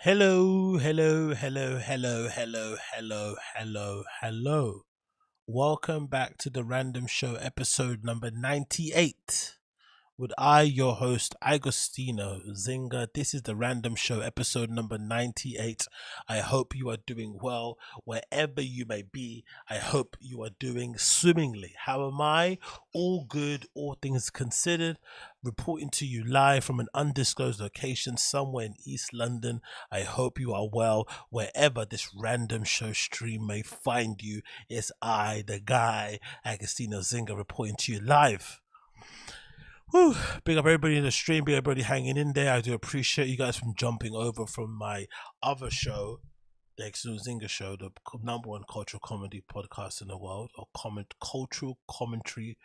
Hello, hello, hello, hello, hello, hello, hello, hello. Welcome back to the Random Show episode number 98. With your host, Agostino Zinga. This is the Random Show episode number 98. I hope you are doing well wherever you may be. I hope you are doing swimmingly. How am I? All good, all things considered. Reporting to you live from an undisclosed location somewhere in East London. I hope you are well wherever this Random Show stream may find you. It's I, the guy, Agostino Zinga, reporting to you live. Whew. Big up everybody in the stream, big up everybody hanging in there. I do appreciate you guys from jumping over from my other show, the Agostino Zinga Show, the #1 cultural comedy podcast in the world, or cultural commentary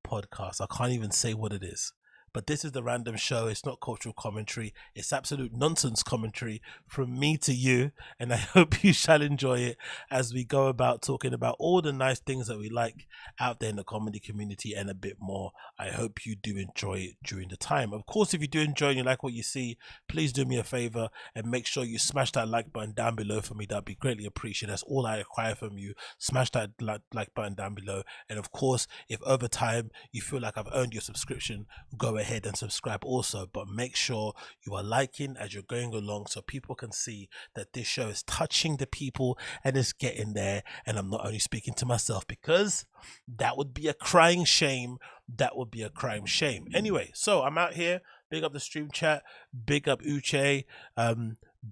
podcast. I can't even say what it is. But this is the Random Show. It's not cultural commentary. It's absolute nonsense commentary from me to you. And I hope you shall enjoy it as we go about talking about all the nice things that we like out there in the comedy community and a bit more. I hope you do enjoy it during the time. Of course, if you do enjoy and you like what you see, please do me a favor and make sure you smash that like button down below for me. That'd be greatly appreciated. That's all I require from you. Smash that like button down below. And of course, if over time you feel like I've earned your subscription, go ahead and subscribe also, but make sure you are liking as you're going along so people can see that this show is touching the people and is getting there, and I'm not only speaking to myself, because that would be a crying shame. That would be a crying shame. Anyway, so I'm out here. Big up the stream chat, big up Uche,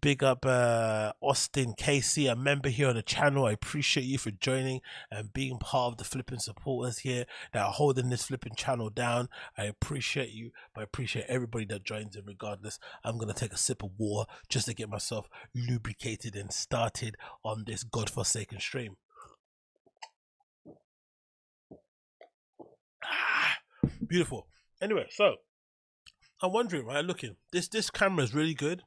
big up Austin KC, a member here on the channel. I appreciate you for joining and being part of the flipping supporters here that are holding this flipping channel down. I appreciate you, but I appreciate everybody that joins in regardless. I'm going to take a sip of water just to get myself lubricated and started on this godforsaken stream. Beautiful. Anyway, so I'm wondering, right, looking, this camera is really good.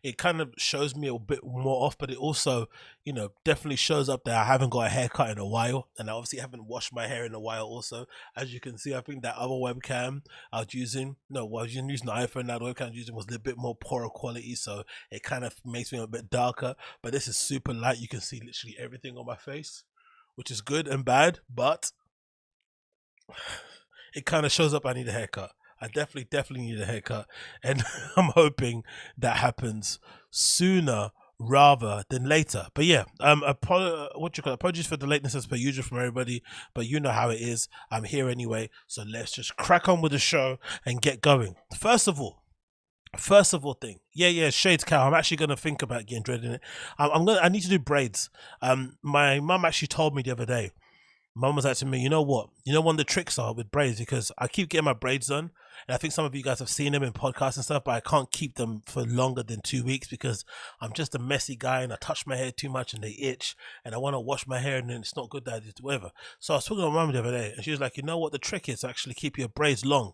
It kind of shows me a bit more off, but it also, you know, definitely shows up that I haven't got a haircut in a while, and I obviously haven't washed my hair in a while also. As you can see, I think that other webcam I was using, I was using the iPhone. Now the webcam I was using was a little bit more poorer quality, so it kind of makes me a bit darker, but this is super light. You can see literally everything on my face, which is good and bad, but it kind of shows up I need a haircut. I definitely need a haircut, and I'm hoping that happens sooner rather than later. But yeah, apologies for the lateness as per usual from everybody, but you know how it is. I'm here anyway, so let's just crack on with the show and get going. First of all thing, shades cow, I'm actually gonna think about getting dread in it. I need to do braids. My mum actually told me the other day. Mum was like to me, you know what? You know, one of the tricks are with braids, because I keep getting my braids done, and I think some of you guys have seen them in podcasts and stuff, but I can't keep them for longer than 2 weeks because I'm just a messy guy and I touch my hair too much and they itch, and I want to wash my hair and then it's not good that I did whatever. So I was talking to my mum the other day, and she was like, you know what the trick is to actually keep your braids long?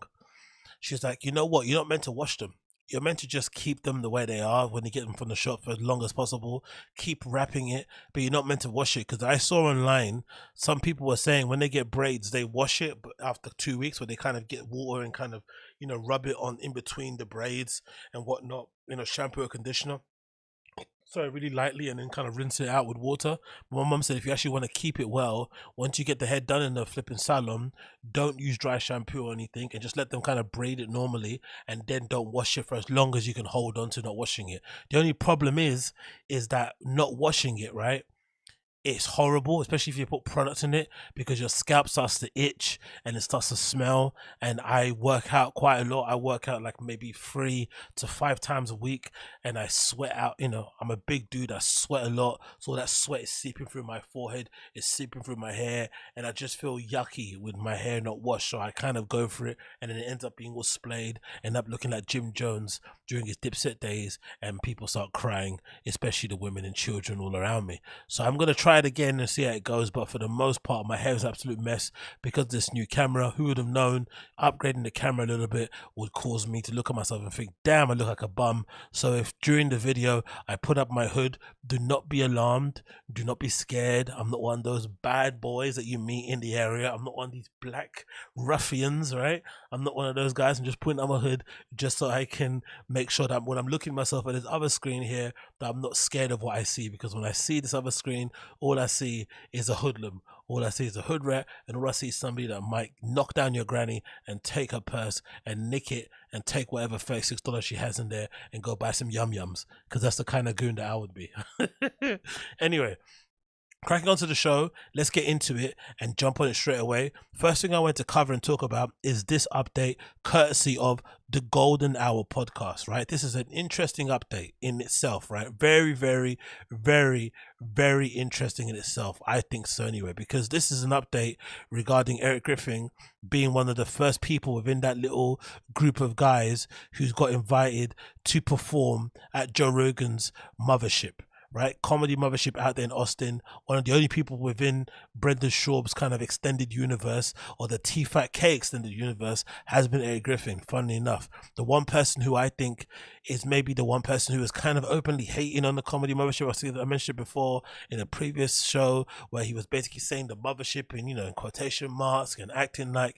She's like, you know what? You're not meant to wash them. You're meant to just keep them the way they are when you get them from the shop for as long as possible. Keep wrapping it, but you're not meant to wash it. Because I saw online, some people were saying when they get braids, they wash it, but after 2 weeks, where they kind of get water and kind of, you know, rub it on in between the braids and whatnot, you know, shampoo or conditioner. So really lightly, and then kind of rinse it out with water. But my mum said if you actually want to keep it well, once you get the hair done in the flipping salon, don't use dry shampoo or anything, and just let them kind of braid it normally, and then don't wash it for as long as you can hold on to not washing it. The only problem is that not washing it, right, it's horrible, especially if you put product in it, because your scalp starts to itch and it starts to smell. And I work out quite a lot. I work out like maybe 3 to 5 times a week, and I sweat out. You know, I'm a big dude. I sweat a lot, so that sweat is seeping through my forehead, it's seeping through my hair, and I just feel yucky with my hair not washed. So I kind of go for it, and then it ends up being all splayed, end up looking like Jim Jones during his Dipset days, and people start crying, especially the women and children all around me. So I'm gonna try try it again and see how it goes, but for the most part my hair is an absolute mess because of this new camera. Who would have known upgrading the camera a little bit would cause me to look at myself and think, damn, I look like a bum. So if during the video I put up my hood, do not be alarmed, do not be scared. I'm not one of those bad boys that you meet in the area. I'm not one of these black ruffians, right? I'm not one of those guys. I'm just putting up my hood just so I can make sure that when I'm looking at myself at this other screen here, that I'm not scared of what I see, because when I see this other screen, all I see is a hoodlum, all I see is a hood rat, and all I see is somebody that might knock down your granny and take her purse and nick it and take whatever $36 she has in there and go buy some yum-yums, because that's the kind of goon that I would be. Anyway, cracking on to the show, let's get into it and jump on it straight away. First thing I want to cover and talk about is this update courtesy of the Golden Hour podcast, right? This is an interesting update in itself, right? Very, very, very, very interesting in itself. I think so anyway, because this is an update regarding ERIK Griffin being one of the first people within that little group of guys who's got invited to perform at Joe Rogan's Mothership. Right, comedy Mothership out there in Austin. One of the only people within Brendan Schaub's kind of extended universe, or the THICCC extended universe, has been ERIK Griffin. Funnily enough, the one person who I think is maybe the one person who is kind of openly hating on the comedy Mothership. I mentioned it before in a previous show where he was basically saying the Mothership in, you know, in quotation marks and acting like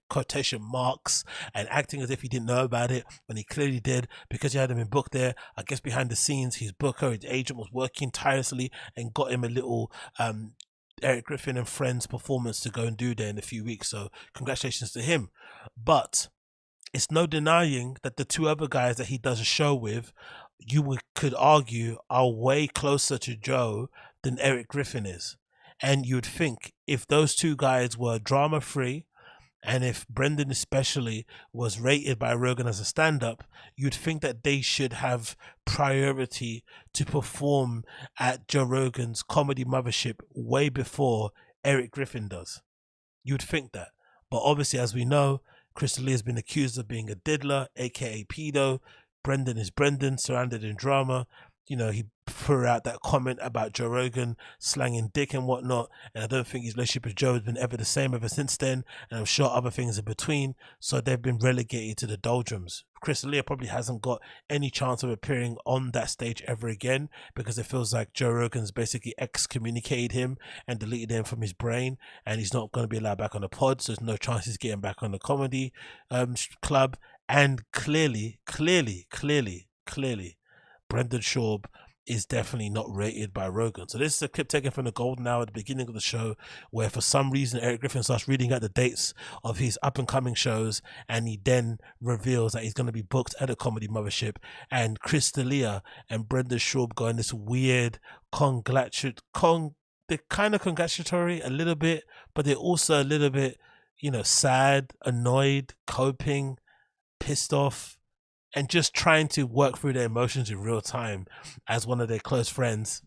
quotation marks, and acting as if he didn't know about it when he clearly did, because he hadn't been booked there. I guess behind the scenes, his booker, his agent, was working tirelessly and got him a little ERIK Griffin and Friends performance to go and do there in a few weeks. So congratulations to him. But it's no denying that the two other guys that he does a show with, could argue, are way closer to Joe than ERIK Griffin is. And you'd think if those two guys were drama free, and if Brendan especially was rated by Rogan as a stand-up, you'd think that they should have priority to perform at Joe Rogan's comedy Mothership way before ERIK Griffin does. You'd think that. But obviously, as we know, Chris Lee has been accused of being a diddler, aka pedo. Brendan is Brendan, surrounded in drama. You know, he threw out that comment about Joe Rogan slanging dick and whatnot, and I don't think his relationship with Joe has been ever the same ever since then, and I'm sure other things in between. So they've been relegated to the doldrums. Chris Lee probably hasn't got any chance of appearing on that stage ever again, because it feels like Joe Rogan's basically excommunicated him and deleted him from his brain, and he's not going to be allowed back on the pod, so there's no chance he's getting back on the comedy club. And clearly, Brendan Schaub is definitely not rated by Rogan. So this is a clip taken from the Golden Hour at the beginning of the show, where for some reason ERIK Griffin starts reading out the dates of his up and coming shows, and he then reveals that he's going to be booked at a comedy Mothership, and Chris D'Elia and Brendan Schaub go on this weird they're kind of congratulatory a little bit, but they're also a little bit, you know, sad, annoyed, coping, pissed off, and just trying to work through their emotions in real time, as one of their close friends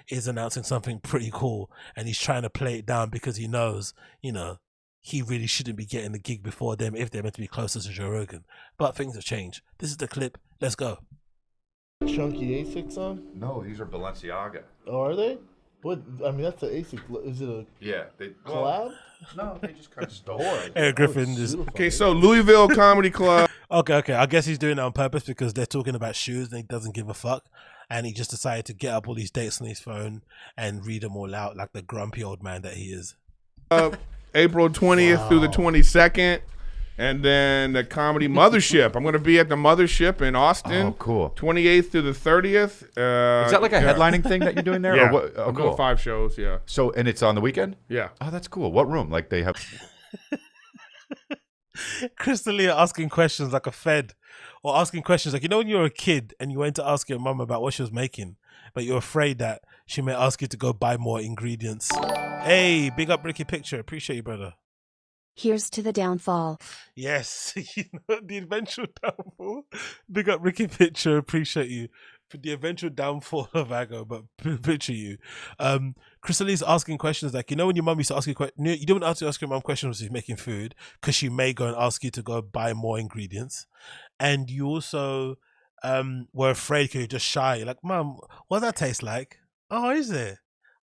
is announcing something pretty cool, and he's trying to play it down because he knows, you know, he really shouldn't be getting the gig before them if they're meant to be closer to Joe Rogan. But things have changed. This is the clip. Let's go. Chunky ASICs on? No, these are Balenciaga. Oh, are they? What? I mean, that's the ASIC. Is it a collab? No, they just kind of stole it. ERIK Griffin is... Okay, so Louisville Comedy Club. Okay. I guess he's doing it on purpose because they're talking about shoes and he doesn't give a fuck. And he just decided to get up all these dates on his phone and read them all out like the grumpy old man that he is. April 20th through the 22nd. And then the Comedy Mothership. I'm going to be at the Mothership in Austin. Oh, cool. 28th through the 30th. Is that like a headlining thing that you're doing there? Yeah. Or what? Oh, I'm cool. doing 5 shows, yeah. So, and it's on the weekend? Yeah. Oh, that's cool. What room? Like they have... Chris D'Elia asking questions like a Fed, or asking questions like, you know, when you were a kid and you went to ask your mum about what she was making, but you're afraid that she may ask you to go buy more ingredients. Hey, big up Ricky Picture. Appreciate you, brother. Here's to the downfall. Yes, you know, the eventual downfall. Big up Ricky Picture. Appreciate you for the eventual downfall of Ago, but picture you. Chris Lee's asking questions like, you know, when your mum used to ask you questions, you don't ask your mum questions when she's making food, because she may go and ask you to go buy more ingredients. And you also were afraid because you're just shy. You're like, Mum, what does that taste like? Oh, is it?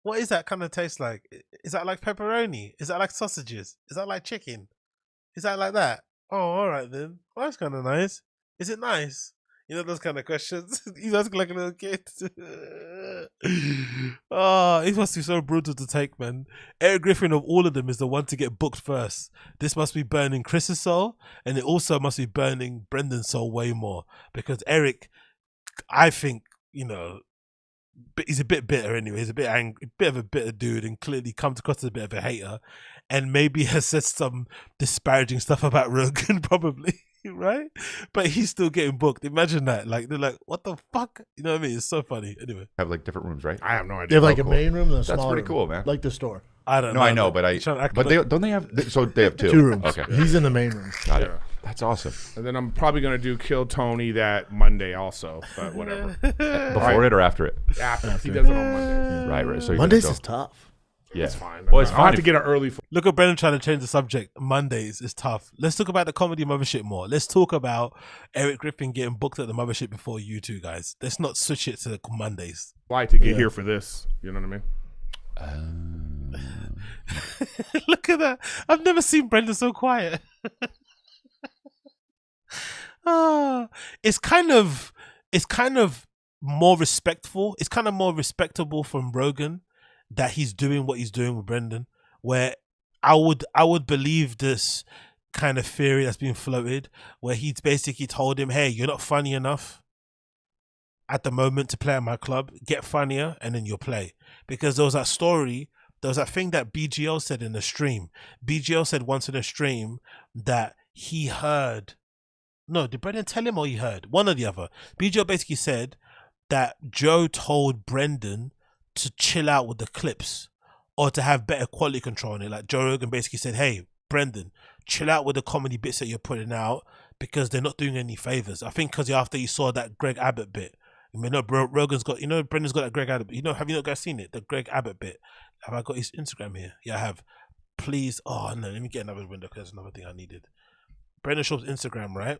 What is that kind of taste like? Is that like pepperoni? Is that like sausages? Is that like chicken? Is that like that? Oh, all right then. Well, that's kind of nice. Is it nice? You know those kind of questions. He's asking like a little kid. Oh, it must be so brutal to take, man. Eric Griffin of all of them is the one to get booked first. This must be burning Chris's soul, and it also must be burning Brendan's soul way more because Eric, I think, you know, he's a bit bitter anyway. He's a bit angry, bit of a bitter dude, and clearly comes across as a bit of a hater, and maybe has said some disparaging stuff about Rogan, probably, right? But he's still getting booked. Imagine that. Like they're like, what the fuck? You know what I mean? It's so funny. Anyway, Have like different rooms, right? I have no idea. They have like Oh, a cool. main room and a That's small pretty room, cool, man. like the store. I don't No, know. I know, but don't they have? So they have 2 2 rooms. Okay, He's in the main room. got it. That's awesome. And then I'm probably gonna do Kill Tony that Monday also, but whatever. Before it or after it? After. He does it on Mondays. Right. So you're Mondays gonna is tough. yeah. It's fine. Well, it's I'll have fine to if- get an early. Look at Brendan trying to change the subject. Mondays is tough. Let's talk about the comedy mothership more. Let's talk about Eric Griffin getting booked at the mothership before you two guys. Let's not switch it to the Mondays. Fly to get here for this. You know what I mean? Look at that. I've never seen Brendan so quiet. It's kind of more respectful. It's kind of more respectable from Rogan that he's doing what he's doing with Brendan, where I would believe this kind of theory that's been floated, where he's basically told him, hey, you're not funny enough at the moment to play at my club, get funnier and then you'll play. Because there was that story, there was that thing that BGO said in the stream. BGO said once in a stream that he heard, no, did Brendan tell him or he heard? One or the other. BGO basically said that Joe told Brendan to chill out with the clips or to have better quality control on it. Like Joe Rogan basically said, hey, Brendan, chill out with the comedy bits that you're putting out because they're not doing any favors. I think because after you saw that Greg Abbott bit, I mean, no, Rogan's got, you know, Brendan's got that Greg Abbott, you know, have you not guys seen it? The Greg Abbott bit. Have I got his Instagram here? Yeah, I have. Please, oh no, let me get another window because that's another thing I needed. Brendan Schaub's Instagram, right?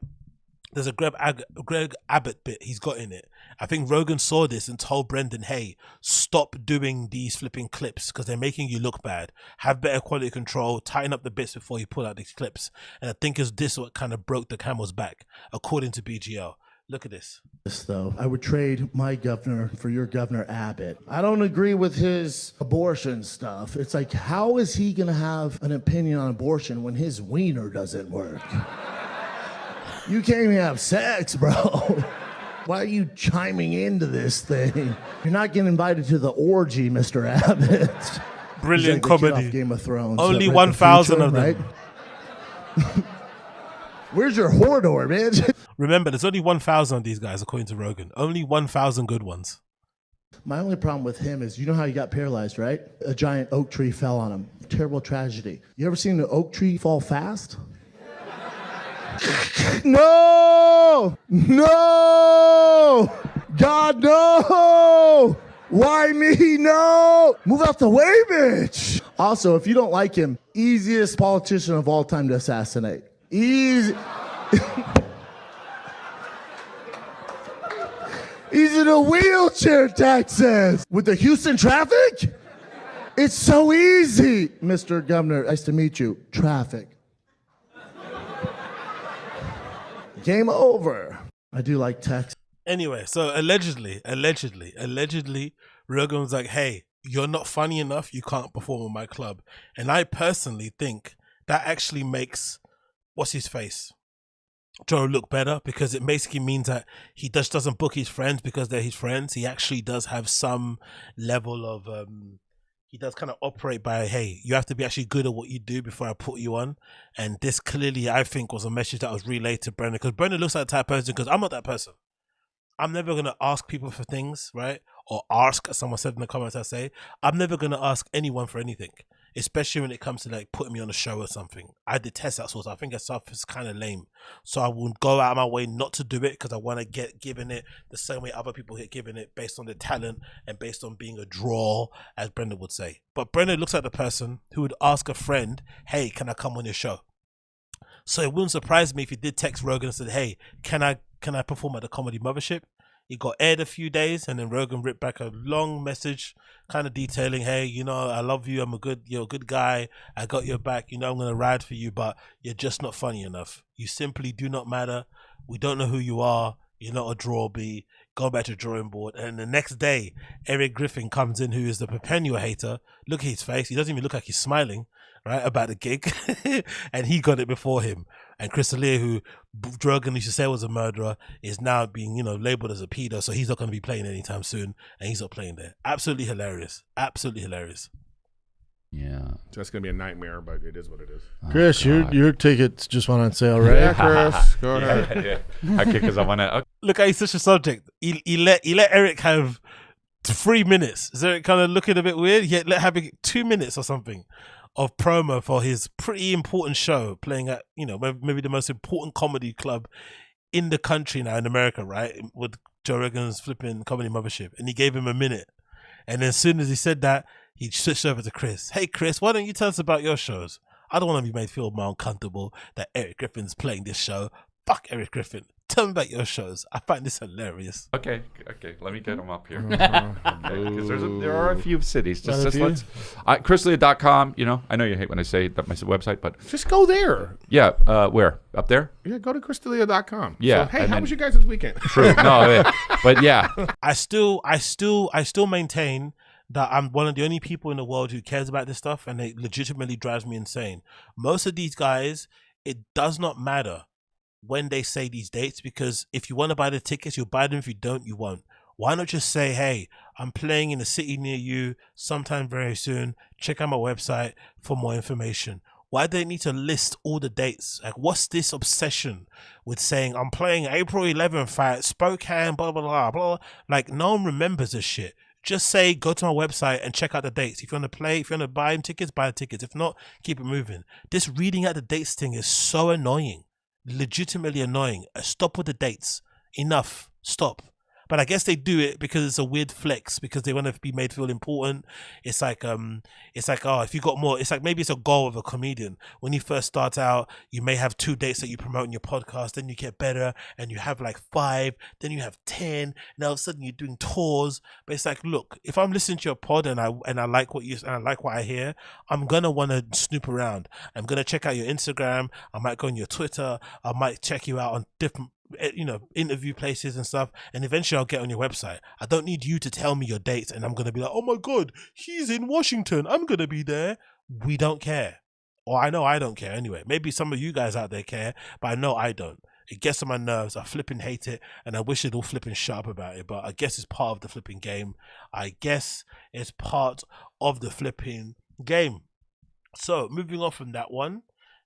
There's a Greg Abbott bit he's got in it. I think Rogan saw this and told Brendan, hey, stop doing these flipping clips because they're making you look bad. Have better quality control, tighten up the bits before you pull out these clips. And I think it's this what kind of broke the camel's back, according to BGL. Look at this. Though I would trade my governor for your governor Abbott. I don't agree with his abortion stuff. It's like, how is he gonna have an opinion on abortion when his wiener doesn't work? You can't even have sex, bro. Why are you chiming into this thing? You're not getting invited to the orgy, Mr. Abbott. Brilliant Like the kid comedy. off Game of Thrones. Only Right, 1,000 the of them. right? Where's your Hordor, man? Remember, there's only 1,000 of these guys, according to Rogan. Only 1,000 good ones. My only problem with him is, you know how he got paralyzed, right? A giant oak tree fell on him. Terrible tragedy. You ever seen an oak tree fall fast? No! No! God, no! Why me? No! Move out the way, bitch! Also, if you don't like him, easiest politician of all time to assassinate. Easy. He's in a wheelchair, Texas. With the Houston traffic? It's so easy. Mr. Governor, nice to meet you. Traffic. Game over. I do like Texas. Anyway, so allegedly, Rogan was like, hey, you're not funny enough, you can't perform in my club. And I personally think that actually makes, what's his face, Joe look better, because it basically means that he just doesn't book his friends because they're his friends. He actually does have some level of, he does kind of operate by, hey, you have to be actually good at what you do before I put you on. And this clearly, I think, was a message that was relayed to Brendan, because Brendan looks like the type of person, because I'm not that person. I'm never going to ask people for things, right? Or ask, as someone said in the comments, I say, I'm never going to ask anyone for anything, especially when it comes to like putting me on a show or something. I detest that sort of stuff. I think that stuff is kind of lame. So I will go out of my way not to do it because I want to get given it the same way other people get given it, based on the talent and based on being a draw, as Brendan would say. But Brendan looks like the person who would ask a friend, hey, can I come on your show? So it wouldn't surprise me if he did text Rogan and said, hey, can I perform at the Comedy Mothership? It got aired a few days, and then Rogan ripped back a long message, kind of detailing, "Hey, you know, I love you. You're a good guy. I got your back. You know, I'm gonna ride for you, but you're just not funny enough. You simply do not matter. We don't know who you are. You're not a draw B. Go back to the drawing board." And the next day, ERIK Griffin comes in, who is the perpetual hater. Look at his face. He doesn't even look like he's smiling, right, about the gig. And he got it before him. And Chris D'Elia, who Rogan used to say was a murderer, is now being, you know, labeled as a pedo. So he's not going to be playing anytime soon. And he's not playing there. Absolutely hilarious. Absolutely hilarious. Yeah. So that's going to be a nightmare, but it is what it is. Chris, your tickets just went on sale, right? Yeah, Chris. Go ahead. Yeah. Okay, because I want to. Look at he's such a subject. He let ERIK have 3 minutes. Is it kind of looking a bit weird? Yet let having 2 minutes or something of promo for his pretty important show, playing at, you know, maybe the most important comedy club in the country now in America, right? With Joe Rogan's flipping comedy mothership, and he gave him a minute. And then as soon as he said that, he switched over to Chris. "Hey Chris, why don't you tell us about your shows? I don't want to be made feel more uncomfortable that ERIK Griffin's playing this show. Fuck ERIK Griffin. Tell me about your shows. I find this hilarious." Okay. Let me get them up here. Because there are a few cities. Just let's. ChrisLea.com. You know, I know you hate when I say that my website, but Just go there. yeah. Where? Up there? Yeah, go to ChrisDelia.com. Yeah, So, hey, and how then- was you guys this weekend? True. No, but yeah. I still maintain that I'm one of the only people in the world who cares about this stuff, and it legitimately drives me insane. Most of these guys, it does not matter when they say these dates, because if you want to buy the tickets, you'll buy them. If you don't, you won't. Why not just say, "Hey, I'm playing in a city near you sometime very soon. Check out my website for more information." Why do they need to list all the dates? Like, what's this obsession with saying, "I'm playing April 11th at Spokane, blah, blah, blah, blah." Like, no one remembers this shit. Just say, go to my website and check out the dates. If you want to play, if you want to buy tickets, buy the tickets. If not, keep it moving. This reading out the dates thing is so annoying. Legitimately annoying. Stop with the dates. Enough. Stop. But I guess they do it because it's a weird flex, because they want to be made feel important. It's like, oh, if you got more, it's like maybe it's a goal of a comedian. When you first start out, you may have 2 dates that you promote in your podcast, then you get better and you have like 5, then you have 10, and all of a sudden you're doing tours. But it's like, look, if I'm listening to your pod and I like what I hear, I'm gonna want to snoop around. I'm gonna check out your Instagram. I might go on your Twitter. I might check you out on different, you know, interview places and stuff, and eventually I'll get on your website. I don't need you to tell me your dates and I'm gonna be like, "Oh my god, he's in Washington, I'm gonna be there." We don't care. Or I know I don't care anyway. Maybe some of you guys out there care, but I know I don't. It gets on my nerves. I flipping hate it, and I wish they'd all flipping shut up about it, but I guess it's part of the flipping game. So moving on from that one,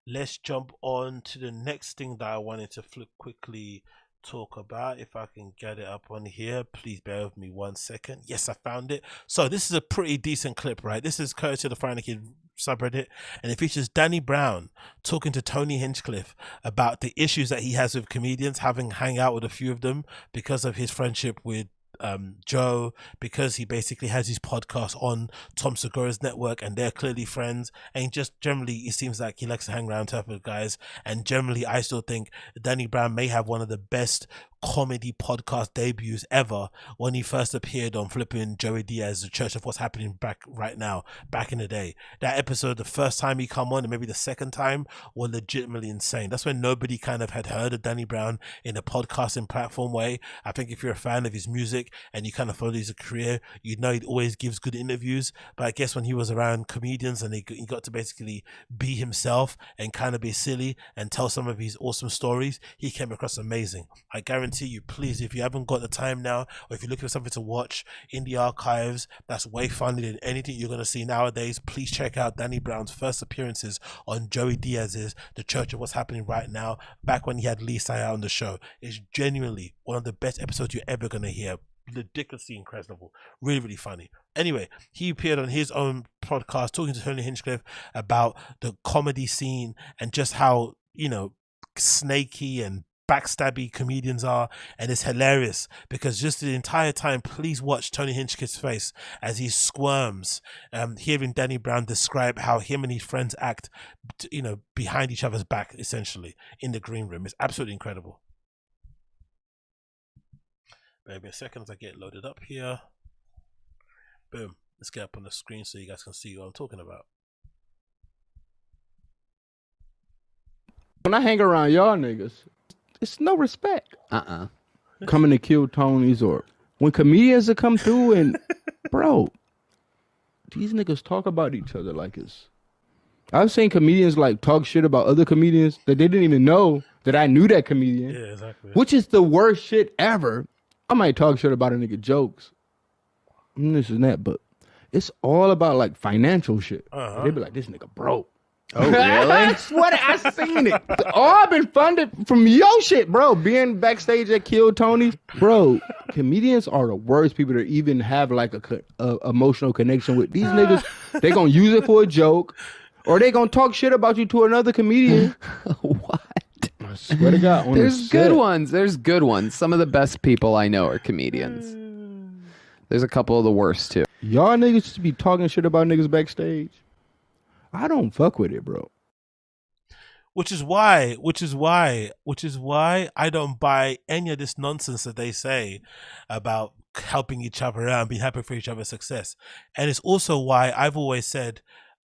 let's jump on to the next thing that I wanted to quickly talk about. If I can get it up on here, please bear with me 1 second. Yes, I found it. So this is a pretty decent clip, right? This is courtesy of the Friday Kid subreddit, and it features Danny Brown talking to Tony Hinchcliffe about the issues that he has with comedians, having hang out with a few of them because of his friendship with Joe, because he basically has his podcast on Tom Segura's network and they're clearly friends, and just generally it seems like he likes to hang around type of guys. And generally I still think Danny Brown may have one of the best comedy podcast debuts ever when he first appeared on flipping Joey Diaz, The Church of What's Happening right now, back in the day. That episode, the first time he come on and maybe the second time, were legitimately insane. That's when nobody kind of had heard of Danny Brown in a podcasting platform way. I think if you're a fan of his music and you kind of follow his career, you know he always gives good interviews. But I guess when he was around comedians and he got to basically be himself and kind of be silly and tell some of his awesome stories, he came across amazing. I guarantee you, please, if you haven't got the time now, or if you're looking for something to watch in the archives that's way funnier than anything you're going to see nowadays, please check out Danny Brown's first appearances on Joey Diaz's The Church of What's Happening Right Now, back when he had Lee Saya on the show. It's genuinely one of the best episodes you're ever going to hear. Ridiculously incredible, really, really funny. Anyway, he appeared on his own podcast talking to Tony Hinchcliffe about the comedy scene and just how, you know, snaky and backstabby comedians are, and it's hilarious because just the entire time, please watch Tony Hinchcliffe's face as he squirms, hearing Danny Brown describe how him and his friends act, you know, behind each other's back, essentially in the green room. It's absolutely incredible. Maybe a second as I get loaded up here. Boom. Let's get up on the screen so you guys can see what I'm talking about. When I hang around y'all niggas, it's no respect. Coming to kill Tony's or when comedians have come through and bro, these niggas talk about each other like it's. I've seen comedians like talk shit about other comedians that they didn't even know that I knew that comedian. Yeah, exactly. Which is the worst shit ever. I might talk shit about a nigga jokes. And this and that, but it's all about like financial shit. They be like, this nigga broke. Oh, really? I swear I seen it. All I've been funded from your shit, bro. Being backstage at Kill Tony, bro. Comedians are the worst people to even have like a emotional connection with. These niggas, they gonna use it for a joke, or they gonna talk shit about you to another comedian. What? I swear to God. There's good ones. There's good ones. Some of the best people I know are comedians. There's a couple of the worst too. Y'all niggas just be talking shit about niggas backstage. I don't fuck with it, bro. Which is why I don't buy any of this nonsense that they say about helping each other out and being happy for each other's success. And it's also why I've always said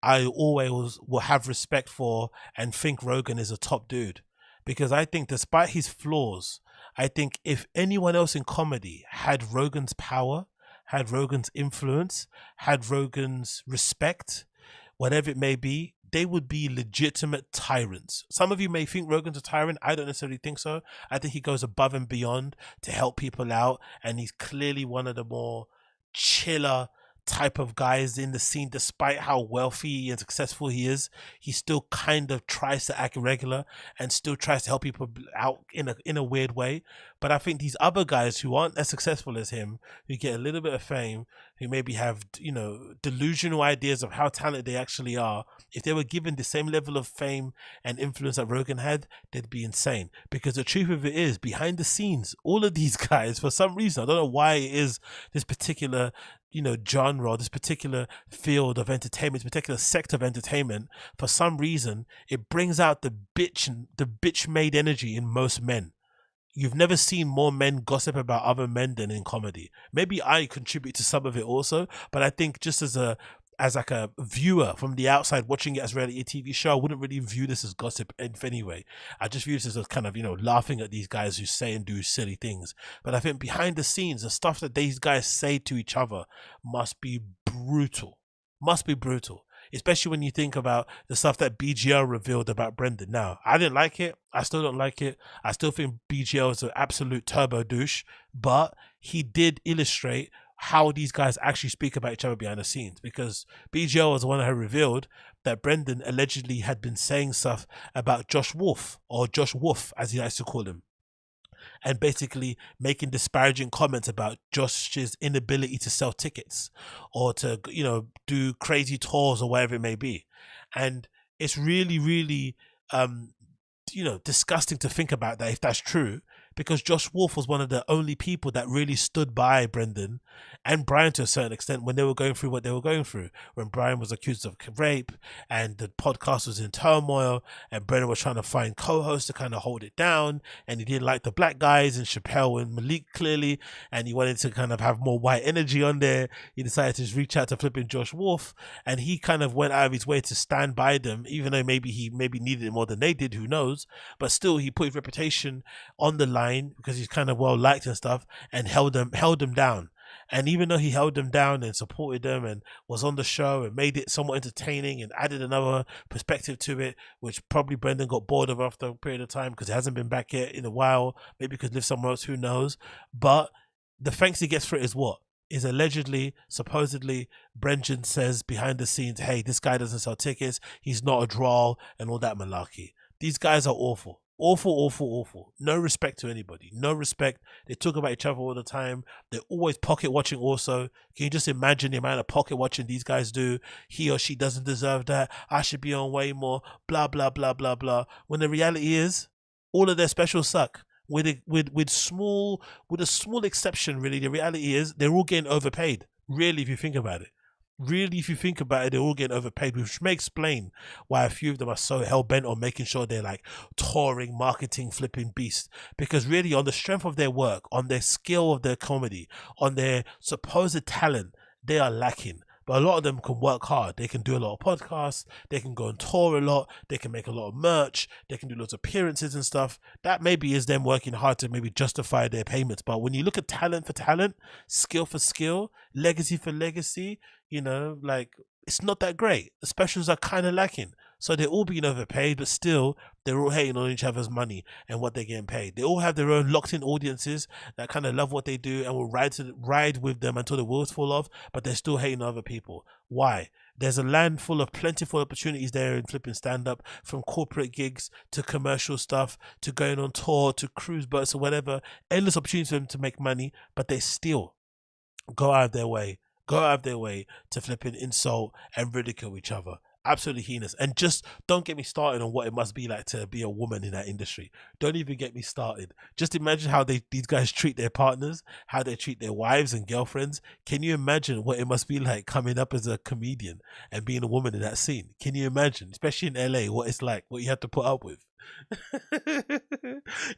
I always will have respect for and think Rogan is a top dude. Because I think despite his flaws, I think if anyone else in comedy had Rogan's power, had Rogan's influence, had Rogan's respect, whatever it may be, they would be legitimate tyrants. Some of you may think Rogan's a tyrant. I don't necessarily think so. I think he goes above and beyond to help people out, and he's clearly one of the more chiller type of guys in the scene. Despite how wealthy and successful he is, he still kind of tries to act regular and still tries to help people out in a weird way. But I think these other guys who aren't as successful as him, who get a little bit of fame, who maybe have, you know, delusional ideas of how talented they actually are, if they were given the same level of fame and influence that Rogan had, they'd be insane. Because the truth of it is, behind the scenes, all of these guys, for some reason, I don't know why it is this particular, you know, genre, this particular field of entertainment, this particular sector of entertainment, for some reason, it brings out the bitch-made energy in most men. You've never seen more men gossip about other men than in comedy. Maybe I contribute to some of it also, but I think just as like a viewer from the outside watching it as a reality TV show, I wouldn't really view this as gossip in any way. I just view this as kind of, you know, laughing at these guys who say and do silly things. But I think behind the scenes, the stuff that these guys say to each other must be brutal. Must be brutal. Especially when you think about the stuff that BGL revealed about Brendan. Now, I didn't like it. I still don't like it. I still think BGL is an absolute turbo douche. But he did illustrate how these guys actually speak about each other behind the scenes. Because BGL was the one who revealed that Brendan allegedly had been saying stuff about Josh Wolf, or Josh Wolf, as he likes to call him. And basically making disparaging comments about Josh's inability to sell tickets or to, you know, do crazy tours or whatever it may be. And it's really, really, you know, disgusting to think about that if that's true, because Josh Wolf was one of the only people that really stood by Brendan and Bryan to a certain extent when they were going through what they were going through. When Bryan was accused of rape and the podcast was in turmoil and Brendan was trying to find co-hosts to kind of hold it down, and he didn't like the black guys and Chappelle and Malik clearly, and he wanted to kind of have more white energy on there. He decided to just reach out to flipping Josh Wolf, and he kind of went out of his way to stand by them, even though maybe he needed it more than they did, who knows. But still, he put his reputation on the line because he's kind of well liked and stuff, and held them down. And even though he held them down and supported them and was on the show and made it somewhat entertaining and added another perspective to it, which probably Brendan got bored of after a period of time because he hasn't been back yet in a while, maybe because he lives somewhere else, who knows. But the thanks he gets for it is what? Is allegedly, supposedly, Brendan says behind the scenes, hey, this guy doesn't sell tickets, he's not a draw, and all that malarkey. These guys are awful. Awful. No respect to anybody. No respect. They talk about each other all the time. They're always pocket watching also. Can you just imagine the amount of pocket watching these guys do? He or she doesn't deserve that. I should be on way more. Blah, blah, blah, blah, blah. When the reality is, all of their specials suck. With a small exception, really, the reality is they're all getting overpaid. Really, if you think about it. really, if you think about it, they're all getting overpaid, which may explain why a few of them are so hell-bent on making sure they're like touring, marketing, flipping beasts. Because really, on the strength of their work, on their skill of their comedy, on their supposed talent, they are lacking. But a lot of them can work hard. They can do a lot of podcasts. They can go and tour a lot. They can make a lot of merch. They can do lots of appearances and stuff. That maybe is them working hard to maybe justify their payments. But when you look at talent for talent, skill for skill, legacy for legacy, you know, like, it's not that great. The specials are kind of lacking. So they're all being overpaid, but still, they're all hating on each other's money and what they're getting paid. They all have their own locked-in audiences that kind of love what they do and will ride with them until the wheels fall off, but they're still hating on other people. Why? There's a land full of plentiful opportunities there in flipping stand-up, from corporate gigs to commercial stuff to going on tour to cruise boats or whatever. Endless opportunities for them to make money, but they still go out of their way to flipping insult and ridicule each other. Absolutely heinous. And just don't get me started on what it must be like to be a woman in that industry. Don't even get me started. Just imagine how these guys treat their partners, how they treat their wives and girlfriends. Can you imagine what it must be like coming up as a comedian and being a woman in that scene? Can you imagine, especially in LA, what it's like, what you have to put up with?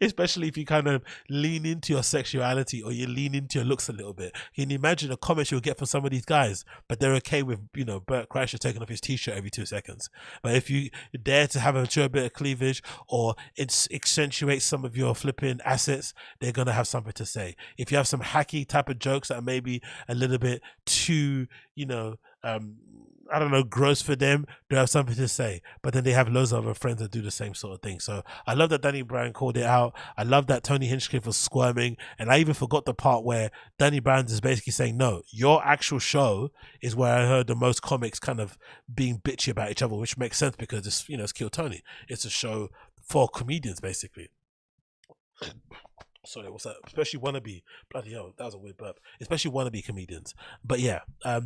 Especially if you kind of lean into your sexuality or you lean into your looks a little bit. Can you imagine the comments you'll get from some of these guys? But they're okay with, you know, BERT KREISCHER taking off his t-shirt every 2 seconds. But if you dare to have a bit of cleavage or accentuate some of your flipping assets, they're gonna have something to say. If you have some hacky type of jokes that are maybe a little bit too, you know, I don't know, gross for them, they have something to say. But then they have loads of other friends that do the same sort of thing. So I love that Danny Bryan called it out. I love that Tony Hinchcliffe was squirming. And I even forgot the part where Danny Bryan is basically saying, no, your actual show is where I heard the most comics kind of being bitchy about each other, which makes sense because it's, you know, it's Kill Tony. It's a show for comedians, basically. Sorry, what's that? Especially wannabe. Bloody hell, that was a weird burp. Especially wannabe comedians. But yeah,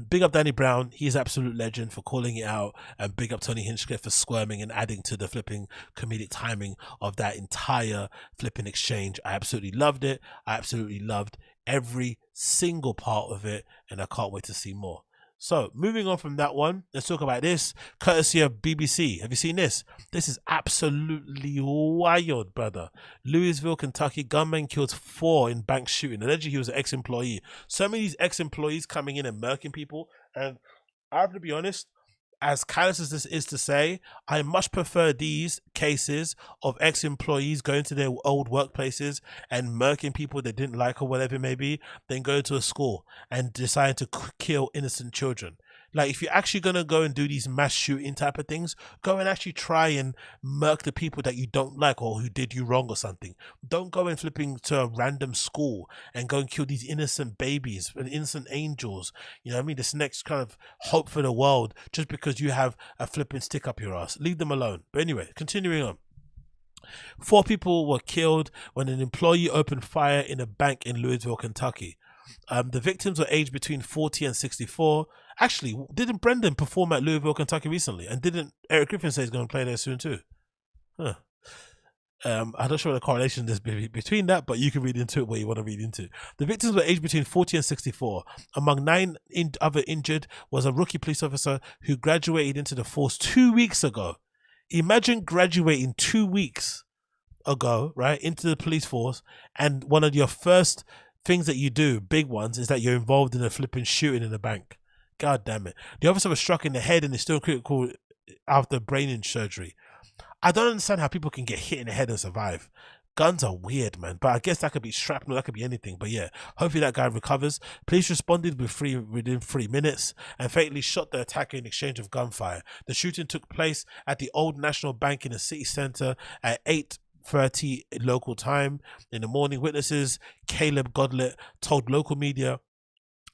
big up Danny Brown. He's absolute legend for calling it out. And big up Tony Hinchcliffe for squirming and adding to the flipping comedic timing of that entire flipping exchange. I absolutely loved it. I absolutely loved every single part of it. And I can't wait to see more. So, moving on from that one, let's talk about this, courtesy of BBC. Have you seen this? This is absolutely wild, brother. Louisville, Kentucky, gunman kills 4 in bank shooting. Allegedly, he was an ex-employee. So many of these ex-employees coming in and murking people. And I have to be honest, as callous as this is to say, I much prefer these cases of ex-employees going to their old workplaces and murking people they didn't like or whatever it may be, than go to a school and decide to kill innocent children. Like, if you're actually going to go and do these mass shooting type of things, go and actually try and murk the people that you don't like or who did you wrong or something. Don't go and flipping to a random school and go and kill these innocent babies and innocent angels. You know what I mean? This next kind of hope for the world just because you have a flipping stick up your ass. Leave them alone. But anyway, continuing on. 4 people were killed when an employee opened fire in a bank in Louisville, Kentucky. The victims were aged between 40 and 64. Actually, didn't Brendan perform at Louisville, Kentucky recently? And didn't ERIK Griffin say he's going to play there soon too? Huh. I'm not sure what the correlation is between that, but you can read into it what you want to read into. The victims were aged between 40 and 64. Among 9 other injured was a rookie police officer who graduated into the force 2 weeks ago. Imagine graduating 2 weeks ago, right, into the police force, and one of your first things that you do, big ones, is that you're involved in a flipping shooting in a bank. God damn it. The officer was struck in the head and is still critical after brain surgery. I don't understand how people can get hit in the head and survive. Guns are weird, man. But I guess that could be shrapnel, that could be anything. But yeah, hopefully that guy recovers. Police responded within 3 minutes and fatally shot the attacker in exchange of gunfire. The shooting took place at the Old National Bank in the city center at 8:30 local time in the morning. Witnesses Caleb Godlet told local media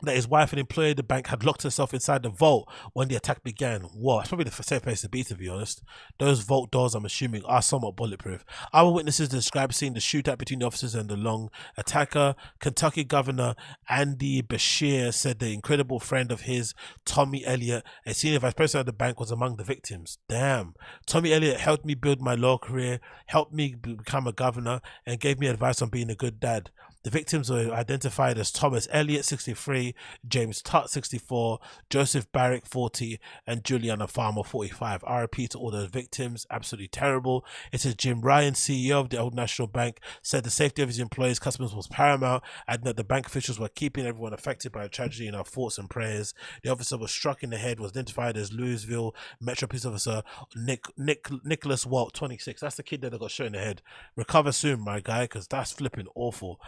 that his wife and employee at the bank had locked herself inside the vault when the attack began. Whoa, it's probably the safe place to be honest. Those vault doors, I'm assuming, are somewhat bulletproof. Other witnesses described seeing the shootout between the officers and the long attacker. Kentucky Governor Andy Beshear said the incredible friend of his, Tommy Elliott, a senior vice president of the bank, was among the victims. Damn. Tommy Elliott helped me build my law career, helped me become a governor, and gave me advice on being a good dad. The victims were identified as Thomas Elliott, 63, James Tutt, 64, Joseph Barrick, 40, and Juliana Farmer, 45. RIP to all those victims. Absolutely terrible. It says Jim Ryan, CEO of the Old National Bank, said the safety of his employees, customers was paramount, adding that the bank officials were keeping everyone affected by the tragedy in our thoughts and prayers. The officer was struck in the head, was identified as Louisville Metro Police Officer Nicholas Walt, 26. That's the kid that got shot in the head. Recover soon, my guy, because that's flipping awful.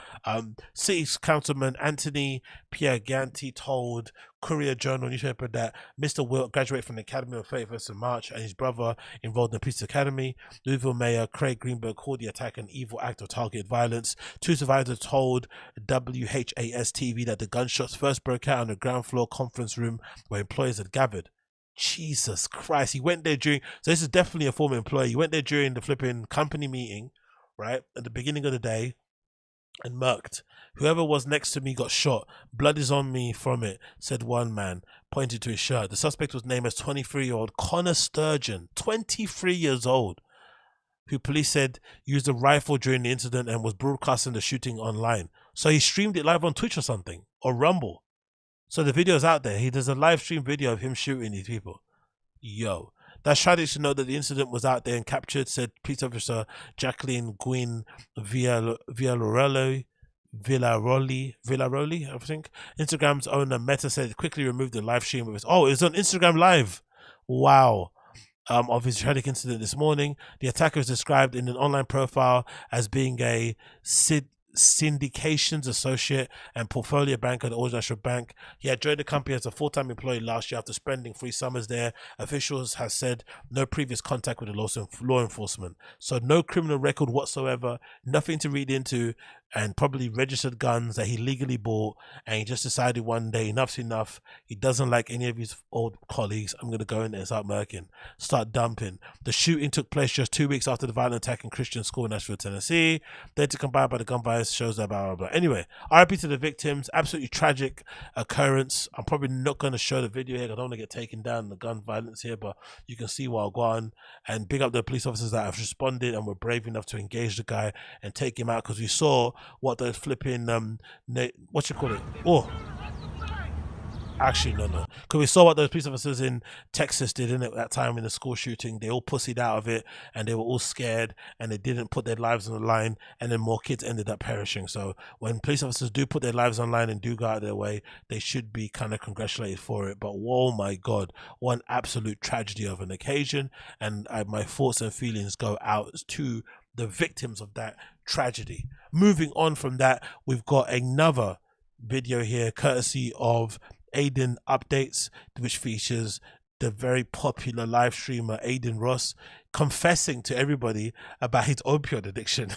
City Councilman Anthony Piaganti told Courier Journal newspaper that Mr. Wilt graduated from the Academy on 31st of March and his brother enrolled in the Police Academy. Louisville Mayor Craig Greenberg called the attack an evil act of targeted violence. Two survivors told WHAS TV that the gunshots first broke out on the ground floor conference room where employees had gathered. Jesus Christ, he went there during, so this is definitely a former employee. He went there during the flipping company meeting, right, at the beginning of the day, and murked. Whoever was next to me got shot. Blood is on me from it, said one man, pointing to his shirt. The suspect was named as 23-year-old Connor Sturgeon, 23 years old, who police said used a rifle during the incident and was broadcasting the shooting online. So he streamed it live on Twitch or something, or Rumble. So the video's out there. There's a live stream video of him shooting these people. Yo. That's tragic to know that the incident was out there and captured, said Police Officer Jacqueline Gwynn Villaroli, I think. Instagram's owner Meta said it quickly removed the live stream of his. Oh, it was on Instagram Live. Wow. Of his tragic incident this morning. The attacker is described in an online profile as being a syndications associate and portfolio banker at the Old National Bank. He had joined the company as a full-time employee last year after spending 3 summers there. Officials have said no previous contact with the law enforcement. So no criminal record whatsoever, nothing to read into, and probably registered guns that he legally bought, and he just decided one day enough's enough. He doesn't like any of his old colleagues. I'm going to go in there and start murking, start dumping. The shooting took place just 2 weeks after the violent attack in Christian school in Nashville, Tennessee. Data combined by the gun violence shows that blah, blah, blah. Anyway, RIP to the victims. Absolutely tragic occurrence. I'm probably not going to show the video here. I don't want to get taken down the gun violence here, but you can see while gone. And big up the police officers that have responded and were brave enough to engage the guy and take him out, because we saw what those flipping what you call it? Oh, actually no, because we saw what those police officers in Texas did in it that time in the school shooting. They all pussied out of it and they were all scared and they didn't put their lives on the line, and then more kids ended up perishing. So when police officers do put their lives on line and do go out of their way, they should be kind of congratulated for it. But oh my god, one absolute tragedy of an occasion, and my thoughts and feelings go out to the victims of that tragedy. Moving on from that, we've got another video here courtesy of ADIN Updates, which features the very popular live streamer ADIN Ross confessing to everybody about his opioid addiction.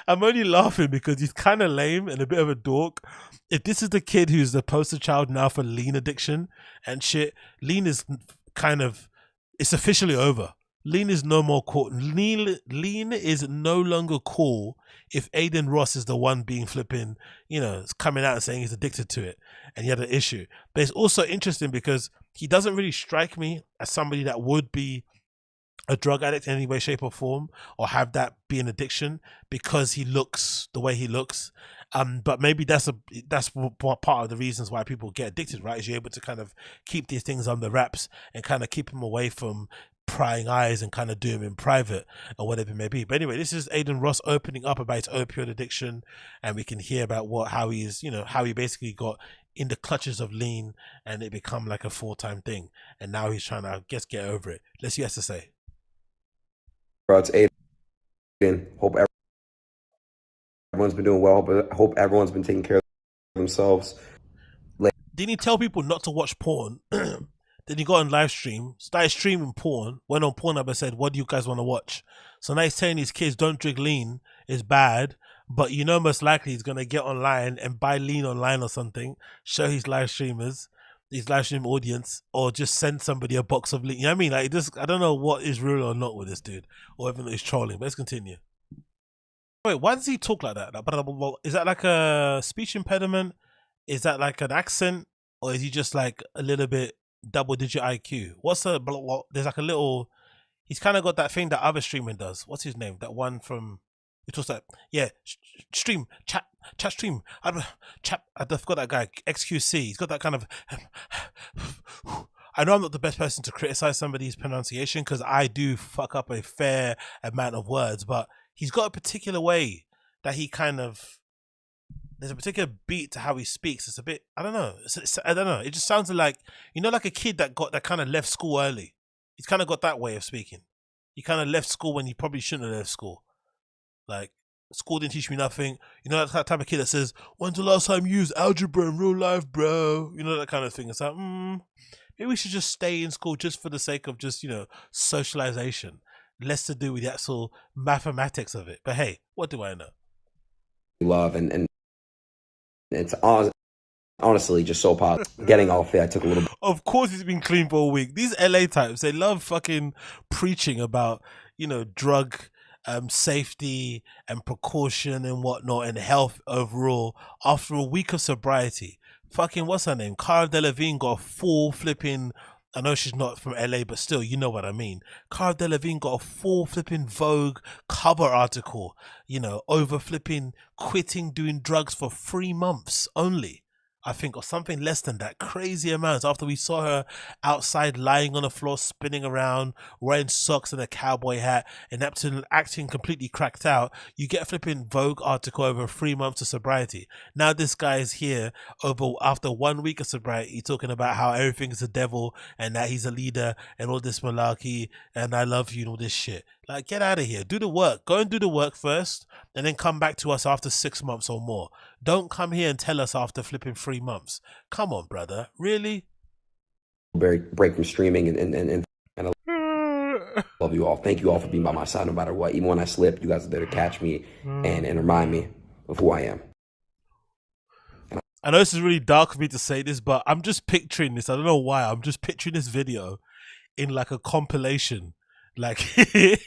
I'm only laughing because he's kind of lame and a bit of a dork. If this is the kid who's the poster child now for lean addiction and shit, lean is kind of, it's officially over. Lean is no more cool. Lean is no longer cool if ADIN Ross is the one being flipping, coming out and saying he's addicted to it and he had an issue. But it's also interesting because he doesn't really strike me as somebody that would be a drug addict in any way, shape or form, or have that be an addiction because he looks the way he looks. But maybe that's part of the reasons why people get addicted, right? Is you're able to kind of keep these things under wraps and kind of keep them away from prying eyes and kind of do them in private or whatever it may be. But anyway, this is ADIN Ross opening up about his opioid addiction, and we can hear about how he basically got in the clutches of lean and it become like a full-time thing, and now he's trying to get over it. Let's see what he has to say. Bro, it's ADIN. Hope everyone's been doing well, but I hope everyone's been taking care of themselves. Didn't he tell people not to watch porn? Then he got on live stream, started streaming porn, went on Pornhub and said, what do you guys want to watch? So now he's telling his kids, don't drink lean, it's bad. But most likely he's going to get online and buy lean online or something, show his live streamers, his live stream audience, or just send somebody a box of lean. You know what I mean? Like, I don't know what is real or not with this dude, or even though he's trolling, but let's continue. Wait, why does he talk like that? Is that like a speech impediment? Is that like an accent? Or is he just like a little bit double-digit IQ? There's like a little, he's kind of got that thing that other streaming does. What's his name? That one from He talks like, yeah, stream, chat stream. I forgot that guy, XQC. He's got that kind of. I know I'm not the best person to criticize somebody's pronunciation because I do fuck up a fair amount of words, but he's got a particular way that he kind of. There's a particular beat to how he speaks. It's a bit, I don't know. I don't know. It just sounds like, like a kid that kind of left school early. He's kind of got that way of speaking. He kind of left school when he probably shouldn't have left school. Like, school didn't teach me nothing. That type of kid that says, when's the last time you used algebra in real life, bro? That kind of thing. It's like, maybe we should just stay in school just for the sake of just, socialization. Less to do with the actual mathematics of it. But hey, what do I know? Love and it's honestly just so positive. Getting off there, I took a little. Of course, he's been clean for a week. These LA types, they love fucking preaching about, drug safety and precaution and whatnot and health overall after a week of sobriety. Fucking, what's her name? Cara Delevingne got a full flipping. I know she's not from LA, but still, you know what I mean. Cara Delevingne got a full flipping Vogue cover article, over flipping quitting doing drugs for 3 months only. I think, or something less than that. Crazy amounts. After we saw her outside lying on the floor, spinning around, wearing socks and a cowboy hat, and acting completely cracked out, you get a flipping Vogue article over 3 months of sobriety. Now this guy is here after 1 week of sobriety, talking about how everything is a devil and that he's a leader and all this malarkey and I love you and all this shit. Like, get out of here. Do the work. Go and do the work first and then come back to us after 6 months or more. Don't come here and tell us after flipping 3 months. Come on, brother. Really? Break from streaming and I love you all. Thank you all for being by my side no matter what. Even when I slip, you guys are there to catch me and remind me of who I am. I know this is really dark for me to say this, but I'm just picturing this. I don't know why. I'm just picturing this video in like a compilation. Like, if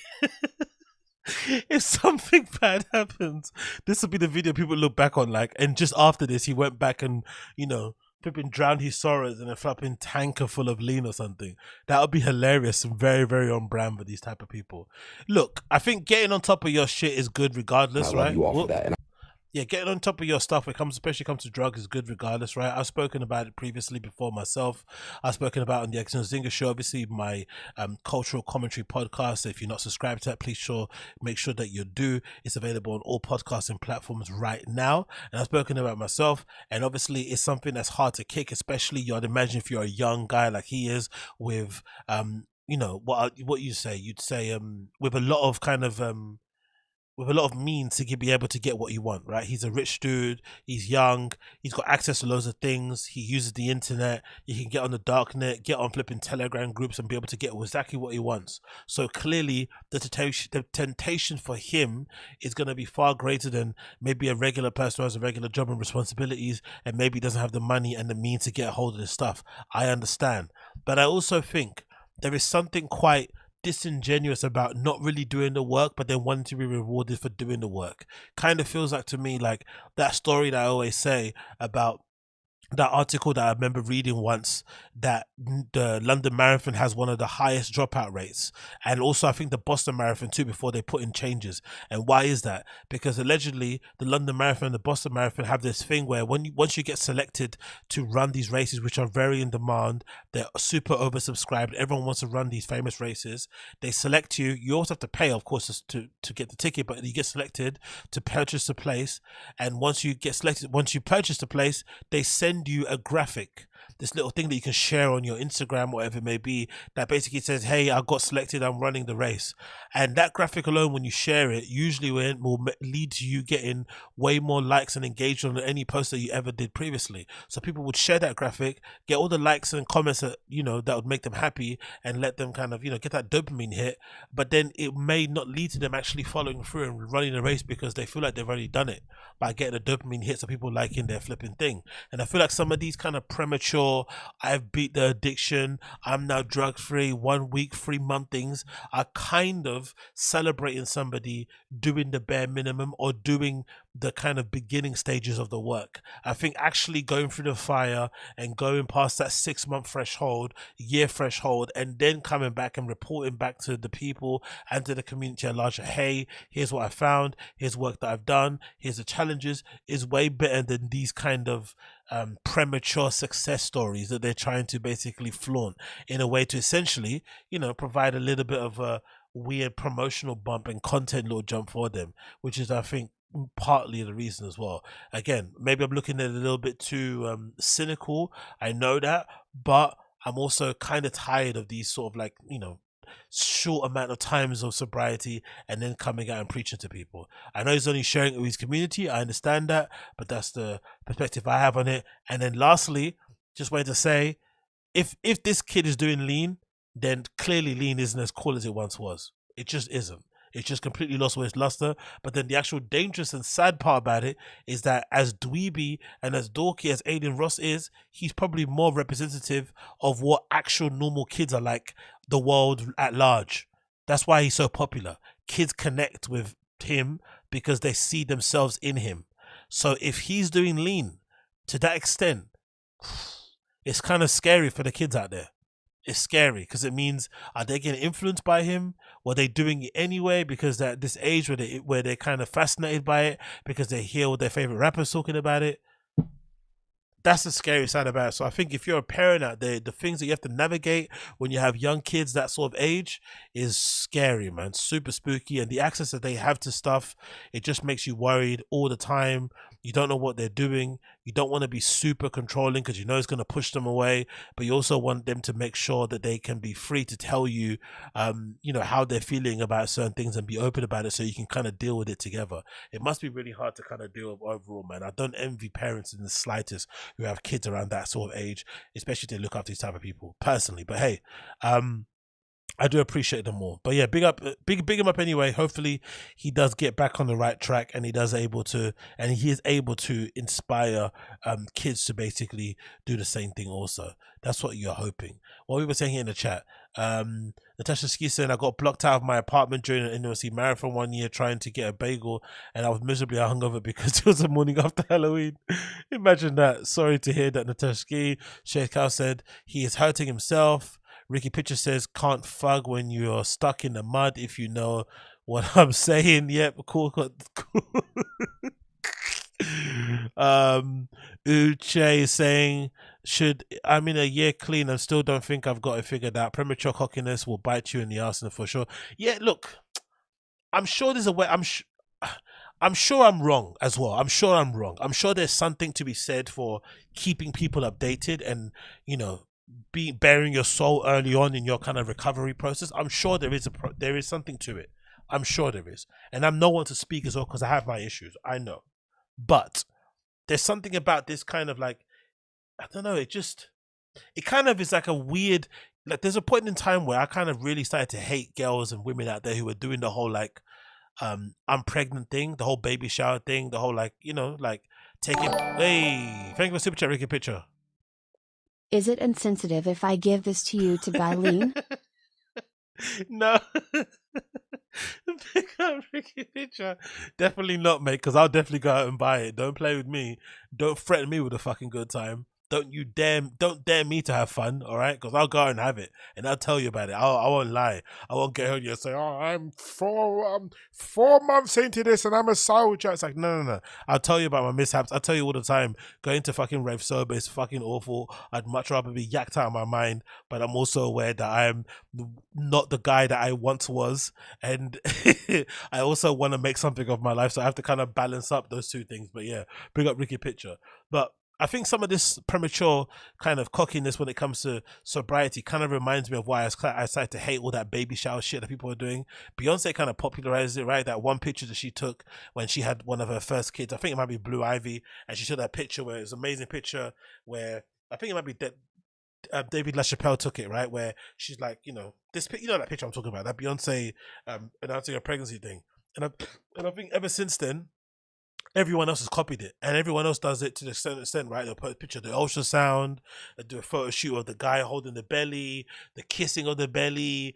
something bad happens, this will be the video people look back on. Like, and just after this, he went back and, flipping drowned his sorrows in a flipping tanker full of lean or something. That would be hilarious and very, very on brand for these type of people. Look, I think getting on top of your shit is good regardless, right? I love you all for that. Yeah, getting on top of your stuff when it comes, especially comes to drugs, is good regardless, right? I've spoken about it previously before myself. I've spoken about it on the X and Zinger show, obviously my cultural commentary podcast. So if you're not subscribed to that, please make sure that you do. It's available on all podcasting platforms right now. And I've spoken about myself, and obviously it's something that's hard to kick, especially I'd imagine if you're a young guy like he is with what you say? You'd say with a lot of kind of with a lot of means to be able to get what you want, right? He's a rich dude, he's young, he's got access to loads of things, he uses the internet, he can get on the darknet, get on flipping Telegram groups and be able to get exactly what he wants. So clearly the temptation for him is going to be far greater than maybe a regular person who has a regular job and responsibilities and maybe doesn't have the money and the means to get a hold of this stuff. I understand. But I also think there is something quite disingenuous about not really doing the work but then wanting to be rewarded for doing the work. Kind of feels like to me like that story that I always say about that article that I remember reading once, that the London Marathon has one of the highest dropout rates, and also I think the Boston Marathon too, before they put in changes. And why is that? Because allegedly the London Marathon and the Boston Marathon have this thing where once you get selected to run these races, which are very in demand, they're super oversubscribed, everyone wants to run these famous races, they select you. You also have to pay, of course, to get the ticket, but you get selected to purchase the place. And once you get selected, once you purchase the place, they send you a graphic, this little thing that you can share on your Instagram, whatever it may be, that basically says, hey, I got selected, I'm running the race. And that graphic alone, when you share it, usually will lead to you getting way more likes and engagement on any post that you ever did previously. So people would share that graphic, get all the likes and comments that that would make them happy and let them kind of get that dopamine hit. But then it may not lead to them actually following through and running the race because they feel like they've already done it by getting a dopamine hit, so people liking their flipping thing. And I feel like some of these kind of premature, I've beat the addiction, I'm now drug free, 1 week, 3 month things are kind of celebrating somebody doing the bare minimum or doing the kind of beginning stages of the work. I think actually going through the fire and going past that 6-month threshold, year threshold, and then coming back and reporting back to the people and to the community at large, hey, here's what I found, here's work that I've done, here's the challenges, is way better than these kind of premature success stories that they're trying to basically flaunt in a way to essentially, provide a little bit of a weird promotional bump and content little jump for them, which is, I think, partly the reason as well. Again, maybe I'm looking at it a little bit too cynical, I know that, but I'm also kind of tired of these sort of like, short amount of times of sobriety and then coming out and preaching to people. I know he's only sharing it with his community, I understand that, but that's the perspective I have on it. And then lastly, just wanted to say, if this kid is doing lean, then clearly lean isn't as cool as it once was. It just isn't. It's just completely lost all its luster. But then the actual dangerous and sad part about it is that as dweeby and as dorky as Adin Ross is, he's probably more representative of what actual normal kids are like, the world at large. That's why he's so popular. Kids connect with him because they see themselves in him. So if he's doing lean to that extent, it's kind of scary for the kids out there. It's scary because it means, are they getting influenced by him? Were they doing it anyway because they're at this age where they're kind of fascinated by it because they hear what their favorite rappers talking about it? That's the scary side about it. So I think if you're a parent out there, the things that you have to navigate when you have young kids that sort of age is scary, man. Super spooky. And the access that they have to stuff, it just makes you worried all the time. You don't know what they're doing. You don't want to be super controlling because you know it's going to push them away, but you also want them to make sure that they can be free to tell you, how they're feeling about certain things and be open about it so you can kind of deal with it together. It must be really hard to kind of deal with overall, man. I don't envy parents in the slightest who have kids around that sort of age, especially if they look after these type of people personally. But hey, I do appreciate them more. But yeah, big him up anyway. Hopefully he does get back on the right track and he is able to inspire kids to basically do the same thing also. That's what you're hoping. What we were saying here in the chat, Natasha Ski saying, I got blocked out of my apartment during an NYC marathon one year trying to get a bagel and I was miserably hungover because it was the morning after Halloween. Imagine that. Sorry to hear that, Natasha Ski. Sheikh Khal said he is hurting himself. Ricky Pitcher says, can't fug when you're stuck in the mud, if you know what I'm saying. Yep, cool. Uche is saying, I'm in a year clean and still don't think I've got it figured out. Premature cockiness will bite you in the arse for sure. Yeah, look, I'm sure there's a way. I'm sure I'm wrong as well. I'm sure I'm wrong. I'm sure there's something to be said for keeping people updated and, bearing your soul early on in your kind of recovery process. I'm sure there is something to it. I'm sure there is. And I'm no one to speak as well because I have my issues. I know. But there's something about this kind of like, I don't know, it kind of is like a weird, like there's a point in time where I kind of really started to hate girls and women out there who were doing the whole like, I'm pregnant thing, the whole baby shower thing, the whole like, like taking, hey, thank you for super chat, Ricky Pitcher. Is it insensitive if I give this to you to buy lean? No. Pick up Ricky Pitcher. Definitely not, mate, because I'll definitely go out and buy it. Don't play with me. Don't threaten me with a fucking good time. Don't dare me to have fun, all right? Because I'll go out and have it, and I'll tell you about it. I won't lie. I won't get on you and say, "Oh, I'm 4 months into this, and I'm a soldier." It's like, no. I'll tell you about my mishaps. I'll tell you all the time. Going to fucking rave sober is fucking awful. I'd much rather be yacked out of my mind, but I'm also aware that I'm not the guy that I once was, and I also want to make something of my life, so I have to kind of balance up those two things. But yeah, bring up Ricky Pitcher, but I think some of this premature kind of cockiness when it comes to sobriety kind of reminds me of why I started to hate all that baby shower shit that people are doing. Beyonce kind of popularized it, right? That one picture that she took when she had one of her first kids. I think it might be Blue Ivy, and she took that picture where it was an amazing picture where I think it might be David LaChapelle took it, right? Where she's like, this, that picture I'm talking about, that Beyonce announcing a pregnancy thing. And I think ever since then, everyone else has copied it, and everyone else does it to the same extent, right? They'll put a picture of the ultrasound, they do a photo shoot of the guy holding the belly, the kissing of the belly,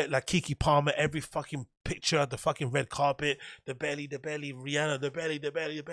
like Kiki Palmer, every fucking picture of the fucking red carpet, the belly, Rihanna, the belly.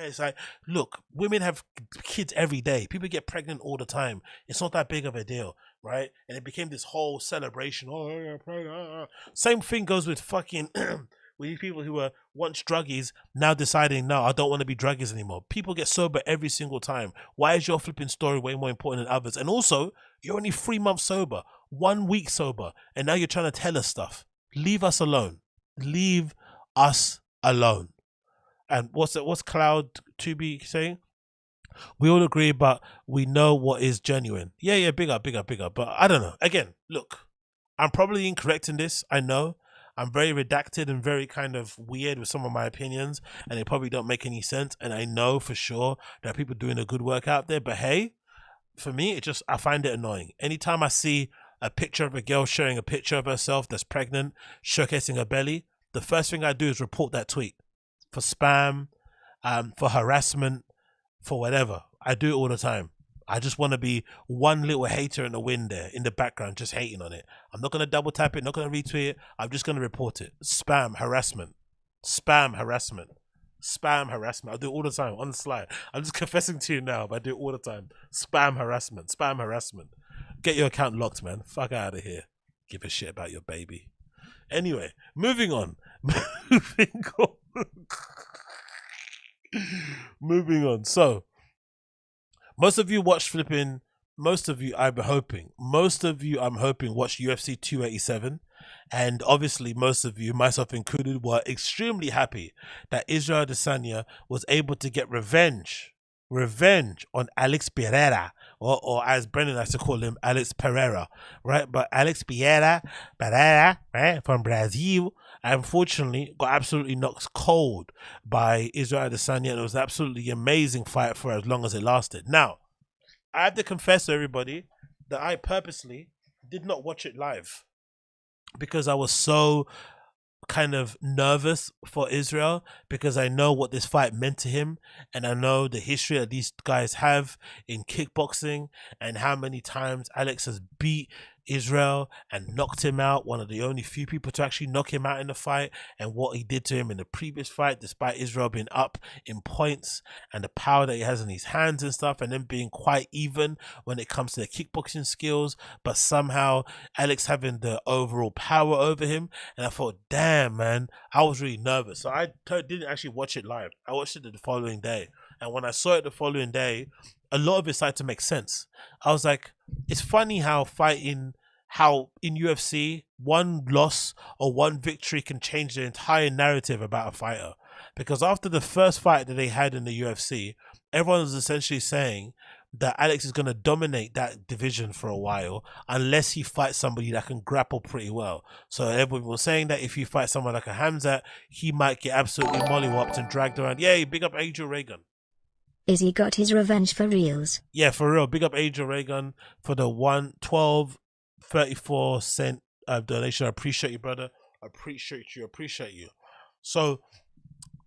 It's like, look, women have kids every day. People get pregnant all the time. It's not that big of a deal, right? And it became this whole celebration. Oh, yeah, pregnant. Same thing goes with fucking with these people who were once druggies now deciding, no, I don't want to be druggies anymore. People get sober every single time. Why is your flipping story way more important than others? And also, you're only 3 months sober, 1 week sober, and now you're trying to tell us stuff. Leave us alone. Leave us alone. And what's Cloud to be saying? We all agree, but we know what is genuine. Yeah, big up. But I don't know. Again, look, I'm probably incorrect in this. I know. I'm very redacted and very kind of weird with some of my opinions, and they probably don't make any sense. And I know for sure that people doing a good work out there. But hey, for me, I find it annoying. Anytime I see a picture of a girl showing a picture of herself that's pregnant, showcasing her belly, the first thing I do is report that tweet for spam, for harassment, for whatever. I do it all the time. I just want to be one little hater in the wind there in the background, just hating on it. I'm not going to double tap it, not going to retweet it. I'm just going to report it. Spam harassment. I do it all the time on the slide. I'm just confessing to you now, but I do it all the time. Spam harassment. Get your account locked, man. Fuck out of here. Give a shit about your baby. Anyway, moving on. Moving on. So, most of you, I'm hoping watched UFC 287. And obviously, most of you, myself included, were extremely happy that Israel Adesanya was able to get revenge on Alex Pereira, or as Brendan likes to call him, Alex Pereira, right? But Alex Pereira, right, from Brazil, unfortunately got absolutely knocked cold by Israel Adesanya, and it was an absolutely amazing fight for as long as it lasted. Now, I have to confess to everybody that I purposely did not watch it live because I was so kind of nervous for Israel, because I know what this fight meant to him, and I know the history that these guys have in kickboxing and how many times Alex has beat Israel and knocked him out, one of the only few people to actually knock him out in the fight, and what he did to him in the previous fight, despite Israel being up in points and the power that he has in his hands and stuff, and then being quite even when it comes to the kickboxing skills, but somehow Alex having the overall power over him. And I thought, damn, man, I was really nervous. So I didn't actually watch it live. I watched it the following day, and when I saw it the following day, a lot of it started to make sense. I was like, it's funny how in UFC, one loss or one victory can change the entire narrative about a fighter. Because after the first fight that they had in the UFC, everyone was essentially saying that Alex is going to dominate that division for a while unless he fights somebody that can grapple pretty well. So everyone was saying that if you fight someone like a Hamzat, he might get absolutely mollywopped and dragged around. Yay, big up Angel Reagan. Is he got his revenge for reals? Yeah, for real. Big up Angel Reagan for the 112.34 donation. I appreciate you, brother. I appreciate you. So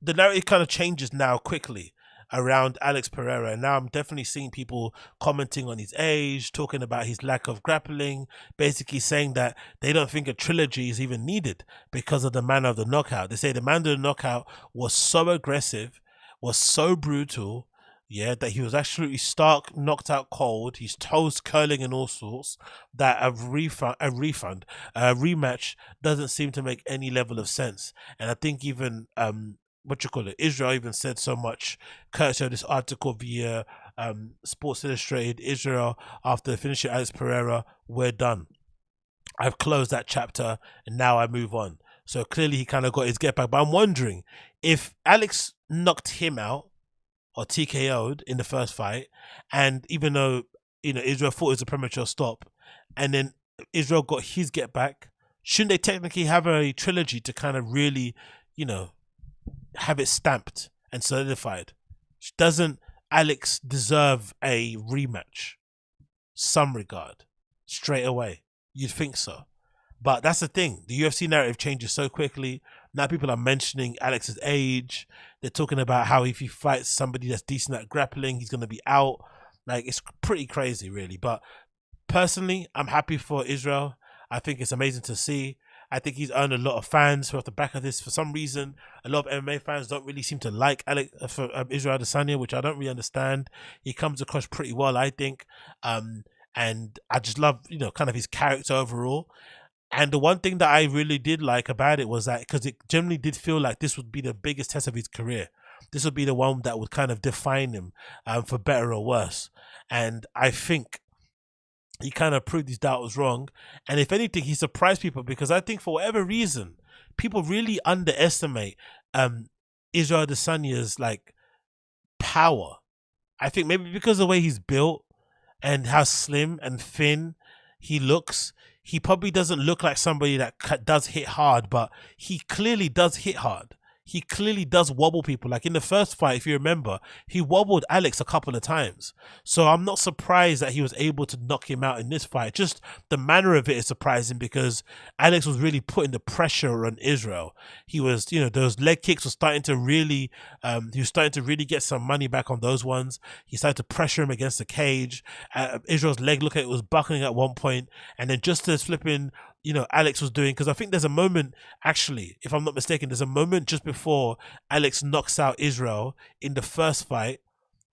the narrative kind of changes now quickly around Alex Pereira. And now I'm definitely seeing people commenting on his age, talking about his lack of grappling, basically saying that they don't think a trilogy is even needed because of the manner of the knockout. They say the manner of the knockout was so aggressive, was so brutal, yeah, that he was absolutely stark, knocked out cold, his toes curling and all sorts, that a rematch doesn't seem to make any level of sense. And I think even Israel even said so much, courtesy of this article via Sports Illustrated. Israel, after finishing Alex Pereira, we're done. I've closed that chapter and now I move on. So clearly he kind of got his get back. But I'm wondering if Alex knocked him out or TKO'd in the first fight, and even though Israel thought it was a premature stop, and then Israel got his get back, shouldn't they technically have a trilogy to kind of really, have it stamped and solidified? Doesn't Alex deserve a rematch? Some regard, straight away. You'd think so. But that's the thing. The UFC narrative changes so quickly Now people are mentioning Alex's age. They're talking about how if he fights somebody that's decent at grappling, he's going to be out. Like, it's pretty crazy, really. But personally, I'm happy for Israel. I think it's amazing to see. I think he's earned a lot of fans off the back of this. For some reason, a lot of MMA fans don't really seem to like Israel Adesanya, which I don't really understand. He comes across pretty well, I think. And I just love, kind of his character overall. And the one thing that I really did like about it was that, because it generally did feel like this would be the biggest test of his career. This would be the one that would kind of define him, for better or worse. And I think he kind of proved his doubt was wrong. And if anything, he surprised people, because I think for whatever reason, people really underestimate Israel Adesanya's like power. I think maybe because of the way he's built and how slim and thin he looks, he probably doesn't look like somebody that does hit hard, but he clearly does hit hard. He clearly does wobble people. Like in the first fight, if you remember, he wobbled Alex a couple of times. So I'm not surprised that he was able to knock him out in this fight. Just the manner of it is surprising, because Alex was really putting the pressure on Israel. He was, those leg kicks were starting to really, he was starting to really get some money back on those ones. He started to pressure him against the cage. Israel's leg, look at it, was buckling at one point. And then just as flipping, Alex was doing, because I think there's a moment, actually, if I'm not mistaken, there's a moment just before Alex knocks out Israel in the first fight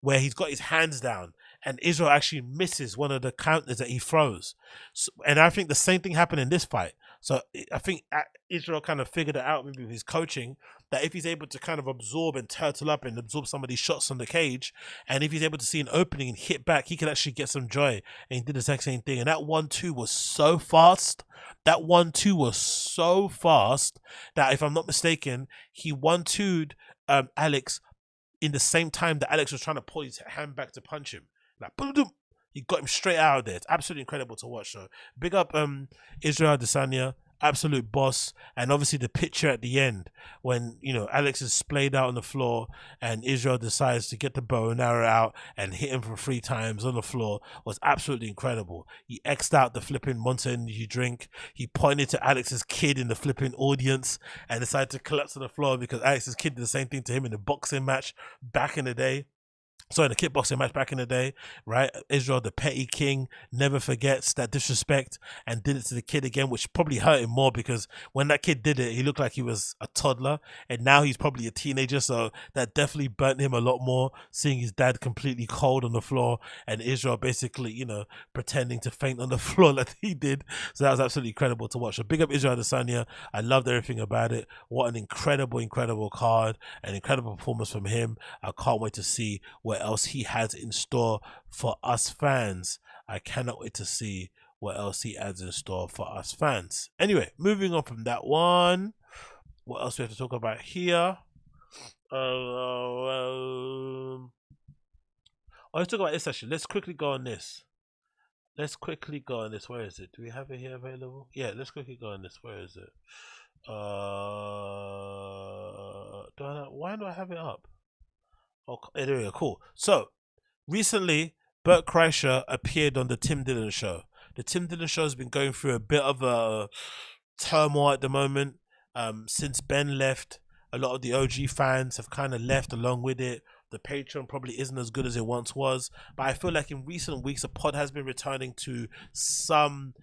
where he's got his hands down and Israel actually misses one of the counters that he throws. So, and I think the same thing happened in this fight. So I think Israel kind of figured it out, maybe with his coaching, that if he's able to kind of absorb and turtle up and absorb some of these shots on the cage, and if he's able to see an opening and hit back, he can actually get some joy. And he did the exact same thing. And that 1-2 was so fast. That 1-2 was so fast that, if I'm not mistaken, he 1-2'd Alex in the same time that Alex was trying to pull his hand back to punch him. Like, boom, boom. He got him straight out of there. It's absolutely incredible to watch. So big up Israel Adesanya, absolute boss. And obviously the picture at the end when, Alex is splayed out on the floor and Israel decides to get the bow and arrow out and hit him for 3 times on the floor was absolutely incredible. He X'd out the flipping Monster Energy drink. He pointed to Alex's kid in the flipping audience and decided to collapse on the floor because Alex's kid did the same thing to him in the boxing match back in the day. So in the kickboxing match back in the day, right? Israel, the petty king, never forgets that disrespect and did it to the kid again, which probably hurt him more because when that kid did it, he looked like he was a toddler and now he's probably a teenager. So that definitely burnt him a lot more, seeing his dad completely cold on the floor and Israel basically, pretending to faint on the floor like he did. So that was absolutely incredible to watch. So big up Israel Adesanya. I loved everything about it. What an incredible, incredible card, an incredible performance from him. I can't wait to see what else he has in store for us fans. I cannot wait to see what else he has in store for us fans. Anyway, moving on from that one, what else we have to talk about here? Let's talk about this actually. Let's quickly go on this. Where is it? Do we have it here available? Yeah, let's quickly go on this. Where is it? Why do I have it up? Oh, there we go. Cool. So, recently, Bert Kreischer appeared on the Tim Dillon Show. The Tim Dillon Show has been going through a bit of a turmoil at the moment. Since Ben left, a lot of the OG fans have kind of left along with it. The Patreon probably isn't as good as it once was. But I feel like in recent weeks, the pod has been returning to some,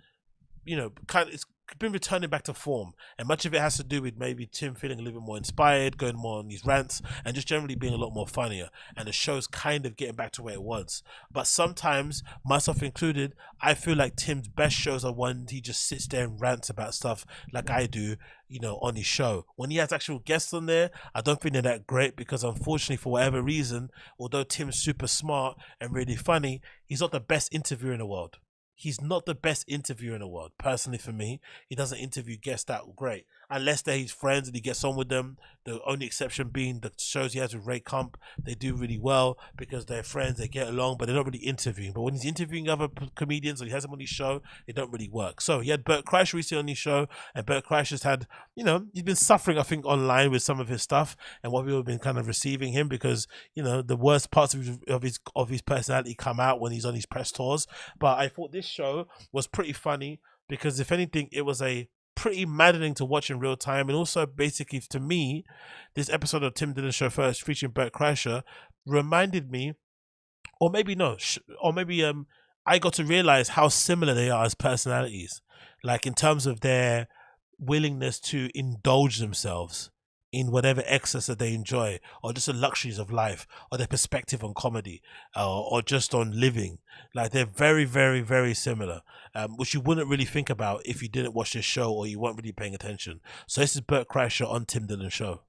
it's been returning back to form, and much of it has to do with maybe Tim feeling a little bit more inspired, going more on these rants, and just generally being a lot more funnier, and the show's kind of getting back to where it was. But sometimes, myself included, I feel like Tim's best shows are when he just sits there and rants about stuff like I do, on his show. When he has actual guests on there, I don't think they're that great because unfortunately, for whatever reason, although Tim's super smart and really funny, he's not the best interviewer in the world. He's not the best interviewer in the world. Personally, for me, he doesn't interview guests that great. Unless they're his friends and he gets on with them. The only exception being the shows he has with Ray Kump. They do really well because they're friends, they get along, but they're not really interviewing. But when he's interviewing other comedians or he has them on his show, it don't really work. So he had Bert Kreischer recently on his show, and Bert Kreischer's had, he's been suffering, I think, online with some of his stuff and what people have been kind of receiving him because, the worst parts of his personality come out when he's on his press tours. But I thought this show was pretty funny because if anything, it was a pretty maddening to watch in real time. And also, basically, to me, this episode of Tim Dillon Show First featuring Bert Kreischer reminded me, or maybe no, or maybe I got to realize how similar they are as personalities, like in terms of their willingness to indulge themselves in whatever excess that they enjoy, or just the luxuries of life, or their perspective on comedy, or just on living. Like, they're very, very, very similar, which you wouldn't really think about if you didn't watch this show or you weren't really paying attention. So this is Bert Kreischer on Tim Dillon Show.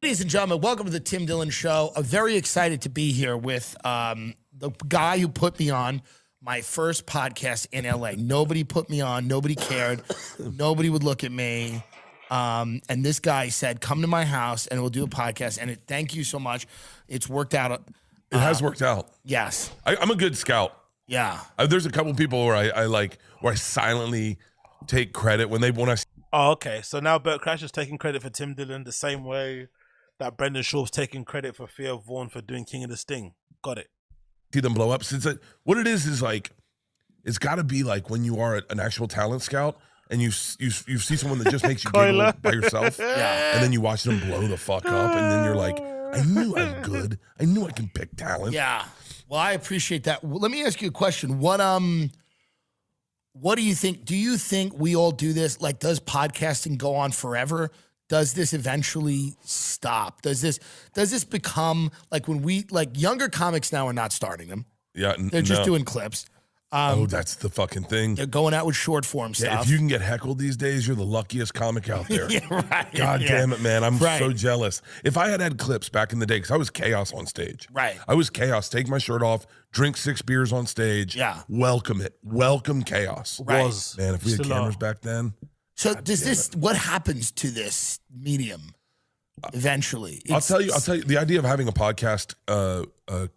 Ladies and gentlemen, welcome to the Tim Dillon Show. I'm very excited to be here with the guy who put me on my first podcast in LA. Nobody put me on. Nobody cared. Nobody would look at me. And this guy said, come to my house and we'll do a podcast. And thank you so much. It's worked out. It has worked out. Yes. I'm a good scout. Yeah. There's a couple people where I silently take credit when I. Oh, okay. So now Bert Kreischer's taking credit for Tim Dillon the same way that Brendan Schaub's taking credit for Theo Vaughn for doing King of the Sting. Got it. See them blow up. So what it is like, it's got to be like when you are an actual talent scout and you see someone that just makes you giggle by yourself, and then you watch them blow the fuck up, and then you're like, I knew I was good. I knew I can pick talent. Yeah. Well, I appreciate that. Well, let me ask you a question. What do you think? Do you think we all do this? Like, does podcasting go on forever? Does this eventually stop? Does this become like when younger comics now are not starting them? Yeah, they're just doing clips. That's the fucking thing. They're going out with short form stuff. If you can get heckled these days, you're the luckiest comic out there. Yeah, right. God damn it, man. I'm so jealous. If I had clips back in the day, because I was chaos on stage. Right. I was chaos. Take my shirt off, drink 6 beers on stage. Yeah. Welcome it. Welcome chaos. Right. Man, if we had cameras back then. So what happens to this medium eventually? I'll tell you, the idea of having a podcast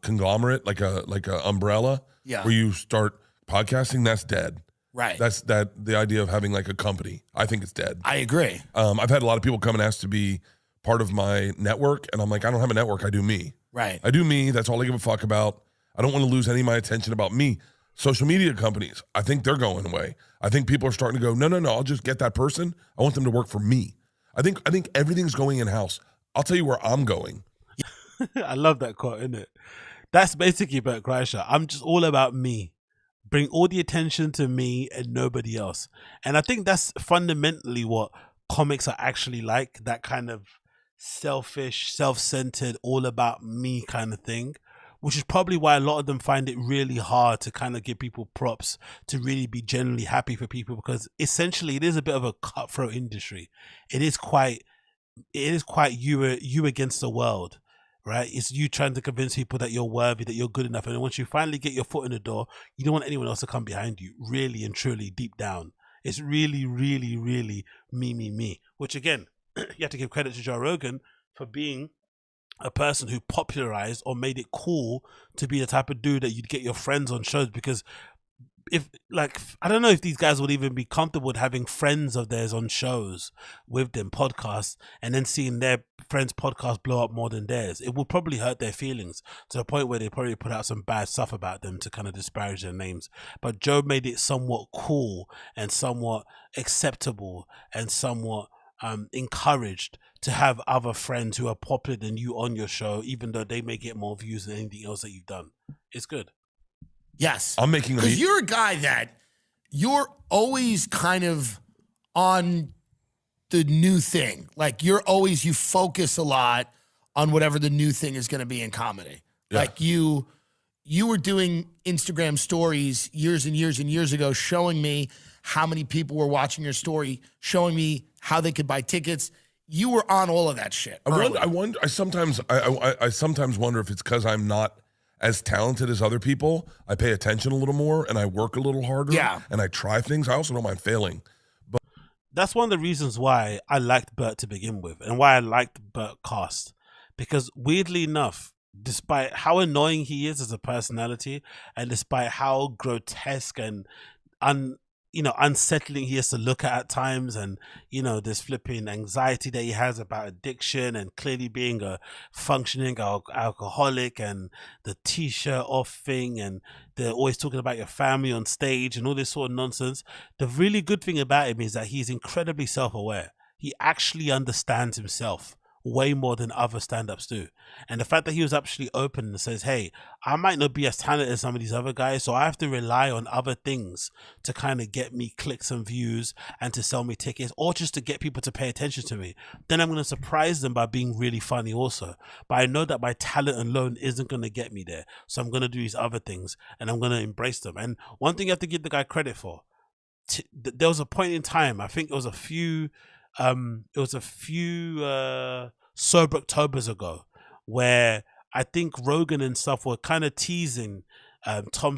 conglomerate, like a umbrella, where you start podcasting, that's dead. Right. The idea of having like a company, I think it's dead. I agree. I've had a lot of people come and ask to be part of my network, and I'm like, I don't have a network, I do me. Right. I do me, that's all I give a fuck about. I don't want to lose any of my attention about me. Social media companies, I think they're going away. I think people are starting to go, no, I'll just get that person. I want them to work for me. I think everything's going in-house. I'll tell you where I'm going. I love that quote, isn't it? That's basically Bert Kreischer. I'm just all about me. Bring all the attention to me and nobody else. And I think that's fundamentally what comics are actually like, that kind of selfish, self-centered, all about me kind of thing, which is probably why a lot of them find it really hard to kind of give people props, to really be genuinely happy for people, because essentially it is a bit of a cutthroat industry. It is quite you against the world, right? It's you trying to convince people that you're worthy, that you're good enough. And once you finally get your foot in the door, you don't want anyone else to come behind you, really and truly deep down. It's really, really, really me, which again, you have to give credit to Joe Rogan for being a person who popularized or made it cool to be the type of dude that you'd get your friends on shows, because I don't know if these guys would even be comfortable with having friends of theirs on shows with them, podcasts, and then seeing their friends' podcast blow up more than theirs. It would probably hurt their feelings to the point where they probably put out some bad stuff about them to kind of disparage their names. But Joe made it somewhat cool and somewhat acceptable and somewhat encouraged to have other friends who are popular than you on your show, even though they may get more views than anything else that you've done. It's good. Yes. I'm making because you're a guy that you're always kind of on the new thing. Like you focus a lot on whatever the new thing is going to be in comedy. Yeah. Like you were doing Instagram stories years and years and years ago, showing me how many people were watching your story, showing me how they could buy tickets. You were on all of that shit. I sometimes wonder if it's because I'm not as talented as other people. I pay attention a little more and I work a little harder. Yeah. And I try things. I also don't mind failing. But that's one of the reasons why I liked Bert to begin with, and why I liked Bert Cast, because weirdly enough, despite how annoying he is as a personality, and despite how grotesque and unsettling he has to look at times, and this flipping anxiety that he has about addiction, and clearly being a functioning alcoholic, and the t-shirt off thing, and they're always talking about your family on stage and all this sort of nonsense. The really good thing about him is that he's incredibly self-aware. He actually understands himself way more than other stand-ups do. And the fact that he was actually open and says, hey, I might not be as talented as some of these other guys, so I have to rely on other things to kind of get me clicks and views and to sell me tickets, or just to get people to pay attention to me. Then I'm going to surprise them by being really funny also. But I know that my talent alone isn't going to get me there, so I'm going to do these other things, and I'm going to embrace them. And one thing you have to give the guy credit for, there was a point in time, I think it was a few Sober Octobers ago, where I think Rogan and stuff were kind of teasing Tom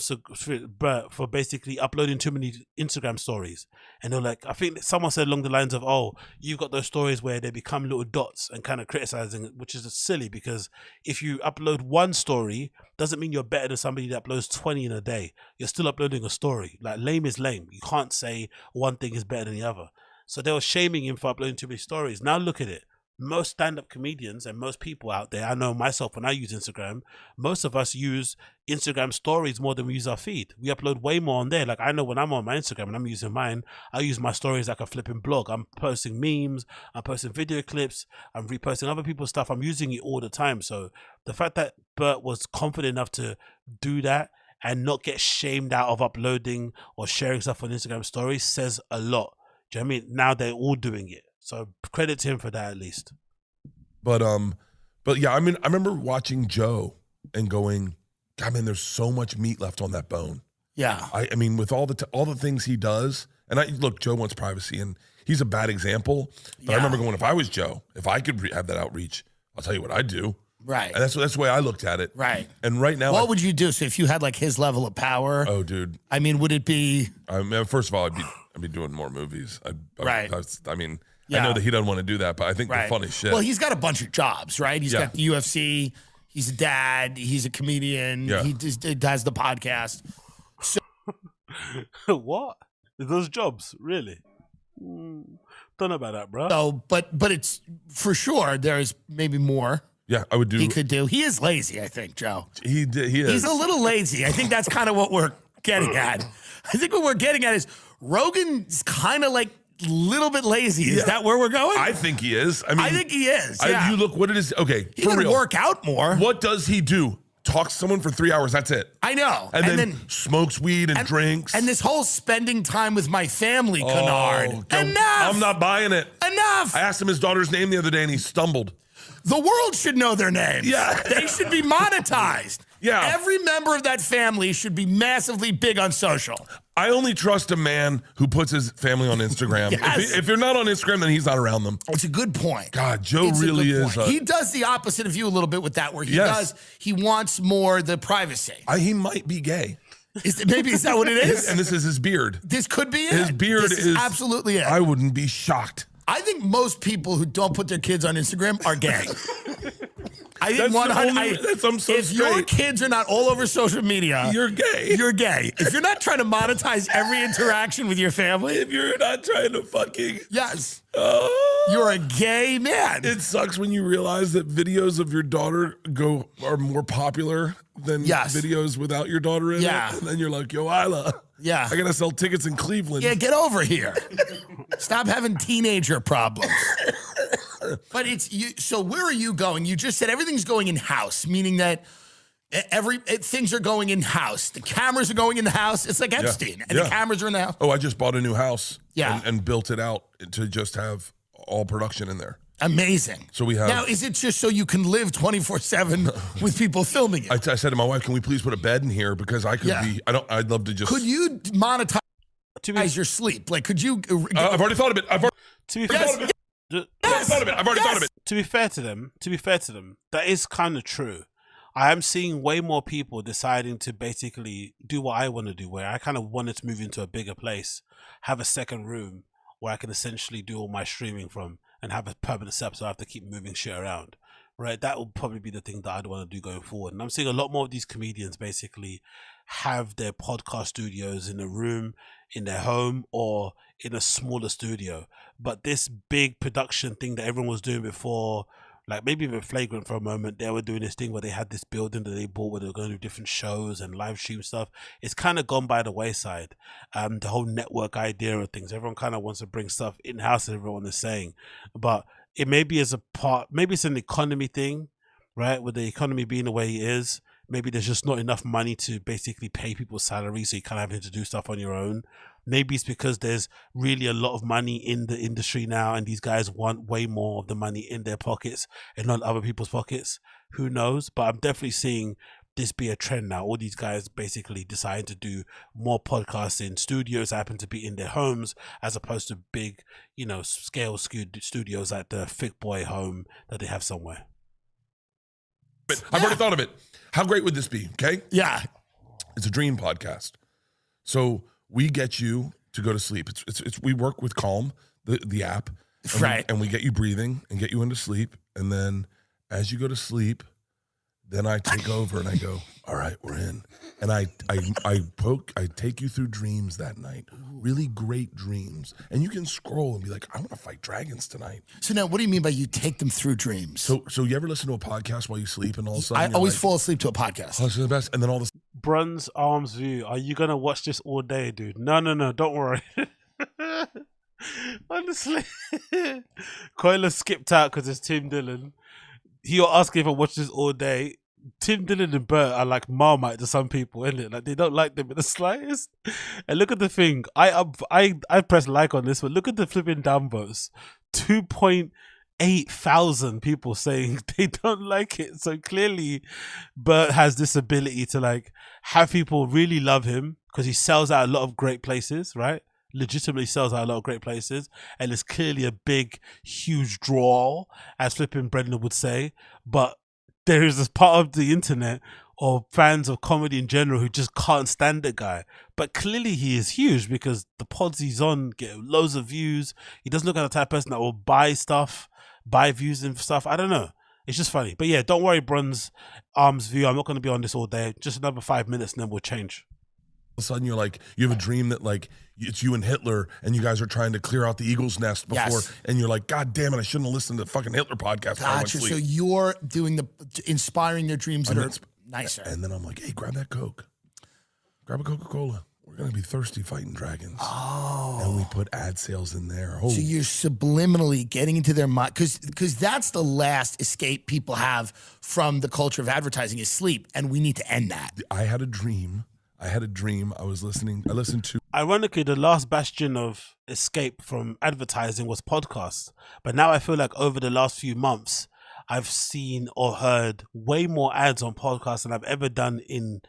BERT for basically uploading too many Instagram stories. And they're like, I think someone said along the lines of, oh, you've got those stories where they become little dots, and kind of criticizing it, which is silly, because if you upload one story, doesn't mean you're better than somebody that uploads 20 in a day. You're still uploading a story. Like, lame is lame. You can't say one thing is better than the other. So they were shaming him for uploading too many stories. Now look at it. Most stand-up comedians and most people out there, I know myself, when I use Instagram, most of us use Instagram stories more than we use our feed. We upload way more on there. Like, I know when I'm on my Instagram and I'm using mine, I use my stories like a flipping blog. I'm posting memes, I'm posting video clips, I'm reposting other people's stuff. I'm using it all the time. So the fact that BERT was confident enough to do that and not get shamed out of uploading or sharing stuff on Instagram stories says a lot. Do you know what I mean? Now they're all doing it. So credit to him for that, at least. But yeah, I mean, I remember watching Joe and going, God, man, there's so much meat left on that bone. Yeah. I mean, with all the things he does, and look, Joe wants privacy, and he's a bad example. But I remember going, if I was Joe, if I could have that outreach, I'll tell you what I'd do. Right. And that's the way I looked at it. Right. And right now, what would you do? So if you had like his level of power? Oh, dude. I mean, would it be? I mean, first of all, I'd be doing more movies. Right. I mean, Yeah. I know that he doesn't want to do that, but I think the funny shit. Well, he's got a bunch of jobs, right? He's got the UFC. He's a dad. He's a comedian. Yeah. He has the podcast. So what? Those jobs, really? Don't know about that, bro. So, but it's for sure. There's maybe more. Yeah, I would do. He could do. He is lazy, I think, Joe. He is. He's a little lazy. I think that's kind of what we're getting at. I think what we're getting at is Rogan's kind of like a little bit lazy. Is that where we're going? I think he is. I mean, I think he is. Yeah. You look what it is. Okay, He for can real. work out more. What does he do? Talks to someone for 3 hours. That's it. I know. And then smokes weed and drinks. And this whole spending time with my family canard. Enough. I'm not buying it. Enough. I asked him his daughter's name the other day, and he stumbled. The world should know their names. Yeah. They should be monetized. Yeah. Every member of that family should be massively big on social. I only trust a man who puts his family on Instagram. Yes. If you're not on Instagram, then he's not around them. It's a good point. God, Joe It's a really good is. point. He does the opposite of you a little bit with that, where he wants more the privacy. He might be gay. Maybe is that what it is? And this is his beard. This could be it. His beard This is absolutely it. I wouldn't be shocked. I think most people who don't put their kids on Instagram are gay. I think if your kids are not all over social media, you're gay. You're gay. If you're not trying to monetize every interaction with your family, if you're not trying to fucking you're a gay man. It sucks when you realize that videos of your daughter are more popular than videos without your daughter in it. And then you're like, yo, Isla. Yeah. I gotta sell tickets in Cleveland. Yeah, get over here. Stop having teenager problems. But it's you. So where are you going? You just said everything's going in house, meaning that things are going in house. The cameras are going in the house. It's like Epstein, and the cameras are in the house. Oh, I just bought a new house. Yeah. And built it out to just have all production in there. Amazing. So we have. Now, is it just so you can live 24/7 with people filming you? I said to my wife, "Can we please put a bed in here because I could be? I'd love to just. Could you monetize your sleep? Like, could you? I've already thought of it. I've already thought of it. To be fair to them, that is kind of true. I am seeing way more people deciding to basically do what I want to do, where I kind of wanted to move into a bigger place, have a second room where I can essentially do all my streaming from, and have a permanent setup, so I have to keep moving shit around. right? That will probably be the thing that I'd want to do going forward. And I'm seeing a lot more of these comedians basically have their podcast studios in a room in their home or in a smaller studio. But this big production thing that everyone was doing before, like maybe even Flagrant for a moment, they were doing this thing where they had this building that they bought where they were going to do different shows and live stream stuff. It's kind of gone by the wayside. The whole network idea of things, everyone kind of wants to bring stuff in-house, as everyone is saying. But it maybe is a part, maybe it's an economy thing, right? With the economy being the way it is, maybe there's just not enough money to basically pay people's salaries, so you kind of having to do stuff on your own. Maybe it's because there's really a lot of money in the industry now and these guys want way more of the money in their pockets and not other people's pockets. Who knows? But I'm definitely seeing this be a trend now. All these guys basically deciding to do more podcasts in studios that happen to be in their homes as opposed to big, you know, scale studios at the Thick Boy home that they have somewhere. But I've already thought of it. How great would this be? Okay. Yeah. It's a dream podcast. So we get you to go to sleep. It's we work with Calm, the app, and right? And we get you breathing and get you into sleep. And then as you go to sleep, then I take over and I go, all right, we're in. And I take you through dreams that night, really great dreams. And you can scroll and be like, I want to fight dragons tonight. So now, what do you mean by you take them through dreams? So you ever listen to a podcast while you sleep and all of a sudden I always fall asleep to a podcast. Oh, it's the best. And then all this. Bronze Arms View, are you gonna watch this all day, dude? No, don't worry. Honestly, Coiler skipped out because it's Tim Dillon. He was asking if I watch this all day. Tim Dillon and Bert are like Marmite to some people, isn't it? Like they don't like them in the slightest. And look at the thing. I pressed like on this, but look at the flipping downvotes. 2.8 thousand people saying they don't like it. So clearly, Bert has this ability to like have people really love him because he sells out a lot of great places, right? Legitimately sells out a lot of great places, and it's clearly a big, huge draw, as flipping Brendan would say. But there is this part of the internet or fans of comedy in general who just can't stand the guy. But clearly he is huge because the pods he's on get loads of views. He doesn't look like the type of person that will buy stuff, buy views and stuff. I don't know. It's just funny. But yeah, don't worry, Bronze Arms View. I'm not going to be on this all day. Just another 5 minutes and then we'll change. All of a sudden you're like, you have a dream that like it's you and Hitler and you guys are trying to clear out the eagle's nest before, Yes. and you're like, God damn it, I shouldn't have listened to the fucking Hitler podcast. When I went to Gotcha. sleep. So you're doing inspiring your dreams that And are that's- nicer. And then I'm like, hey, grab that Coke. Grab a Coca-Cola. We're going to be thirsty fighting dragons. Oh. And we put ad sales in there. So you're subliminally getting into their mind, because that's the last escape people have from the culture of advertising is sleep, and we need to end that. I had a dream. I listened to. Ironically, the last bastion of escape from advertising was podcasts. But now I feel like over the last few months, I've seen or heard way more ads on podcasts than I've ever done in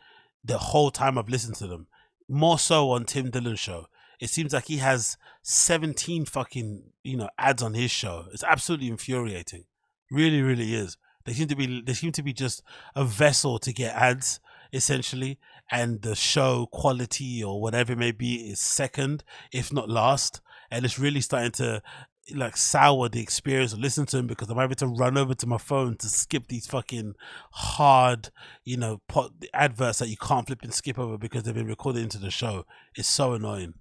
the whole time I've listened to them. More so on Tim Dillon's show. It seems like he has 17 fucking, ads on his show. It's absolutely infuriating. Really, really is. They seem to be just a vessel to get ads, essentially, and the show quality or whatever it may be is second, if not last. And it's really starting to like sour the experience of listening to him because I'm having to run over to my phone to skip these fucking hard, adverts that you can't flip and skip over because they've been recorded into the show. It's so annoying.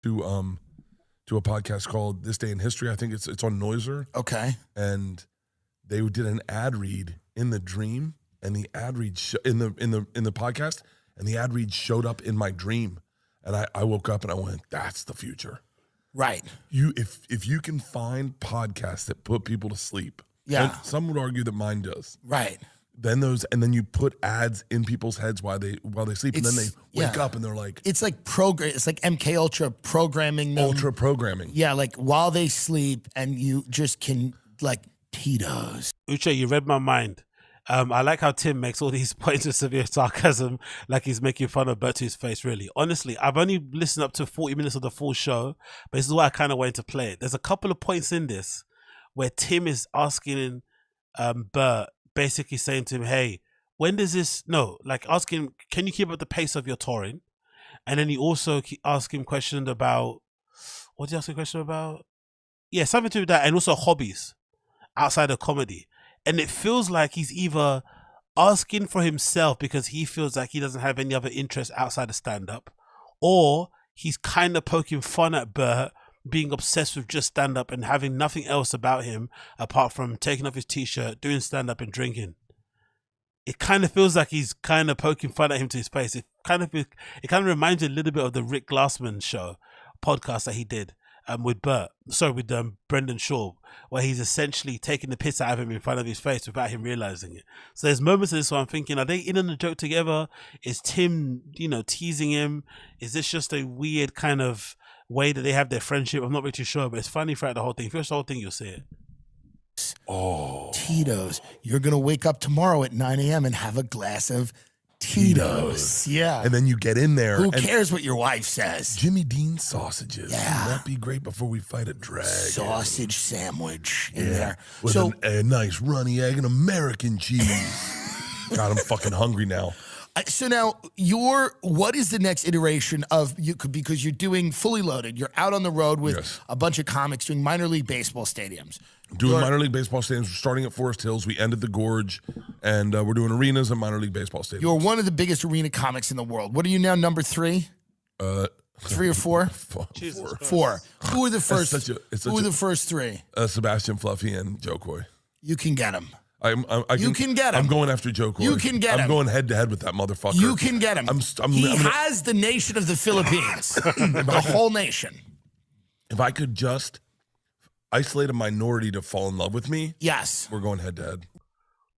To a podcast called This Day in History. I think it's on Noiser. Okay. And they did an ad read in the dream, and the ad read in the podcast, and the ad read showed up in my dream, and I woke up and I went, "That's the future." Right. If you can find podcasts that put people to sleep, yeah. And some would argue that mine does. Right. Then you put ads in people's heads while they sleep, and then they wake up and they're like, it's like It's like MK Ultra programming them. Ultra programming. Yeah, like while they sleep, and you just can like Tito's. Uche, you read my mind. I like how Tim makes all these points of severe sarcasm, like he's making fun of Bert to his face, really. Honestly, I've only listened up to 40 minutes of the full show, but this is why I kind of wanted to play it. There's a couple of points in this where Tim is asking Bert, basically saying to him, hey, when does this, asking him, can you keep up the pace of your touring? And then he also asked him questions about, what did he ask him a question about? Yeah, something to do with that, and also hobbies outside of comedy. And it feels like he's either asking for himself because he feels like he doesn't have any other interest outside of stand-up, or he's kind of poking fun at Bert being obsessed with just stand-up and having nothing else about him apart from taking off his t-shirt, doing stand-up and drinking. It kind of feels like he's kind of poking fun at him to his face. It kind of reminds you a little bit of the Rick Glassman show podcast that he did with Brendan Schaub, where he's essentially taking the piss out of him in front of his face without him realizing it. So there's moments of this where I'm thinking, are they in on the joke together? Is Tim, teasing him? Is this just a weird kind of way that they have their friendship? I'm not really too sure, but it's funny throughout the whole thing. If you watch the whole thing, you'll see it. Oh, Tito's. You're going to wake up tomorrow at 9 a.m. and have a glass of Tito's. Yeah. And then you get in there. Who cares what your wife says? Jimmy Dean sausages. Yeah. Wouldn't that be great before we fight a dragon? Sausage sandwich in there. With a nice runny egg and American cheese. God, I'm fucking hungry now. So now, what is the next iteration of you? Because you're doing Fully Loaded. You're out on the road with a bunch of comics doing minor league baseball stadiums. Doing minor league baseball stadiums. We're starting at Forest Hills. We ended the Gorge, and we're doing arenas and minor league baseball stadiums. You're one of the biggest arena comics in the world. What are you now, number 3? 3 or 4? 4. Who are the first? Who are the first 3? Sebastian Fluffy and Joe Coy. You can get him. You can get him. I'm going after Joe Coy. You can get him. I'm going head to head with that motherfucker. You can get him. He has the nation of the Philippines, the whole nation. If I could just isolate a minority to fall in love with me, yes, we're going head to head.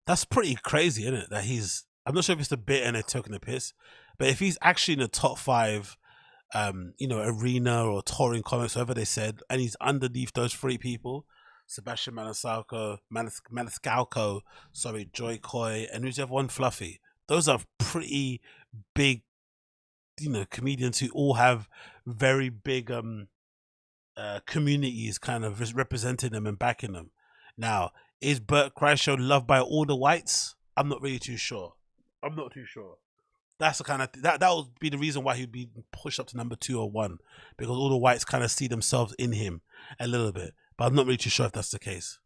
That's pretty crazy, isn't it? That I'm not sure if it's the bit and they're taking the piss, but if he's actually in the top 5, arena or touring comics, whatever they said, and he's underneath those 3 people. Sebastian Maniscalco, Joy Coy, and who's the other one? Fluffy. Those are pretty big, comedians who all have very big communities kind of representing them and backing them. Now, is Bert Kreischer loved by all the whites? I'm not really too sure. That's the kind of that would be the reason why he'd be pushed up to number 2 or 1, because all the whites kind of see themselves in him a little bit. But I'm not really too sure if that's the case.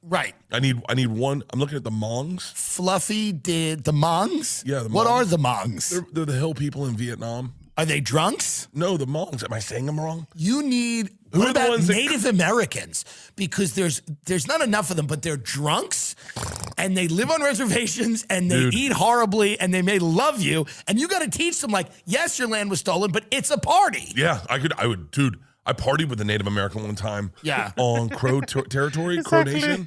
Right. I need one. I'm looking at the Hmongs. Fluffy did the Hmongs? Yeah, the Hmongs. What are the Hmongs? They're the hill people in Vietnam. Are they drunks? No, the Hmongs. Am I saying them wrong? You need what about Native Americans? Because there's not enough of them, but they're drunks and they live on reservations and they eat horribly and they may love you, and you got to teach them, like, yes, your land was stolen, but it's a party. Yeah, I would, dude. I partied with a Native American one time on Crow territory, Crow Nation,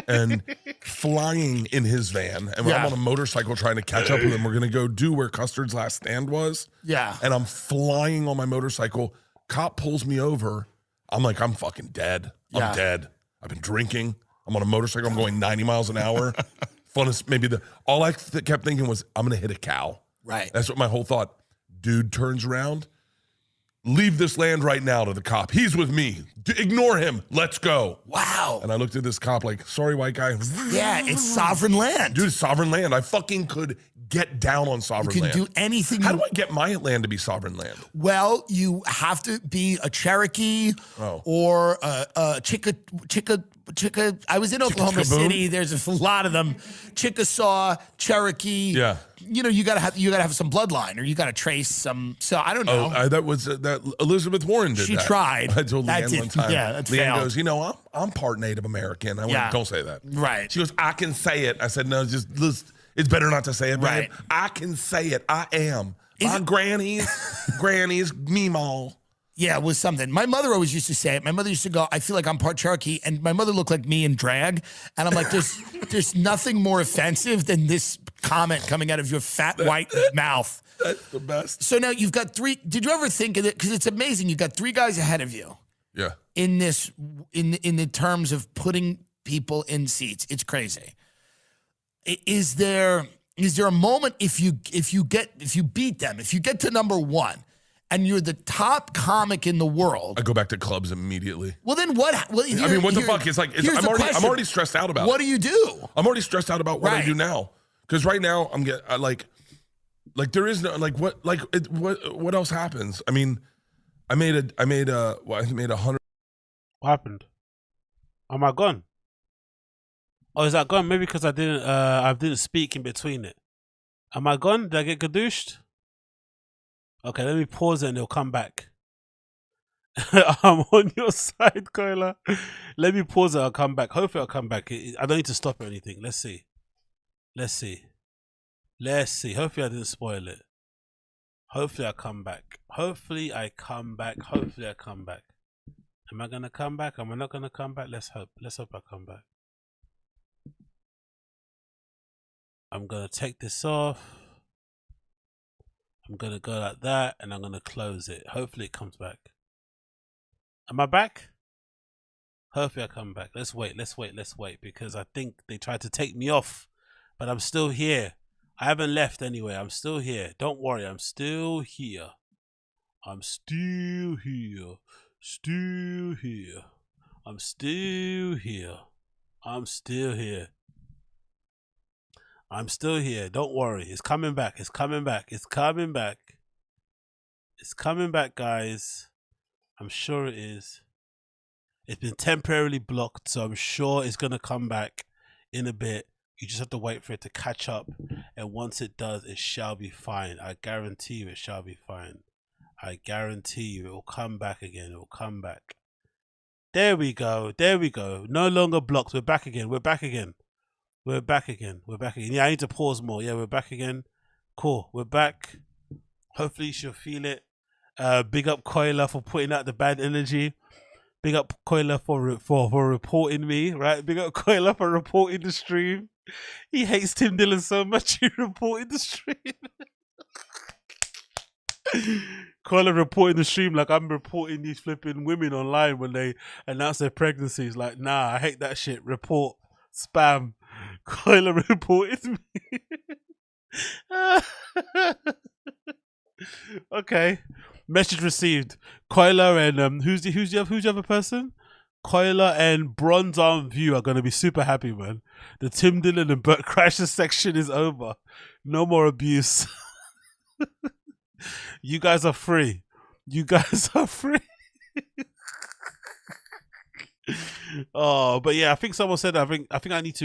and flying in his van. And I'm on a motorcycle trying to catch up with him. We're going to go do where Custard's last stand was. Yeah. And I'm flying on my motorcycle. Cop pulls me over. I'm like, I'm fucking dead. I'm dead. I've been drinking. I'm on a motorcycle. I'm going 90 miles an hour. Funnest, all I kept thinking was, I'm going to hit a cow. Right. That's what my whole thought. Dude turns around. Leave this land right now to the cop. He's with me. Ignore him. Let's go. Wow. And I looked at this cop like, sorry, white guy. Yeah, it's sovereign land. Dude, sovereign land. I fucking could get down on sovereign land. You can do anything. How do I get my land to be sovereign land? Well, you have to be a Cherokee or a Chicka. I was in Oklahoma City. There's a lot of them. Chickasaw, Cherokee. Yeah. You gotta have some bloodline, or you gotta trace some. So I don't know. That was that Elizabeth Warren did. She that. tried. I told Leanne one time. Yeah, that Leanne failed. goes, I'm part Native American. I went, don't say that. Right. She goes, I can say it. I said, no, it's better not to say it. Right. Babe. I can say it. I am. My granny's meemaw. Yeah, it was something. My mother always used to say it. My mother used to go, I feel like I'm part Cherokee, and my mother looked like me in drag. And I'm like, there's nothing more offensive than this comment coming out of your fat white mouth. That's the best. So now you've got 3. Did you ever think of it? Because it's amazing. You've got 3 guys ahead of you. Yeah. In this, in the terms of putting people in seats, it's crazy. Is there a moment if you beat them, if you get to number 1? And you're the top comic in the world. I go back to clubs immediately. Well, then what? Well, what the fuck? It's like I'm already stressed out about. What do you do? I'm already stressed out about what I do now. Because right now I'm like there is no what else happens? I mean, I made 100. What happened? Am I gone? Oh, is that gone? Maybe because I didn't speak in between it. Am I gone? Did I get gadooshed? Okay, let me pause it and it'll come back. I'm on your side, Koila. Let me pause it. I'll come back. Hopefully, I'll come back. I don't need to stop or anything. Let's see. Let's see. Let's see. Hopefully, I didn't spoil it. Hopefully, I come back. Hopefully, I come back. Hopefully, I come back. Am I gonna come back? Am I not gonna come back? Let's hope. Let's hope I come back. I'm gonna take this off. I'm gonna go like that, and I'm gonna close it. Hopefully, it comes back. Am I back? Hopefully I come back. Let's wait, because I think they tried to take me off, but I'm still here. I haven't left anyway. I'm still here. Don't worry, I'm still here. I'm still here. Still here. I'm still here. I'm still here. I'm still here. Don't worry. It's coming back. It's coming back. It's coming back. It's coming back, guys. I'm sure it is. It's been temporarily blocked, so I'm sure it's going to come back in a bit. You just have to wait for it to catch up. And once it does, it shall be fine. I guarantee you it shall be fine. I guarantee you it will come back again. It will come back. There we go. There we go. No longer blocked. We're back again. We're back again. We're back again. We're back again. Yeah, I need to pause more. Yeah, we're back again. Cool. We're back. Hopefully you should feel it. Big up Koila for putting out the bad energy. Big up Koila for reporting me, right? Big up Koila for reporting the stream. He hates Tim Dillon so much he reported the stream. Koila reporting the stream like I'm reporting these flipping women online when they announce their pregnancies. Like, nah, I hate that shit. Report. Spam. Koila reported me. Okay. Message received. Koila and who's the other person? Koila and Bronze Arm View are gonna be super happy, man. The Tim Dillon and Bert Kreischer section is over. No more abuse. You guys are free. You guys are free. Oh, but yeah, I think someone said I think I need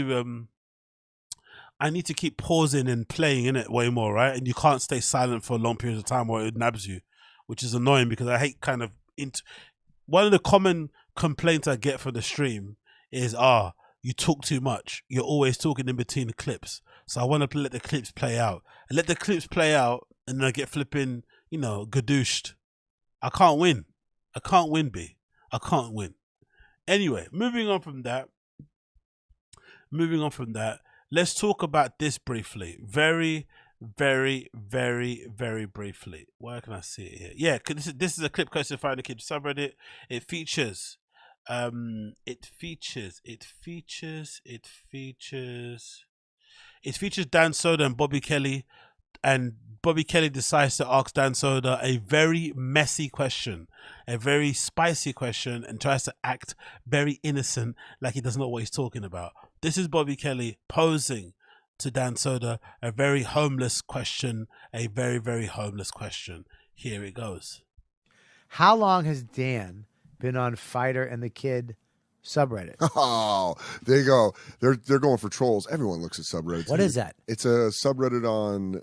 to keep pausing and playing in it way more, right? And you can't stay silent for long periods of time or it nabs you, which is annoying because I hate kind of one of the common complaints I get from the stream is you talk too much. You're always talking in between the clips. So I want to let the clips play out. And let the clips play out and then I get flipping, gadooshed. I can't win. I can't win, B. I can't win. Anyway, moving on from that, let's talk about this briefly. Very, very, very, very briefly. Where can I see it here? Yeah, this is a clip posted by the Kids subreddit. It features Dan Soder and Bobby Kelly, and Bobby Kelly decides to ask Dan Soder a very messy question, a very spicy question, and tries to act very innocent, like he doesn't know what he's talking about. This is Bobby Kelly posing to Dan Soder a very homeless question, a very, very homeless question. Here it goes. How long has Dan been on Fighter and the Kid subreddit? Oh, there you go. They're going for trolls. Everyone looks at subreddits. What is that? It's a subreddit on.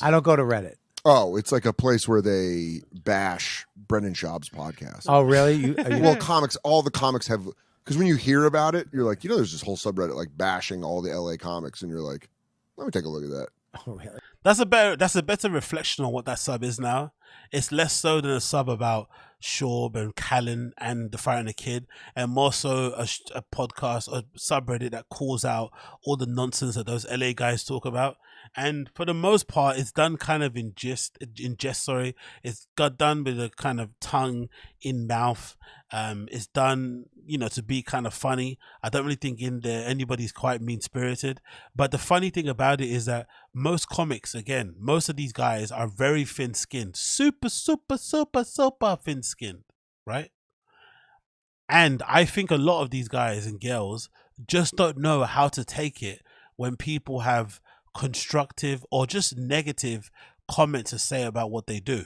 I don't go to Reddit. Oh, it's like a place where they bash Brendan Schaub's podcast. Oh, really? Well, comics. All the comics have. Because when you hear about it, you're like, there's this whole subreddit like bashing all the LA comics, and you're like, let me take a look at that. Oh, really? That's a better reflection on what that sub is now. It's less so than a sub about Schaub and Callen and the Fighter and the Kid, and more so a podcast or subreddit that calls out all the nonsense that those LA guys talk about. And for the most part, it's done kind of in jest. It's got done with a kind of tongue in mouth. It's done, to be kind of funny. I don't really think in there anybody's quite mean-spirited. But the funny thing about it is that most comics, again, most of these guys are very thin-skinned. Super, super, super, super thin-skinned, right? And I think a lot of these guys and girls just don't know how to take it when people have constructive or just negative comments to say about what they do.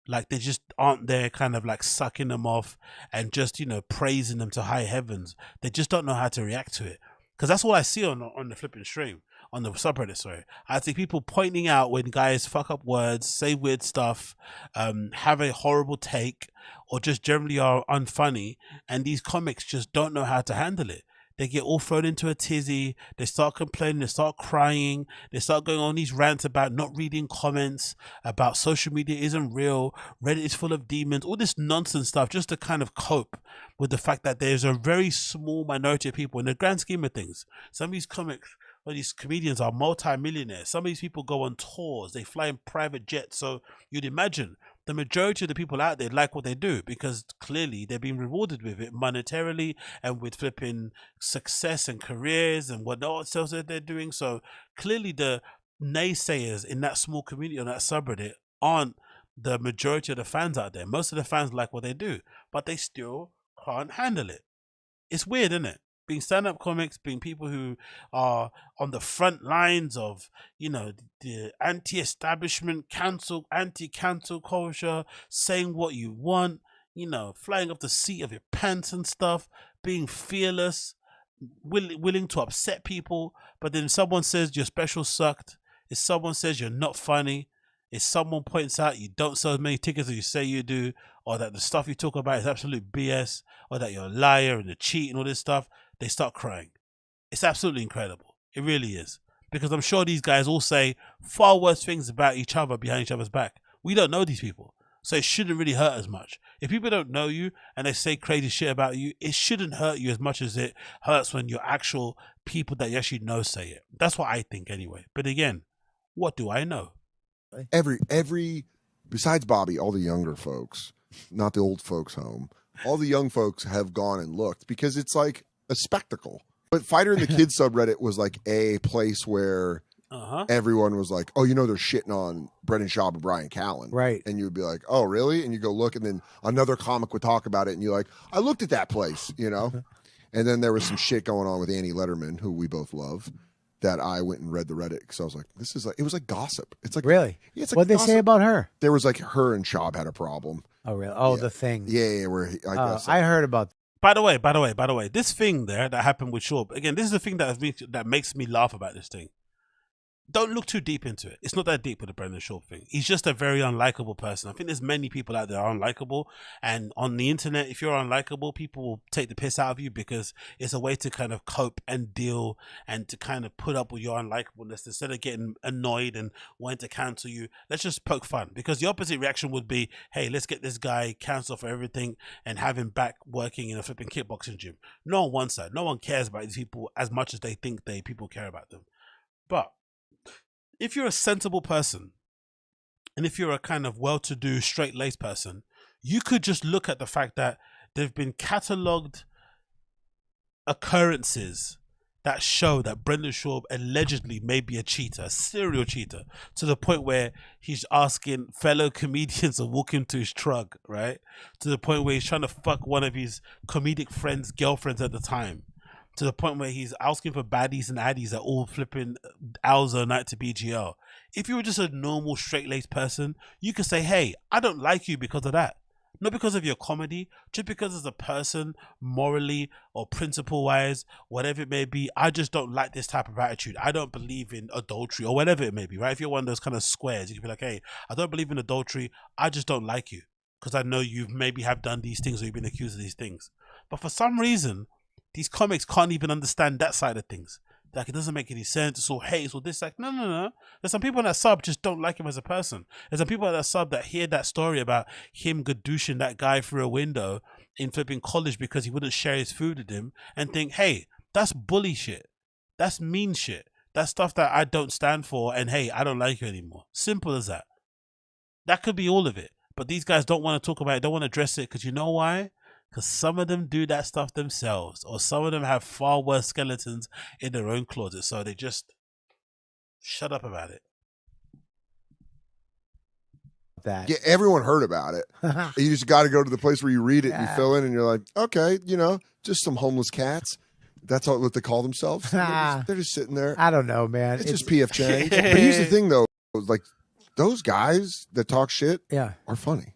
Like they just aren't there kind of like sucking them off and just, praising them to high heavens. They just don't know how to react to it. Because that's all I see on the flipping stream, on the subreddit, sorry. I see people pointing out when guys fuck up words, say weird stuff, have a horrible take, or just generally are unfunny, and these comics just don't know how to handle it. They get all thrown into a tizzy, they start complaining, they start crying, they start going on these rants about not reading comments, about social media isn't real, Reddit is full of demons, all this nonsense stuff, just to kind of cope with the fact that there's a very small minority of people in the grand scheme of things. Some of these comics, or these comedians are multi-millionaires. Some of these people go on tours, they fly in private jets, so you'd imagine the majority of the people out there like what they do because clearly they're being rewarded with it monetarily and with flipping success and careers and what else that they're doing. So clearly the naysayers in that small community on that subreddit aren't the majority of the fans out there. Most of the fans like what they do, but they still can't handle it. It's weird, isn't it? Being stand-up comics, being people who are on the front lines of, you know, the anti-establishment, anti-cancel culture, saying what you want, you know, flying off the seat of your pants and stuff, being fearless, willing to upset people, but then someone says your special sucked, if someone says you're not funny, if someone points out you don't sell as many tickets as you say you do, or that the stuff you talk about is absolute BS, or that you're a liar and a cheat and all this stuff, they start crying. It's absolutely incredible. It really is. Because I'm sure these guys all say far worse things about each other behind each other's back. We don't know these people, so it shouldn't really hurt as much. If people don't know you and they say crazy shit about you, it shouldn't hurt you as much as it hurts when your actual people that you actually know say it. That's what I think anyway. But again, what do I know? Every besides Bobby, all the younger folks, not the old folks home, all the young folks have gone and looked because it's like a spectacle. But Fighter and the Kids subreddit was like a place where everyone was like, oh, you know, they're shitting on Brendan Schaub and Bryan Callen. Right. And you would be like, oh, really? And you go look, and then another comic would talk about it, and you're like, I looked at that place, you know? And then there was some shit going on with Annie Letterman, who we both love, that I went and read the Reddit because I was like, this is like, it was like gossip. It's like, really? Yeah, it's like what'd they say about her? There was like her and Schaub had a problem. Oh, really? Oh, the thing. Yeah, where I guess. I heard about that. By the way, this thing there that happened with Schaub, again, this is the thing that makes me laugh about this thing. Don't look too deep into it. It's not that deep with the Brendan Schaub thing. He's just a very unlikable person. I think there's many people out there are unlikable, and on the internet, if you're unlikable, people will take the piss out of you because it's a way to kind of cope and deal and to kind of put up with your unlikableness instead of getting annoyed and wanting to cancel you. Let's just poke fun, because the opposite reaction would be, hey, let's get this guy cancelled for everything and have him back working in a flipping kickboxing gym. No one wants that. No one cares about these people as much as they think people care about them. But if you're a sensible person, and if you're a kind of well-to-do, straight-laced person, you could just look at the fact that there've been catalogued occurrences that show that Brendan Schaub allegedly may be a cheater, a serial cheater, to the point where he's asking fellow comedians to walk him to his truck, right? To the point where he's trying to fuck one of his comedic friends' girlfriends at the time. To the point where he's asking for baddies and addies at all flipping hours a night to BGL. If you were just a normal straight-laced person, you could say, hey, I don't like you because of that. Not because of your comedy, just because as a person, morally or principle-wise, whatever it may be, I just don't like this type of attitude. I don't believe in adultery or whatever it may be, right? If you're one of those kind of squares, you can be like, hey, I don't believe in adultery. I just don't like you because I know you maybe have done these things or you've been accused of these things. But for some reason, these comics can't even understand that side of things. Like, it doesn't make any sense. It's all hate. It's all this. Like, no. There's some people in that sub just don't like him as a person. There's some people in that sub that hear that story about him gadooshing that guy through a window in flipping college because he wouldn't share his food with him and think, hey, that's bully shit. That's mean shit. That's stuff that I don't stand for. And hey, I don't like you anymore. Simple as that. That could be all of it. But these guys don't want to talk about it. Don't want to address it because you know why? Because some of them do that stuff themselves, or some of them have far worse skeletons in their own closet, so they just shut up about it. Yeah, everyone heard about it. You just got to go to the place where you read it and you fill in, and you're like, okay, you know, just some homeless cats. That's what they call themselves. They're just sitting there. I don't know, man. It's just PF Chang. But here's the thing, though, like those guys that talk shit, are funny.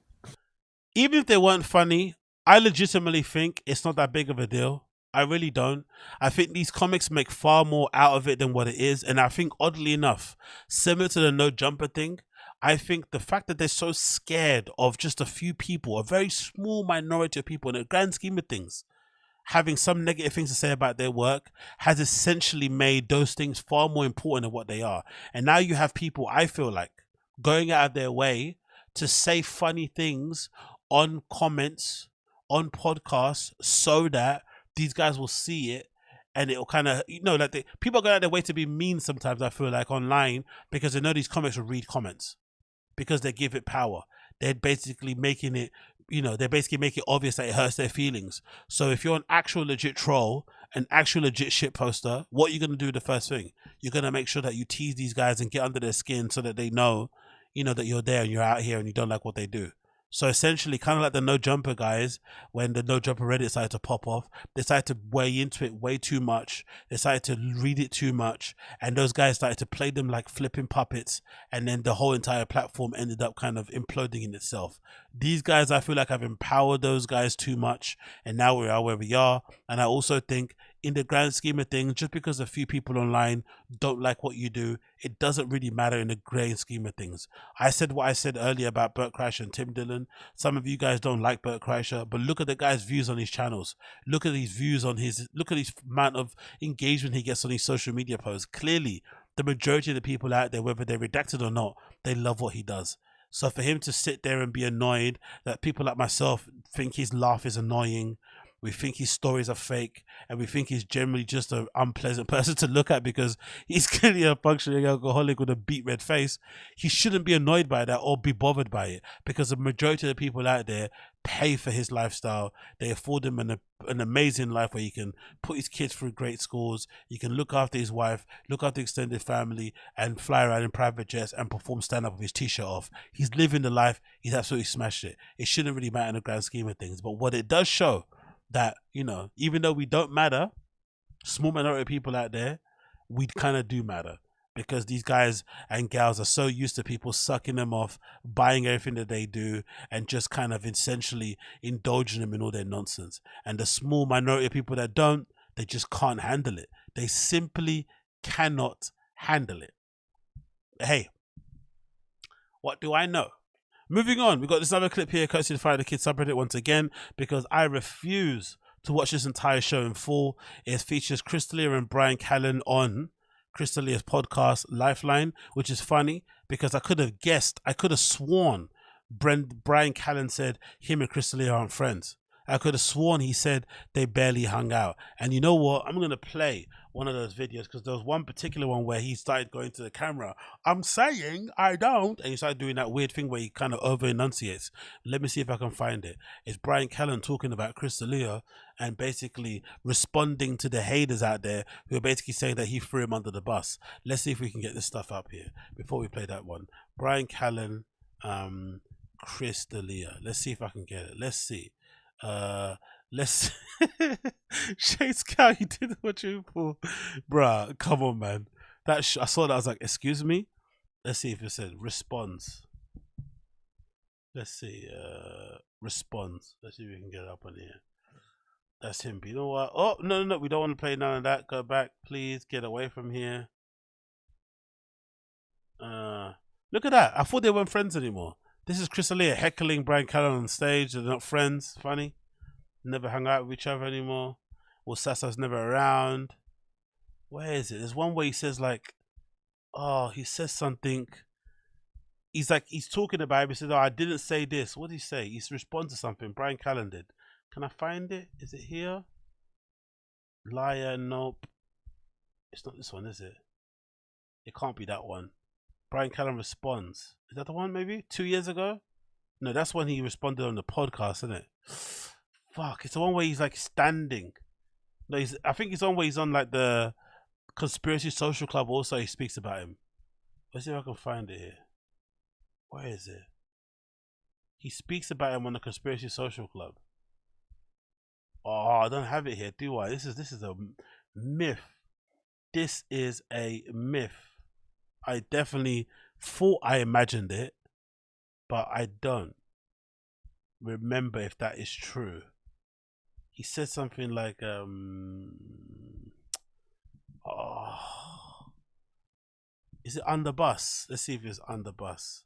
Even if they weren't funny, I legitimately think it's not that big of a deal. I really don't. I think these comics make far more out of it than what it is. And I think, oddly enough, similar to the no jumper thing, I think the fact that they're so scared of just a few people, a very small minority of people in the grand scheme of things, having some negative things to say about their work, has essentially made those things far more important than what they are. And now you have people, I feel like, going out of their way to say funny things on comments, on podcasts, so that these guys will see it, and it'll kind of, like people are going out of their way to be mean sometimes, I feel like, online, because they know these comics will read comments, because they give it power. They're basically making it, they basically make it obvious that it hurts their feelings. So if you're an actual legit troll, an actual legit shit poster, what are you going to do the first thing? You're going to make sure that you tease these guys and get under their skin so that they know, that you're there and you're out here and you don't like what they do. So essentially, kind of like the no jumper guys, when the no jumper Reddit started to pop off, they started to weigh into it way too much. They started to read it too much, and those guys started to play them like flipping puppets, and then the whole entire platform ended up kind of imploding in itself. These guys, I feel like I've empowered those guys too much, and now we are where we are. And I also think, in the grand scheme of things, just because a few people online don't like what you do, it doesn't really matter in the grand scheme of things. I said what I said earlier about Bert Kreischer and Tim Dillon. Some of you guys don't like Bert Kreischer, but look at the guy's views on his channels. Look at his views on look at his amount of engagement he gets on his social media posts. Clearly, the majority of the people out there, whether they're redacted or not, they love what he does. So for him to sit there and be annoyed that people like myself think his laugh is annoying, we think his stories are fake, and we think he's generally just an unpleasant person to look at because he's clearly a functioning alcoholic with a beet red face, he shouldn't be annoyed by that or be bothered by it, because the majority of the people out there pay for his lifestyle. They afford him an amazing life where he can put his kids through great schools, he can look after his wife, look after extended family, and fly around in private jets and perform stand-up with his t-shirt off. He's living the life. He's absolutely smashed it. It shouldn't really matter in the grand scheme of things. But what it does show, that, even though we don't matter, small minority of people out there, we kind of do matter, because these guys and gals are so used to people sucking them off, buying everything that they do, and just kind of essentially indulging them in all their nonsense. And the small minority of people that don't, they just can't handle it. They simply cannot handle it. Hey, what do I know? Moving on, we got this other clip here, courtesy of the Kids subreddit once again, because I refuse to watch this entire show in full. It features Crystalia and Bryan Callen on Crystalia's podcast Lifeline, which is funny because I could have sworn Bryan Callen said him and Crystalia aren't friends. I could have sworn he said they barely hung out. And you know what? I'm going to play one of those videos, because there was one particular one where he started going to the camera. I'm saying I don't. And he started doing that weird thing where he kind of over enunciates. Let me see if I can find it. It's Bryan Callen talking about Crystalia and basically responding to the haters out there who are basically saying that he threw him under the bus. Let's see if we can get this stuff up here before we play that one. Bryan Callen, Crystalia. Let's see if I can get it. Let's see. Let's Shades Cow, you did what you for, bruh. Come on, man. I saw that. I was like, excuse me. Let's see if it said response. Let's see. Response. Let's see if we can get it up on here. That's him. But you know what? Oh no, we don't want to play none of that. Go back, please. Get away from here. Look at that. I thought they weren't friends anymore. This is Crystalia heckling Bryan Callen on stage. They're not friends. Funny. Never hung out with each other anymore. Well, Sasa's never around. Where is it? There's one where he says like, oh, he says something. He's talking about it. He said, oh, I didn't say this. What did he say? He's responded to something. Bryan Callen did. Can I find it? Is it here? Liar, nope. It's not this one, is it? It can't be that one. Bryan Callen responds. Is that the one maybe? 2 years ago? No, that's when he responded on the podcast, isn't it? Fuck, it's the one where he's like standing. No, I think it's the one where he's on like the Conspiracy Social Club also. He speaks about him. Let's see if I can find it here. Where is it? He speaks about him on the Conspiracy Social Club. Oh, I don't have it here, do I? This is a myth. This is a myth. I definitely thought I imagined it, but I don't remember if that is true. he said something like, is it under bus? Let's see if it's under bus.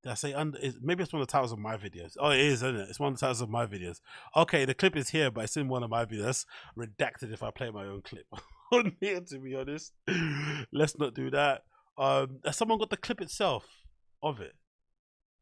Did I say under? Maybe it's one of the titles of my videos. Oh, it is, isn't it? It's one of the titles of my videos. Okay, the clip is here, but it's in one of my videos. That's redacted if I play my own clip on here, to be honest. Let's not do that. Has someone got the clip itself of it?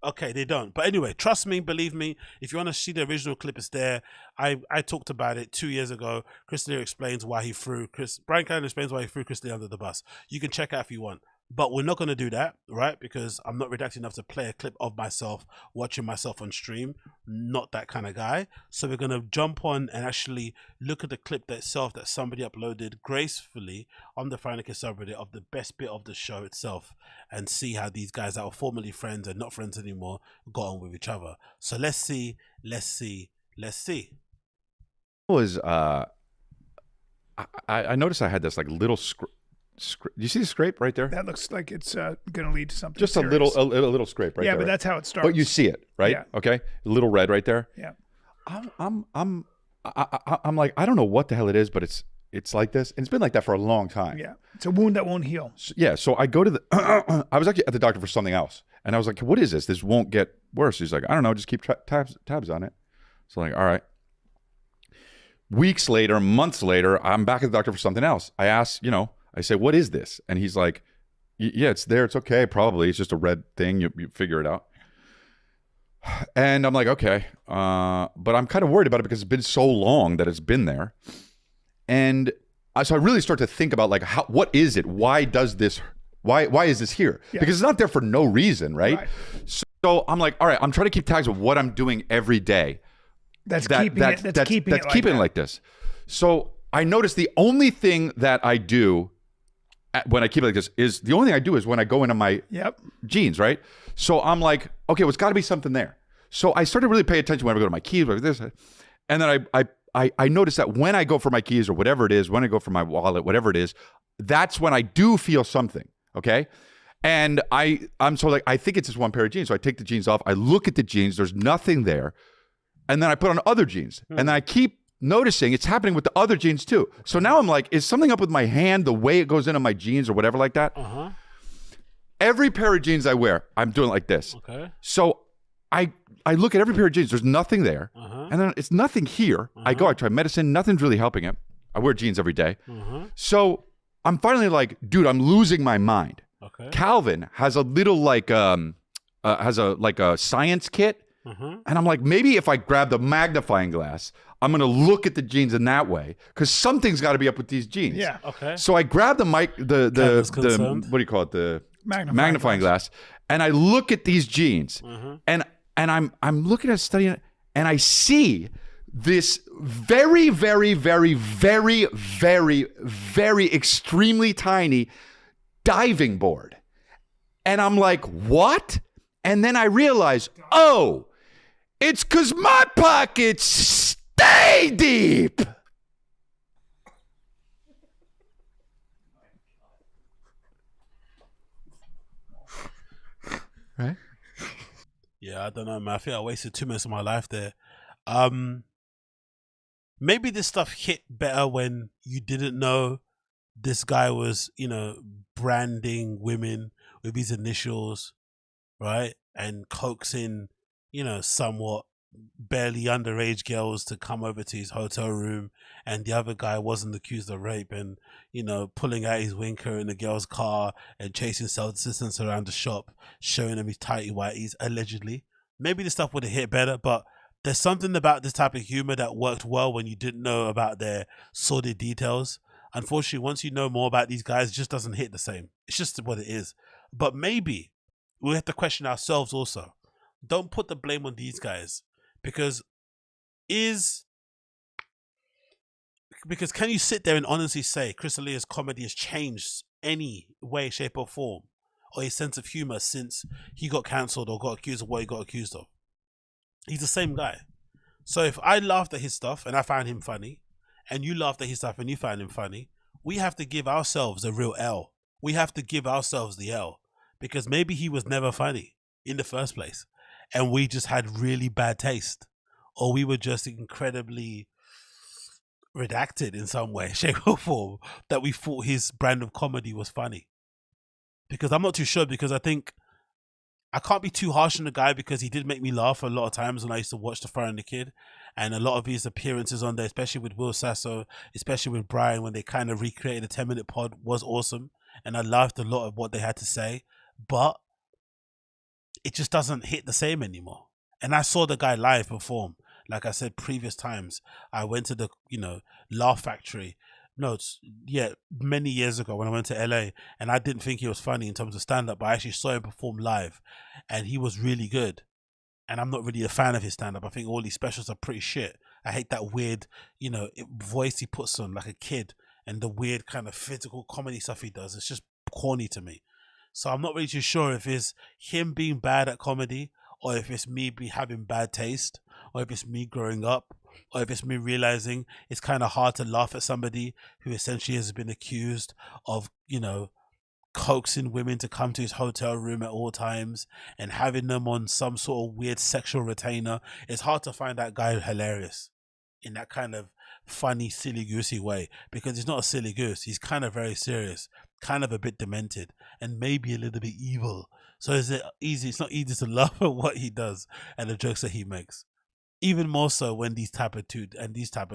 Okay, they don't. But anyway, trust me, believe me, if you want to see the original clip, it's there. I talked about it 2 years ago. Chris Lee explains why he threw Bryan Callen explains why he threw Chris Lee under the bus. You can check out if you want. But we're not going to do that, right? Because I'm not redacted enough to play a clip of myself watching myself on stream. Not that kind of guy. So we're going to jump on and actually look at the clip itself that somebody uploaded gracefully on the FINEK subreddit of the best bit of the show itself, and see how these guys that were formerly friends and not friends anymore got on with each other. So let's see. Was I noticed I had this like little you see the scrape right there? That looks like it's going to lead to something. Just serious. a little scrape right there. Yeah, but that's how it starts. But you see it, right? Yeah. Okay, a little red right there. Yeah. I'm like, I don't know what the hell it is, but it's like this, and it's been like that for a long time. Yeah, it's a wound that won't heal. So I go to the I was actually at the doctor for something else, and I was like, what is this? This won't get worse. He's like, I don't know, just keep tabs on it. So I'm like, all right. Weeks later, months later, I'm back at the doctor for something else. I ask, I say, what is this? And he's like, yeah, it's there. It's okay. Probably. It's just a red thing. You figure it out. And I'm like, okay. But I'm kind of worried about it because it's been so long that it's been there. And so I really start to think about like, what is it? Why does this, why is this here? Yeah. Because it's not there for no reason, right? So I'm like, all right, I'm trying to keep tabs of what I'm doing every day. That's keeping it like this. So I noticed the only thing that I do when I keep it like this is the only thing I do is when I go into my jeans, right? So I'm like, okay, well, it's got to be something there. So I started to really pay attention when I go to my keys, like this, and then I noticed that when I go for my keys or whatever it is, when I go for my wallet, whatever it is, that's when I do feel something. Okay. And I'm so like, I think it's just one pair of jeans. So I take the jeans off. I look at the jeans. There's nothing there. And then I put on other jeans. And then I keep noticing it's happening with the other jeans too. So now I'm like, is something up with my hand, the way it goes into my jeans or whatever like that? Every pair of jeans I wear, I'm doing like this. Okay. So I look at every pair of jeans. There's nothing there. And then it's nothing here. I try medicine. Nothing's really helping it. I wear jeans every day. So I'm finally like, dude, I'm losing my mind. Okay. Calvin has a little like a science kit. And I'm like, maybe if I grab the magnifying glass, I'm going to look at the jeans in that way because something's got to be up with these jeans. Yeah. Okay. So I grab the what do you call it? The magnifying glass. And I look at these jeans and I'm looking at studying it and I see this very, very, very, very, very, very extremely tiny diving board. And I'm like, what? And then I realize, oh, it's because my pockets stay deep. Right? Yeah, I don't know, man. I think I wasted 2 minutes of my life there. Maybe this stuff hit better when you didn't know this guy was, branding women with his initials, right? And coaxing, somewhat barely underage girls to come over to his hotel room, and the other guy wasn't accused of rape, and pulling out his winker in the girl's car and chasing sales assistants around the shop, showing them his tighty whities, allegedly. Maybe the stuff would have hit better, but there's something about this type of humor that worked well when you didn't know about their sordid details. Unfortunately, once you know more about these guys, it just doesn't hit the same. It's just what it is. But maybe we have to question ourselves also. Don't put the blame on these guys. Because can you sit there and honestly say Chris D'Elia's comedy has changed any way, shape or form, or his sense of humor since he got cancelled or got accused of what he got accused of? He's the same guy. So if I laughed at his stuff and I found him funny, and you laughed at his stuff and you found him funny, we have to give ourselves a real L. We have to give ourselves the L. Because maybe he was never funny in the first place. And we just had really bad taste. Or we were just incredibly redacted in some way, shape, or form that we thought his brand of comedy was funny. Because I'm not too sure, because I think I can't be too harsh on the guy, because he did make me laugh a lot of times when I used to watch The Fire and the Kid, and a lot of his appearances on there, especially with Will Sasso, especially with Bryan, when they kind of recreated a 10-minute pod, was awesome, and I laughed a lot of what they had to say, but it just doesn't hit the same anymore. And I saw the guy live perform. Like I said previous times, I went to the, Laugh Factory. Many years ago when I went to LA, and I didn't think he was funny in terms of stand-up, but I actually saw him perform live, and he was really good. And I'm not really a fan of his stand-up. I think all these specials are pretty shit. I hate that weird, voice he puts on like a kid, and the weird kind of physical comedy stuff he does. It's just corny to me. So I'm not really too sure if it's him being bad at comedy, or if it's me having bad taste, or if it's me growing up, or if it's me realizing it's kind of hard to laugh at somebody who essentially has been accused of, coaxing women to come to his hotel room at all times and having them on some sort of weird sexual retainer. It's hard to find that guy hilarious in that kind of funny, silly goosey way, because he's not a silly goose. He's kind of very serious, kind of a bit demented, and maybe a little bit evil. So it's not easy to laugh at what he does and the jokes that he makes. Even more so when these type of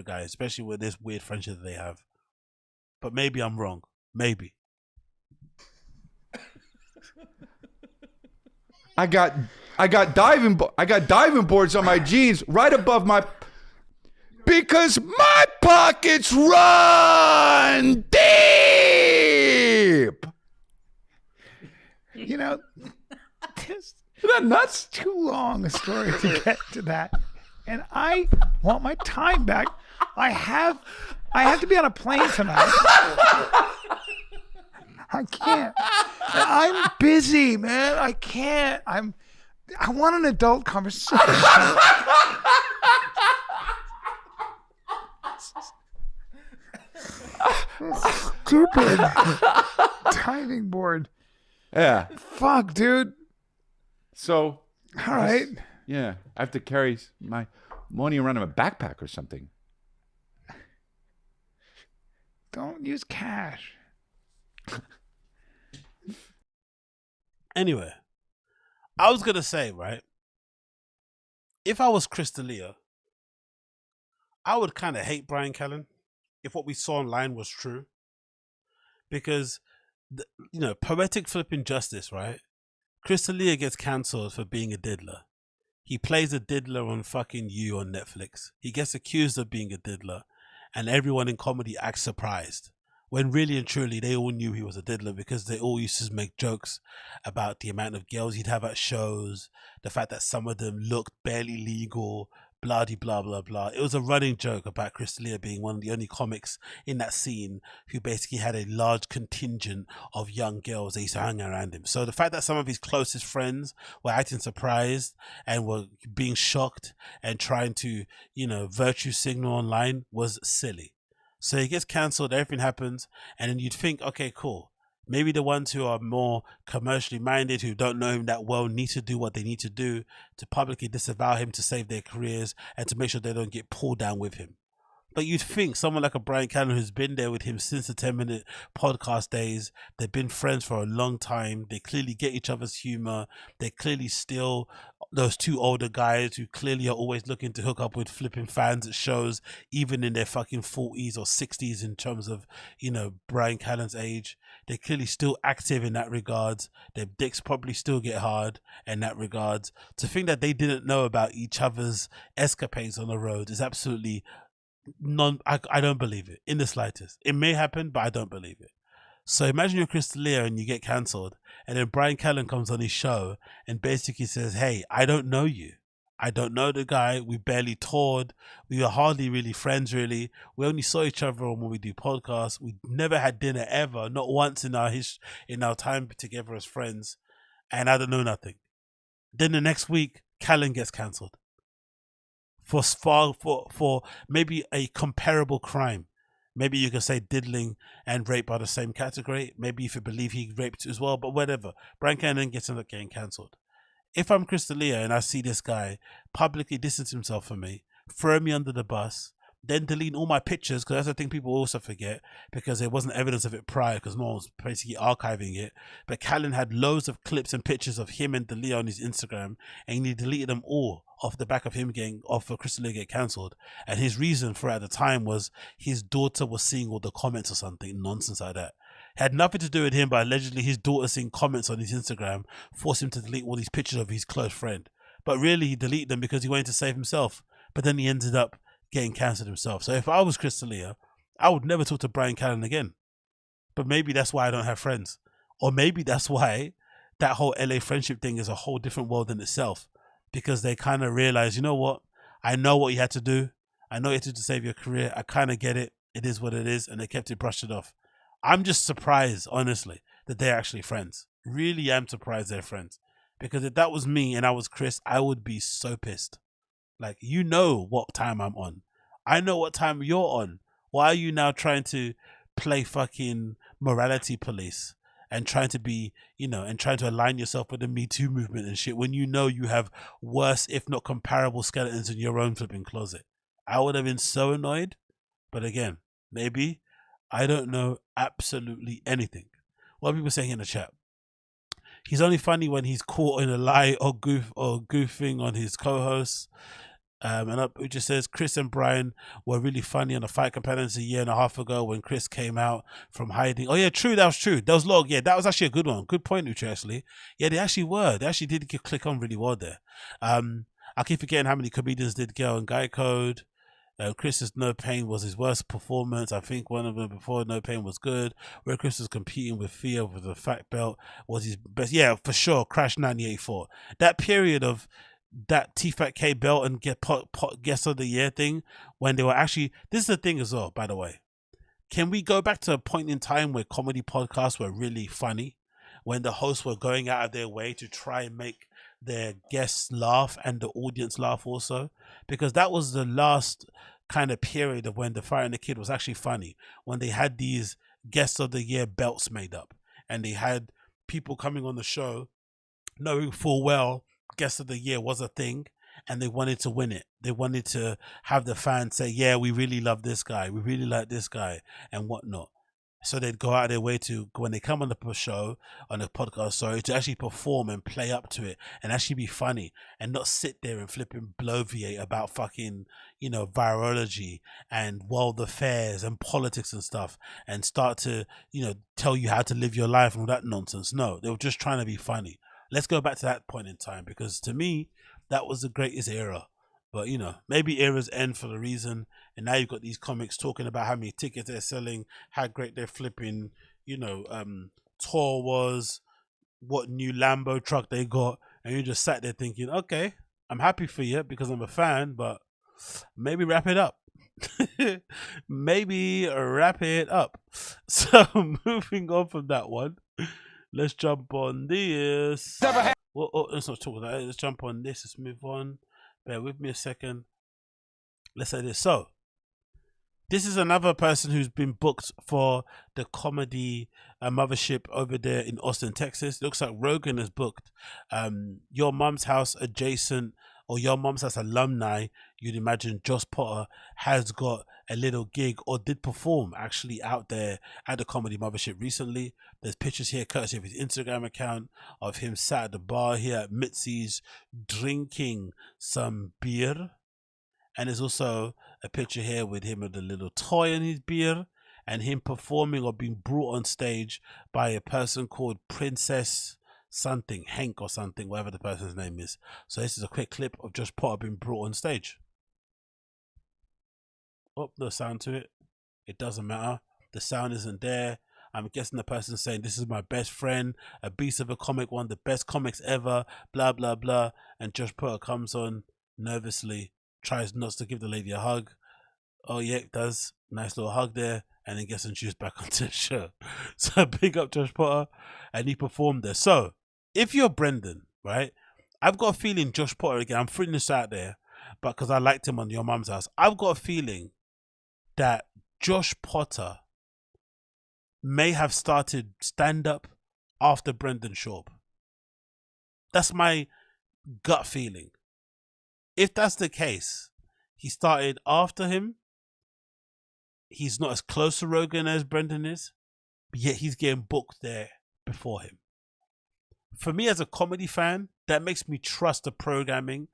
guys, especially with this weird friendship that they have. But maybe I'm wrong. Maybe. I got diving boards on my jeans right above my, because my pockets run deep. Isn't that nuts? Too long a story to get to that. And I want my time back. I have to be on a plane tonight. I can't. I'm busy, man. I can't. I want an adult conversation. Stupid diving board. Yeah. Fuck, dude. So. All right. Yeah, I have to carry my money around in a backpack or something. Don't use cash. Anyway, I was going to say, right, if I was Crystalia, I would kind of hate Bryan Callen if what we saw online was true. Because, poetic flipping justice, right? Crystalia gets cancelled for being a diddler. He plays a diddler on fucking You on Netflix. He gets accused of being a diddler, and everyone in comedy acts surprised. When really and truly, they all knew he was a diddler, because they all used to make jokes about the amount of girls he'd have at shows, the fact that some of them looked barely legal, blah, blah, blah, blah. It was a running joke about Crystalia being one of the only comics in that scene who basically had a large contingent of young girls that used to hang around him. So the fact that some of his closest friends were acting surprised and were being shocked and trying to, virtue signal online was silly. So he gets cancelled, everything happens, and then you'd think, okay, cool. Maybe the ones who are more commercially minded, who don't know him that well, need to do what they need to do to publicly disavow him to save their careers and to make sure they don't get pulled down with him. But you'd think someone like a Bryan Callen, who's been there with him since the 10-minute podcast days, they've been friends for a long time, they clearly get each other's humor, they're clearly still those two older guys who clearly are always looking to hook up with flipping fans at shows, even in their fucking 40s or 60s in terms of, Bryan Callen's age. They're clearly still active in that regards. Their dicks probably still get hard in that regards. To think that they didn't know about each other's escapades on the road is absolutely I don't believe it in the slightest. It may happen, but I don't believe it. So imagine you're Crystalia and you get cancelled, and then Bryan Callen comes on his show and basically says, hey, I don't know you. I don't know the guy. We barely toured. We were hardly really friends, really. We only saw each other when we do podcasts. We never had dinner ever, not once in our time together as friends. And I don't know nothing. Then the next week, Callen gets cancelled for maybe a comparable crime. Maybe you can say diddling and rape are the same category. Maybe if you believe he raped as well, but whatever. Bryan Callen gets getting cancelled. If I'm Crystalia and I see this guy publicly distance himself from me, throw me under the bus, then deleting all my pictures, because that's the thing people also forget, because there wasn't evidence of it prior, because no one was basically archiving it. But Callen had loads of clips and pictures of him and DeLeo on his Instagram, and he deleted them all off the back of him getting off for Crystalia get cancelled. And his reason for it at the time was his daughter was seeing all the comments or something nonsense like that. It had nothing to do with him, but allegedly his daughter seeing comments on his Instagram forced him to delete all these pictures of his close friend. But really, he deleted them because he wanted to save himself. But then he ended up getting cancelled himself. So if I was Crystalia, I would never talk to Bryan Callen again. But maybe that's why I don't have friends. Or maybe that's why that whole LA friendship thing is a whole different world in itself. Because they kind of realize, you know what? I know what you had to do. I know you had to do to save your career. I kind of get it. It is what it is. And they kept it brushed off. I'm just surprised, honestly, that they're actually friends. Really am surprised they're friends. Because if that was me and I was Chris, I would be so pissed. Like, you know what time I'm on. I know what time you're on. Why are you now trying to play fucking morality police and trying to be, you know, and trying to align yourself with the Me Too movement and shit when you know you have worse, if not comparable skeletons in your own flipping closet? I would have been so annoyed. But again, maybe I don't know absolutely anything. What are people saying in the chat? He's only funny when he's caught in a lie or goofing on his co-hosts. And up, it just says Chris and Bryan were really funny on the Fight Companions a year and a half ago when Chris came out from hiding. Oh yeah, true, that was true. That was log. Yeah, that was actually a good one. Good point, Uche, actually. Yeah, they actually were. They actually did click on really well there. I keep forgetting how many comedians did Girl and Guy Code. Chris's No Pain was his worst performance. I think one of them before No Pain was good. Where Chris was competing with Theo with the fat belt was his best. Yeah, for sure. Crash 98.4. That period of that THICCC belt and get guest of the year thing, when they were actually, this is the thing as well, by the way. Can we go back to a point in time where comedy podcasts were really funny? When the hosts were going out of their way to try and make their guests laugh and the audience laugh also? Because that was the last kind of period of when The Fire and the Kid was actually funny, when they had these guests of the year belts made up and they had people coming on the show knowing full well guest of the year was a thing and they wanted to win it. They wanted to have the fans say, yeah, we really love this guy, we really like this guy and whatnot. So they'd go out of their way to, when they come on the show, on the podcast, sorry, to actually perform and play up to it and actually be funny and not sit there and flipping bloviate about fucking, you know, virology and world affairs and politics and stuff and start to, you know, tell you how to live your life and all that nonsense. No, they were just trying to be funny. Let's go back to that point in time, because to me, that was the greatest era. But, you know, maybe eras end for a reason. And now you've got these comics talking about how many tickets they're selling, how great they're flipping, you know, tour was, what new Lambo truck they got. And you just sat there thinking, okay, I'm happy for you because I'm a fan, but maybe wrap it up. Maybe wrap it up. So moving on from that one, let's jump on this. Let's not talk about that. Let's jump on this. Let's move on. Bear with me a second. Let's say this. So, this is another person who's been booked for the comedy Mothership over there in Austin, Texas. It looks like Rogan has booked Your Mom's House adjacent, or Your Mom's House alumni. You'd imagine Josh Potter has got a little gig or did perform actually out there at the comedy Mothership recently. There's pictures here courtesy of his Instagram account of him sat at the bar here at Mitzi's drinking some beer. And there's also a picture here with him with a little toy in his beer and him performing or being brought on stage by a person called Princess something, Hank or something, whatever the person's name is. So this is a quick clip of Josh Potter being brought on stage. Oh, no sound to it. It doesn't matter. The sound isn't there. I'm guessing the person's saying, this is my best friend, a beast of a comic, one of the best comics ever, blah, blah, blah. And Josh Potter comes on nervously, tries not to give the lady a hug. Oh, yeah, it does. Nice little hug there. And then gets introduced back onto the show. So big up Josh Potter. And he performed there. So, if you're Brendan, right, I've got a feeling Josh Potter, again, I'm throwing this out there, but because I liked him on Your Mom's House, I've got a feeling that Josh Potter may have started stand-up after Brendan Schaub. That's my gut feeling. If that's the case, he started after him, he's not as close to Rogan as Brendan is, but yet he's getting booked there before him. For me as a comedy fan, that makes me trust the programming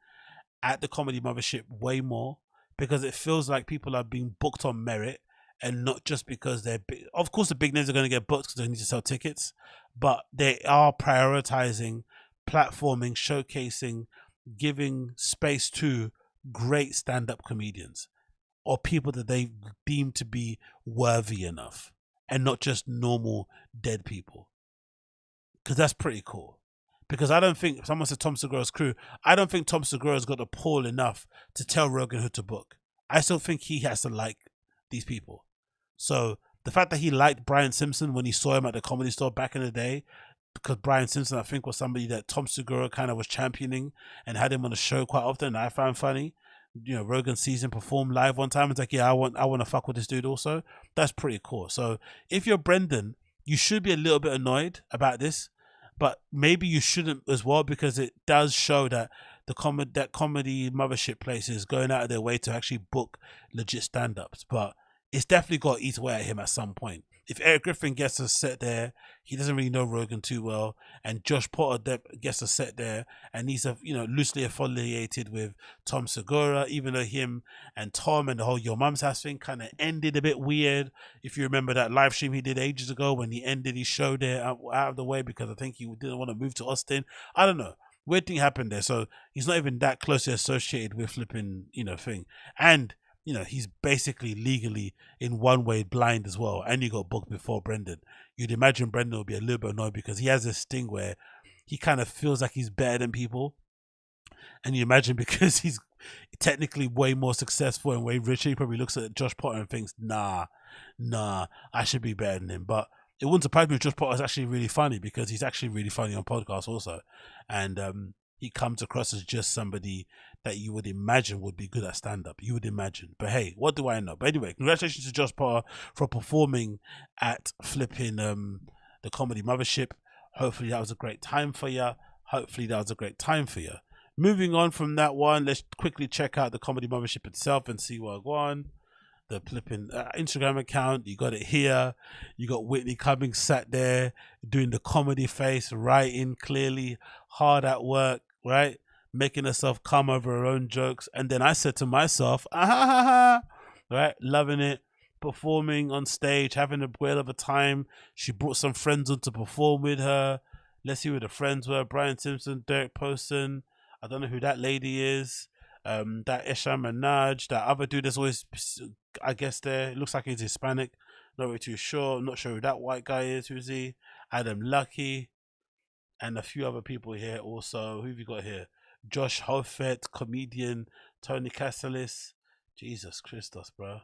at the Comedy Mothership way more, because it feels like people are being booked on merit and not just because they're big. Of course, the big names are going to get booked because they need to sell tickets, but they are prioritizing platforming, showcasing, giving space to great stand-up comedians or people that they deem to be worthy enough and not just normal dead people. Because that's pretty cool. Because I don't think, someone said Tom Segura's crew, I don't think Tom Segura's got the pull enough to tell Rogan who to book. I still think he has to like these people. So the fact that he liked Bryan Simpson when he saw him at the Comedy Store back in the day, because Bryan Simpson, I think, was somebody that Tom Segura kind of was championing and had him on the show quite often, and I found funny. You know, Rogan sees him perform live one time. It's like, yeah, I want to fuck with this dude also. That's pretty cool. So if you're Brendan, you should be a little bit annoyed about this, but maybe you shouldn't as well, because it does show that that Comedy Mothership place is going out of their way to actually book legit stand-ups. But it's definitely got to eat away at him at some point. If ERIK Griffin gets a set there, he doesn't really know Rogan too well, and Josh Potter gets a set there, and he's loosely affiliated with Tom Segura, even though him and Tom and the whole Your Mum's House thing kind of ended a bit weird. If you remember that live stream he did ages ago when he ended his show there out of the way because I think he didn't want to move to Austin. I don't know. Weird thing happened there. So he's not even that closely associated with flipping, thing. And he's basically legally in one way blind as well, and he got booked before Brendan. You'd imagine Brendan will be a little bit annoyed because he has this thing where he kind of feels like he's better than people, and you imagine because he's technically way more successful and way richer, he probably looks at Josh Potter and thinks, nah, I should be better than him. But it wouldn't surprise me if Josh Potter is actually really funny, because he's actually really funny on podcasts also, and he comes across as just somebody that you would imagine would be good at stand-up. You would imagine. But hey, what do I know? But anyway, congratulations to Josh Potter for performing at flipping the Comedy Mothership. Hopefully that was a great time for you. Moving on from that one, let's quickly check out the Comedy Mothership itself and see what on. The flipping Instagram account, you got it here. You got Whitney Cummings sat there doing the comedy face, writing clearly, hard at work, right? Making herself come over her own jokes. And then I said to myself, right? Loving it, performing on stage, having a whale of a time. She brought some friends on to perform with her. Let's see who the friends were. Bryan Simpson, Derek Poston. I don't know who that lady is. That Esha Minaj, that other dude that's always, I guess, there. It looks like he's Hispanic. Not really too sure. I'm not sure who that white guy is. Who's he? Adam Lucky. And a few other people here also. Who have you got here? Josh Hofett, comedian. Tony Casalis. Jesus Christos, bro.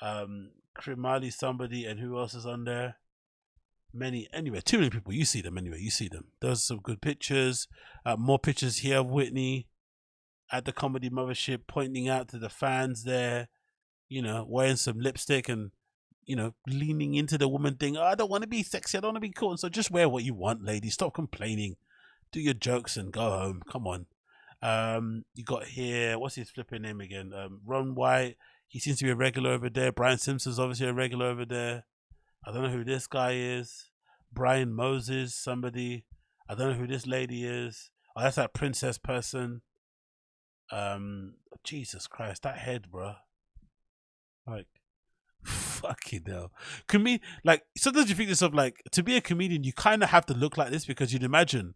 Krimali somebody. And who else is on there? Many. Anyway, too many people. You see them anyway. You see them. Those are some good pictures. More pictures here of Whitney at the Comedy Mothership, pointing out to the fans there, wearing some lipstick and, leaning into the woman thing. Oh, I don't want to be sexy. I don't want to be cool. And so just wear what you want, lady. Stop complaining. Do your jokes and go home. Come on. You got here, what's his flipping name again? Ron White. He seems to be a regular over there. Bryan Simpson's obviously a regular over there. I don't know who this guy is. Brian Moses, somebody. I don't know who this lady is. Oh, that's that princess person. Jesus Christ, that head, bro. Like, fucking hell. Sometimes you think this of like, to be a comedian, you kind of have to look like this, because you'd imagine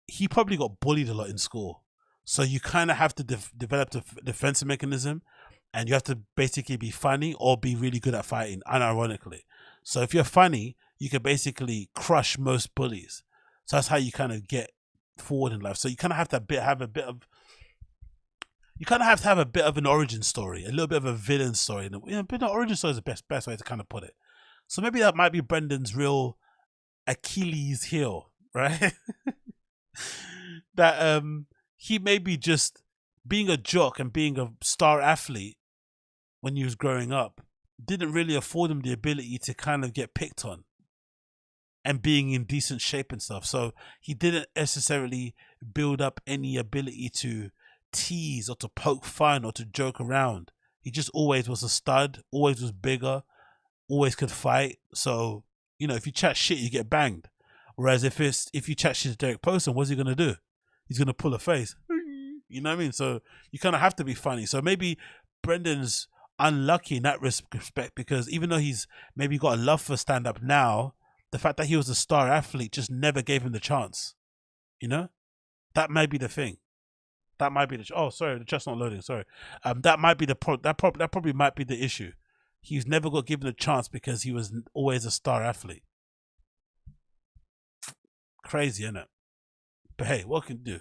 he probably got bullied a lot in school. So you kind of have to develop the defensive mechanism, and you have to basically be funny or be really good at fighting, unironically. So if you're funny, you can basically crush most bullies. So that's how you kind of get forward in life. So you kind of have to have a bit of an origin story, a little bit of a villain story. But an origin story is the best way to kind of put it. So maybe that might be Brendan's real Achilles heel, right? That he may be just being a jock and being a star athlete when he was growing up didn't really afford him the ability to kind of get picked on and being in decent shape and stuff. So he didn't necessarily build up any ability to tease or to poke fun or to joke around. He just always was a stud, always was bigger, always could fight. So, you know, if you chat shit, you get banged. Whereas if you chat shit to Derek Poston, what's he gonna do? He's gonna pull a face. You know what I mean? So you kind of have to be funny. So maybe Brendan's unlucky in that respect, because even though he's maybe got a love for stand-up now, the fact that he was a star athlete just never gave him the chance. You know? That might be the thing. That might be the... Oh, sorry, the chat's not loading. Sorry. That might be the... That probably might be the issue. He's never got given a chance because he was always a star athlete. Crazy, isn't it? But hey, what can you do?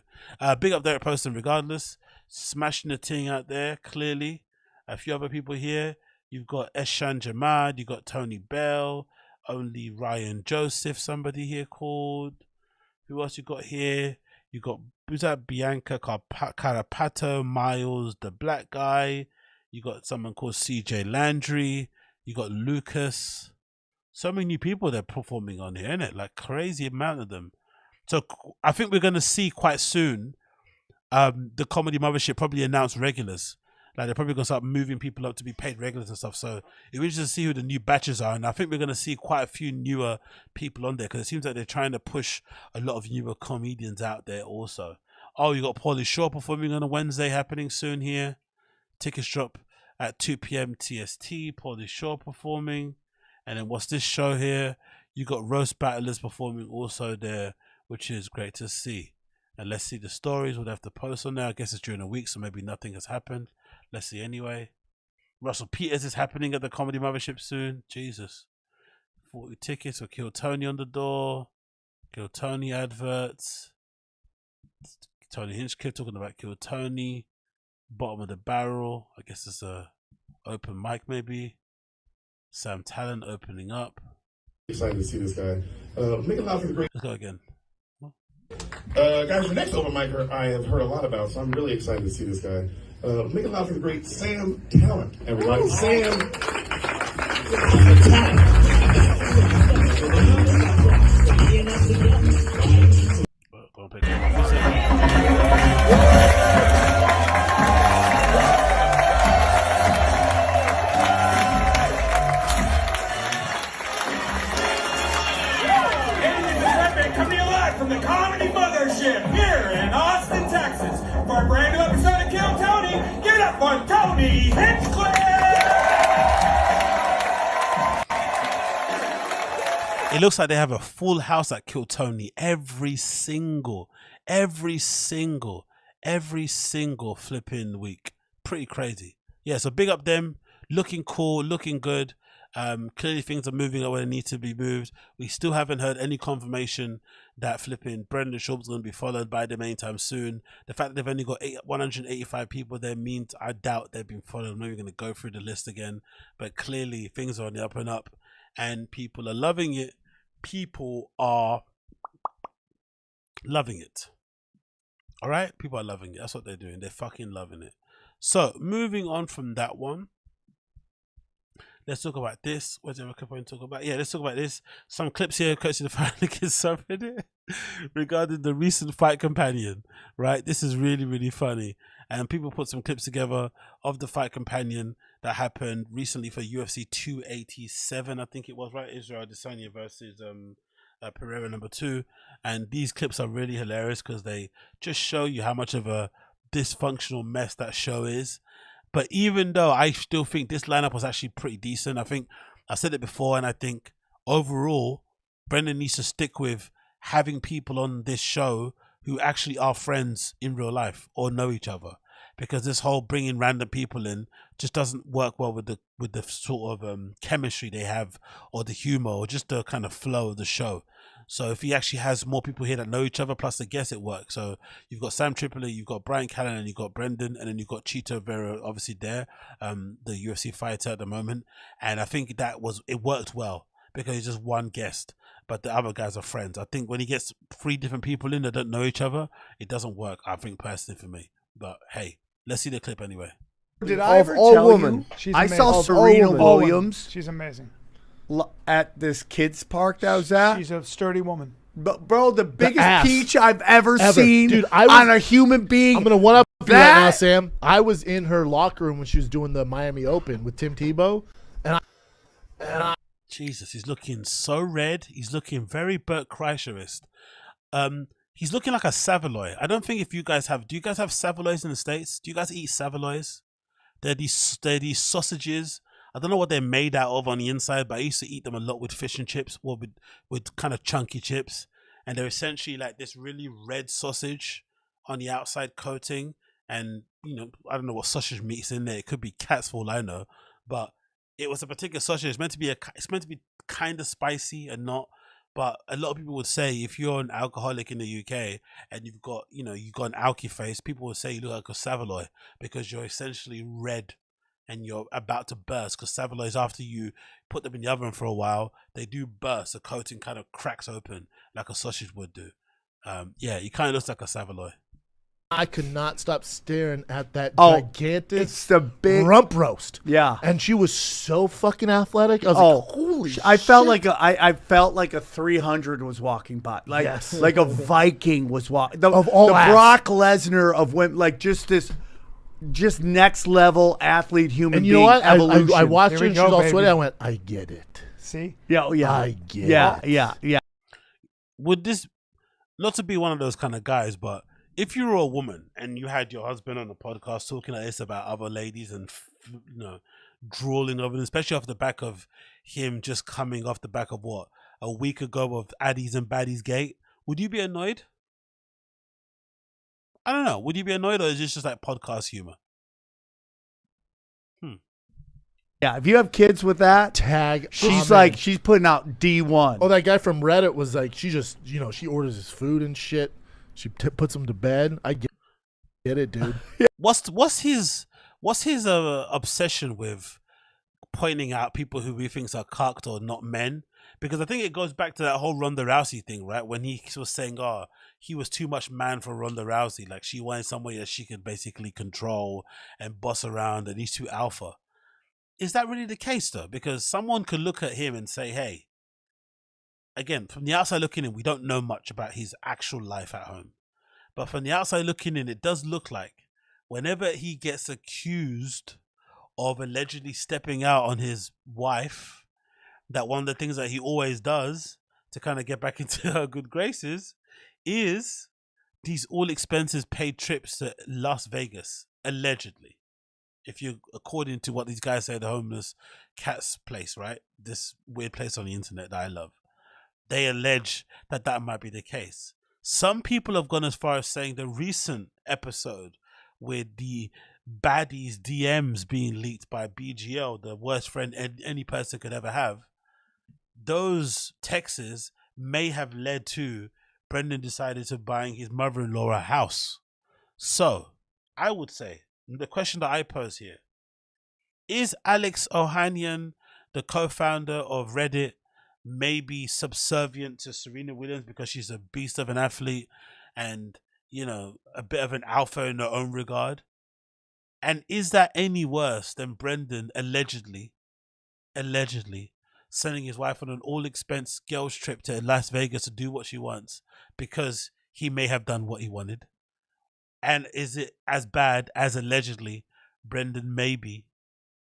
Big up Derek Poston regardless. Smashing the thing out there, clearly. A few other people here. You've got Eshan Jamad. You've got Tony Bell. Only Ryan Joseph, somebody here called. Who else you got here? You got, who's that? Bianca Carapato, Miles, the black guy. You got someone called CJ Landry. You got Lucas. So many new people they're performing on here, innit? Like crazy amount of them. So I think we're going to see quite soon the Comedy Mothership probably announce regulars. Like they're probably going to start moving people up to be paid regulars and stuff. So it was just to see who the new batches are. And I think we're going to see quite a few newer people on there, because it seems like they're trying to push a lot of newer comedians out there also. Oh, you got Paulie Shaw performing on a Wednesday happening soon here. Tickets drop at 2 p.m. TST. Paulie Shaw performing. And then what's this show here? You got Roast Battlers performing also there, which is great to see. And let's see the stories. We'll have to post on there. I guess it's during the week, so maybe nothing has happened. Let's see anyway. Russell Peters is happening at the Comedy Mothership soon. Jesus. 40 tickets for Kill Tony on the door. Kill Tony adverts. Tony Hinchcliffe talking about Kill Tony. Bottom of the barrel. I guess it's a open mic maybe. Sam Talent opening up. Excited to see this guy. Make it loud for the great. Let's go again. Guys, the next open micer I have heard a lot about, so I'm really excited to see this guy. Make it loud for the great Sam Callen, everybody. Sam Coming live from the Comedy Mothership here in Austin, Texas, for a brand new episode of Kill Tony. Get up on Tony Hinchcliffe! It looks like they have a full house at Kill Tony. Every single flipping week. Pretty crazy. Yeah, so big up them. Looking cool, looking good. Clearly things are moving where they need to be moved. We still haven't heard any confirmation that flipping Brendan Schaub is going to be followed by them anytime soon. The fact that they've only got 185 people there means I doubt they've been followed. I'm not even going to go through the list again, but clearly things are on the up and up and people are loving it. People are loving it. All right, people are loving it. That's what they're doing. They're fucking loving it. So moving on from that one, let's talk about this. What's the other clip I want to talk about? Yeah, let's talk about this. Some clips here, courtesy of the Fight Kids subreddit, regarding the recent fight companion. Right, this is really, really funny. And people put some clips together of the fight companion that happened recently for UFC 287, I think it was, right? Israel Adesanya versus Pereira #2. And these clips are really hilarious because they just show you how much of a dysfunctional mess that show is. But even though I still think this lineup was actually pretty decent, I think I said it before, and I think overall Brendan needs to stick with having people on this show who actually are friends in real life or know each other, because this whole bringing random people in just doesn't work well with the sort of chemistry they have, or the humor, or just the kind of flow of the show. So if he actually has more people here that know each other plus the guests, it works. So you've got Sam Tripoli, you've got Bryan Callen, and you've got Brendan, and then you've got Chito Vera obviously there, the UFC fighter at the moment. And I think it worked well because it's just one guest, but the other guys are friends. I think when he gets 3 different people in that don't know each other, it doesn't work, I think, personally for me. But hey, let's see the clip anyway. Did I ever tell you? I saw Serena Williams. She's amazing. At this kids park that I was at. She's a sturdy woman. But bro, the biggest peach I've ever seen, dude, on a human being. I'm gonna one up you right now, Sam. I was in her locker room when she was doing the Miami Open with Tim Tebow, and Jesus, he's looking so red. He's looking very Bert Kreischerist. He's looking like a Savoy. I don't think if you guys have. Do you guys have Savoys in the States? Do you guys eat Savoys? They're these sausages. I don't know what they're made out of on the inside, but I used to eat them a lot with fish and chips, or with kind of chunky chips. And they're essentially like this really red sausage on the outside coating. And, you know, I don't know what sausage meat's in there. It could be cat's for all I know. But it was a particular sausage. It's meant to be kind of spicy and not. But a lot of people would say if you're an alcoholic in the UK and you've got an alky face, people would say you look like a Savoy because you're essentially red and you're about to burst. Because Savoys, after you put them in the oven for a while, they do burst. The coating kind of cracks open like a sausage would do. Yeah, he kind of looks like a Savoy. I could not stop staring at that gigantic it's the big rump roast. Yeah. And she was so fucking athletic. I was like, holy shit. I felt like a 300 was walking by. Like, yes. Like a Viking was walking. Of all the ass. Brock Lesnar of women, like just next level athlete human and you being. know what? Evolution. I watched her and she was all baby. sweaty. I went, I get it. See? Yeah, I get it. Yeah. Would this, not to be one of those kind of guys, but if you were a woman and you had your husband on the podcast talking like this about other ladies and, you know, drooling over them, especially off the back of him just coming off the back of what, a week ago of Addies and Baddies Gate, would you be annoyed? I don't know. Would you be annoyed, or is this just like podcast humor? Yeah, if you have kids with that, she's putting out D1. Oh, that guy from Reddit was like, she just, you know, she orders his food and shit. She puts him to bed. I get it, dude. What's his obsession with pointing out people who he thinks are cocked or not men? Because I think it goes back to that whole Ronda Rousey thing, right? When he was saying, oh, he was too much man for Ronda Rousey. Like, she wanted somebody that she could basically control and boss around, and he's too alpha. Is that really the case, though? Because someone could look at him and say, hey, again, from the outside looking in, we don't know much about his actual life at home. But from the outside looking in, it does look like whenever he gets accused of allegedly stepping out on his wife, that one of the things that he always does to kind of get back into her good graces is these all expenses paid trips to Las Vegas, allegedly. If you, according to what these guys say, the homeless cats place, right? This weird place on the internet that I love. They allege that might be the case. Some people have gone as far as saying the recent episode with the baddies DMs being leaked by BGL, the worst friend any person could ever have, those texts may have led to Brendan decided to buying his mother-in-law a house. So, I would say, the question that I pose here, is Alex Ohanian, the co-founder of Reddit, maybe subservient to Serena Williams because she's a beast of an athlete and, you know, a bit of an alpha in her own regard? And is that any worse than Brendan allegedly sending his wife on an all-expense girls trip to Las Vegas to do what she wants because he may have done what he wanted? And is it as bad as allegedly Brendan may be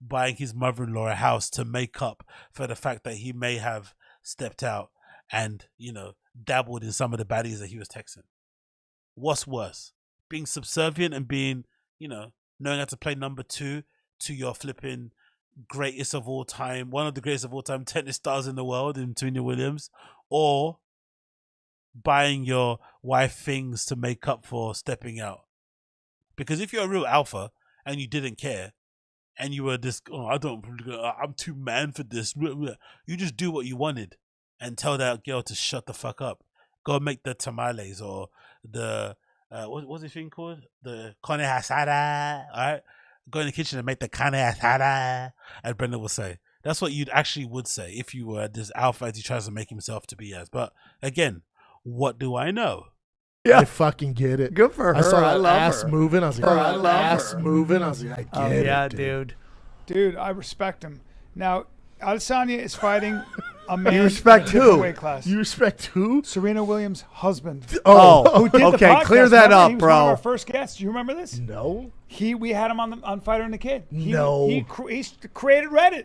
buying his mother-in-law a house to make up for the fact that he may have stepped out and, you know, dabbled in some of the baddies that he was texting? What's worse? Being subservient and being, you know, knowing how to play number two to your flipping greatest of all time, one of the greatest of all time tennis stars in the world in Serena Williams, or buying your wife things to make up for stepping out? Because if you're a real alpha and you didn't care and you were this, I'm too man for this, you just do what you wanted and tell that girl to shut the fuck up. Go make the tamales or the what's the thing called? The carne asada, alright? Go in the kitchen and make the carne asada, as Brendan will say. That's what you'd actually would say if you were this alpha as he tries to make himself to be as. But again, what do I know? Yeah. I fucking get it. Good for her. I saw I that love ass her. moving. I was like, I love ass her. moving. I was like, I get it. Yeah, dude. Dude, I respect him. Now, Adesanya is fighting a man You respect in a different who? weight class. You respect who? Serena Williams' husband. Oh, who did okay, the podcast. clear that Remember? up, He was bro. one of our first guests. Do you remember this? No. We had him on Fighter and the Kid. No. He created Reddit.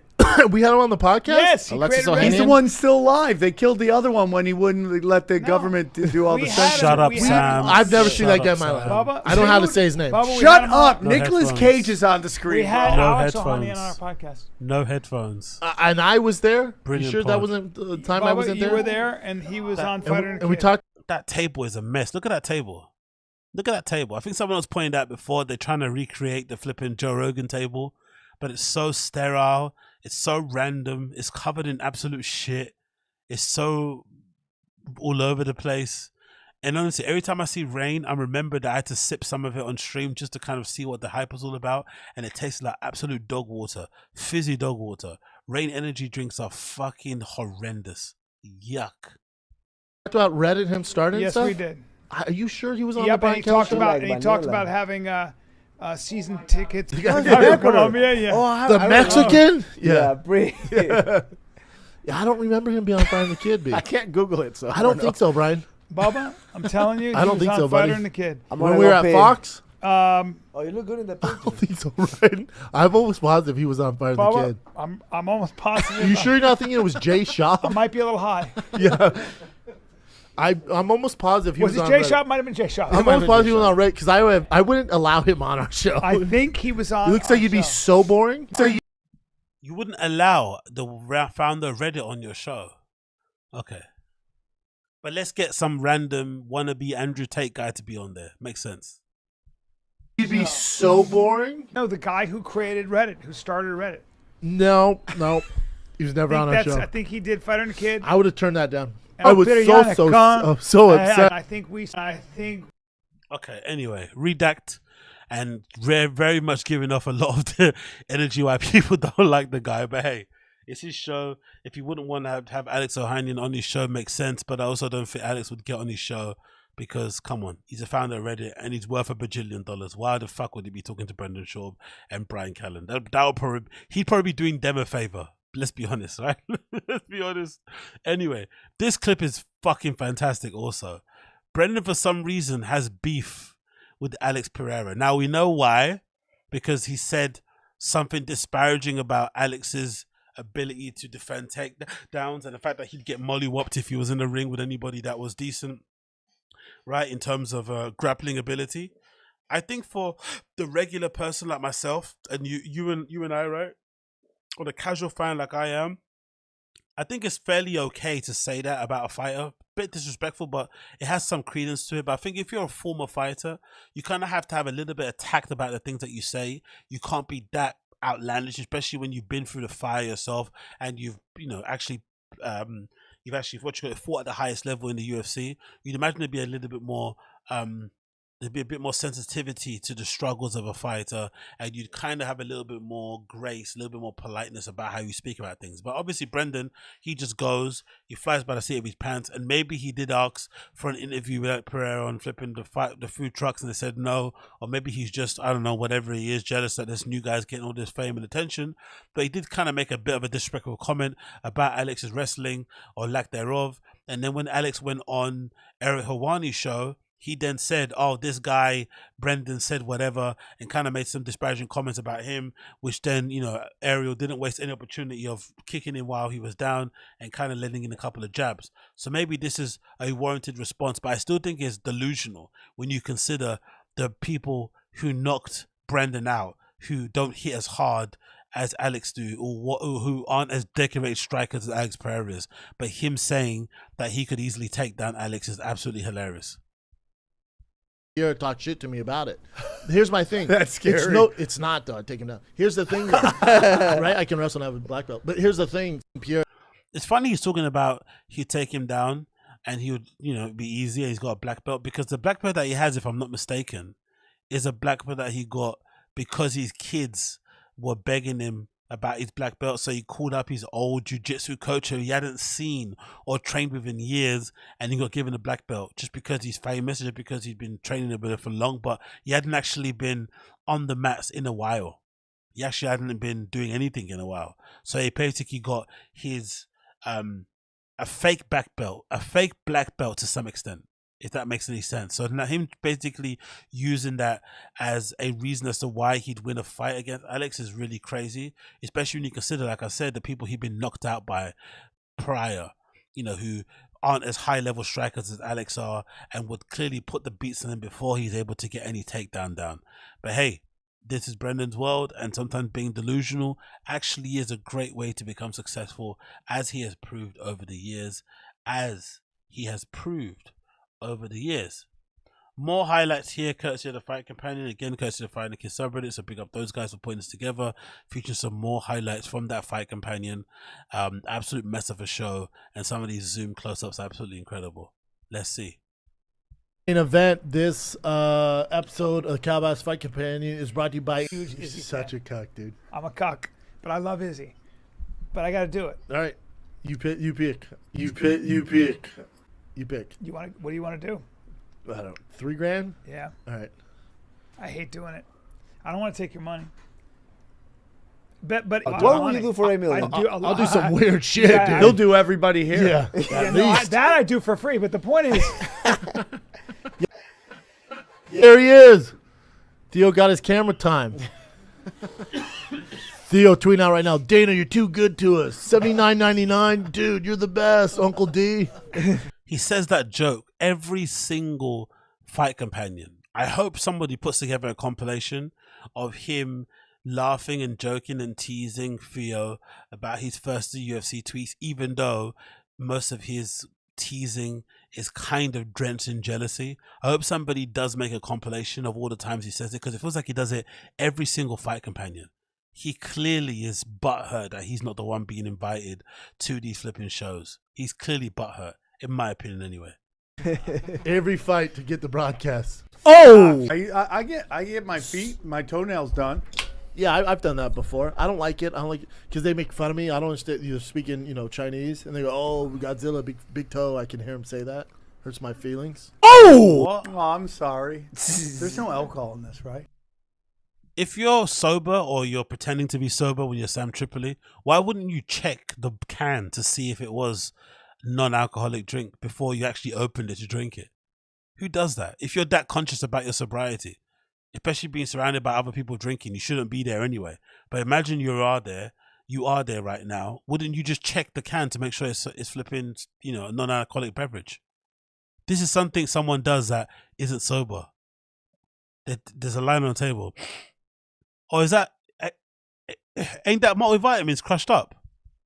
We had him on the podcast? Yes, he Alexis created He's the one still alive. They killed the other one when he wouldn't let the government do all the censorship. Shut up, Sam. I've never seen that guy in my Sam. life. Bubba, I don't know how to say his name. Bubba, we Shut had him up. on- Nicolas headphones. Cage is on the screen. We had No Alex headphones. Ohanian on our podcast. No headphones. And I was there. You Brilliant sure that pod. wasn't the time I Bubba, wasn't you there? were there, and he was on Fighter and and we Kid. talked. That table is a mess. Look at that table. Look at that table. I think someone else pointed out before they're trying to recreate the flipping Joe Rogan table, but it's so sterile. It's so random. It's covered in absolute shit. It's so all over the place. And honestly, every time I see rain, I remember that I had to sip some of it on stream just to kind of see what the hype was all about. And it tastes like absolute dog water, fizzy dog water. Rain energy drinks are fucking horrendous. Yuck. Talked about Reddit, him starting Yes, stuff? we did. Are you sure he was on Yep, the and he Bryan talked show? about he talked about having season tickets. got Yeah, Oh, the Mexican? Yeah, Yeah, I don't remember him being on Fighter and the Kid. I can't Google it, so I don't think so, Brian. Bubba, I'm telling you, I he don't was think on so, Fighter buddy. and the Kid. When we were at Fox? Oh, you look good in that picture. I don't think so, Brian. I'm almost positive he was on Fighter and the Bubba, Kid. I'm almost positive. You sure you're not thinking it was Jay Schaub? I might be a little high. Yeah. I'm almost positive he was, Was it on Jay Reddit. Schaub? Might have been Jay Schaub. I'm almost positive he was on Reddit because I wouldn't allow him on our show. I think he was on. It looks like you'd be so boring. So You wouldn't allow the founder of Reddit on your show. Okay. But let's get some random wannabe Andrew Tate guy to be on there. Makes sense. you'd be so boring. No, the guy who created Reddit, who started Reddit. No. He was never on our show. I think he did Fighter and the Kid. I would have turned that down. And I was Pereyra so Khan. upset. I think. Okay, anyway, redact and very much giving off a lot of the energy why people don't like the guy. But hey, it's his show. If you wouldn't want to have Alex Ohanian on his show, makes sense. But I also don't think Alex would get on his show because, come on, he's a founder of Reddit and he's worth $1 bajillion. Why the fuck would he be talking to Brendan Schaub and Bryan Callen? That would probably, he'd probably be doing them a favor. Let's be honest, right? Let's be honest. Anyway, this clip is fucking fantastic also. Brendan, for some reason, has beef with Alex Pereira. Now, we know why. Because he said something disparaging about Alex's ability to defend takedowns and the fact that he'd get molly-whopped if he was in the ring with anybody that was decent, right, in terms of grappling ability. I think for the regular person like myself, and you and I, right, or the casual fan like I am, I think it's fairly okay to say that about a fighter. Bit disrespectful, but it has some credence to it. But I think if you're a former fighter, you kind of have to have a little bit of tact about the things that you say. You can't be that outlandish, especially when you've been through the fire yourself and you've actually fought at the highest level in the UFC. You'd imagine it'd be a little bit more there'd be a bit more sensitivity to the struggles of a fighter, and you'd kind of have a little bit more grace, a little bit more politeness about how you speak about things. But obviously Brendan, he just goes, he flies by the seat of his pants, and maybe he did ask for an interview with Pereira on flipping the food trucks, and they said no, or maybe he's just, I don't know, whatever he is, jealous that this new guy's getting all this fame and attention. But he did kind of make a bit of a disrespectful comment about Alex's wrestling or lack thereof. And then when Alex went on Eric Hawani's show, he then said, oh, this guy, Brendan, said whatever, and kind of made some disparaging comments about him, which then, Ariel didn't waste any opportunity of kicking him while he was down and kind of letting in a couple of jabs. So maybe this is a warranted response, but I still think it's delusional when you consider the people who knocked Brendan out, who don't hit as hard as Alex do, or who aren't as decorated strikers as Alex Pereira is. But him saying that he could easily take down Alex is absolutely hilarious. You talk shit to me about it. Here's my thing. That's scary. It's not, though. Take him down. Here's the thing, though. Right? I can wrestle and have a black belt. But here's the thing, Pierre. It's funny he's talking about he'd take him down and he would, be easier. He's got a black belt because the black belt that he has, if I'm not mistaken, is a black belt that he got because his kids were begging him about his black belt, so he called up his old jiu-jitsu coach who he hadn't seen or trained with in years, and he got given a black belt just because he's famous, just because he'd been training with it for long, but he hadn't actually been on the mats in a while. He actually hadn't been doing anything in a while. So he basically got his a fake black belt to some extent. if that makes any sense. So now him basically using that as a reason as to why he'd win a fight against Alex is really crazy, especially when you consider, like I said, the people he'd been knocked out by prior, you know, who aren't as high level strikers as Alex are and would clearly put the beats on him before he's able to get any takedown down. But hey, this is Brendan's world, and sometimes being delusional actually is a great way to become successful, as he has proved over the years. More highlights here, courtesy of the Fight Companion. Again, courtesy of the Fight and Kid subreddit. So big up those guys for putting this together. Featuring some more highlights from that Fight Companion. Absolute mess of a show. And some of these Zoom close-ups are absolutely incredible. Let's see. In event, this episode of the Calabas Fight Companion is brought to you by... He's such a cuck, dude. I'm a cuck, but I love Izzy. But I got to do it. All right. You pick. You want? What do you want to do? I don't know, $3,000? Yeah. All right. I hate doing it. I don't want to take your money. But what will you do for $8 million? I'll do some weird shit, dude. He'll do everybody here. Yeah. That I do for free. But the point is, there he is. Theo got his camera time. Theo tweeting out right now, Dana, you're too good to us. $79.99, dude, you're the best, Uncle D. He says that joke every single Fight Companion. I hope somebody puts together a compilation of him laughing and joking and teasing Theo about his first UFC tweets, even though most of his teasing is kind of drenched in jealousy. I hope somebody does make a compilation of all the times he says it, because it feels like he does it every single Fight Companion. He clearly is butthurt that he's not the one being invited to these flipping shows. He's clearly butthurt, in my opinion anyway. Every fight to get the broadcast. Oh! I get my toenails done. Yeah, I've done that before. I don't like it. I don't like it because they make fun of me. I don't understand. You're speaking, Chinese, and they go, "Oh, Godzilla, big toe." I can hear him say that. Hurts my feelings. Oh! Oh, I'm sorry. There's no alcohol in this, right? If you're sober or you're pretending to be sober when you're Sam Tripoli, why wouldn't you check the can to see if it was non-alcoholic drink before you actually opened it to drink it? Who does that? If you're that conscious about your sobriety, especially being surrounded by other people drinking, you shouldn't be there anyway. But imagine you are there right now. Wouldn't you just check the can to make sure it's flipping, a non-alcoholic beverage? This is something someone does that isn't sober. There's a line on the table. Or is that, ain't that multivitamins crushed up?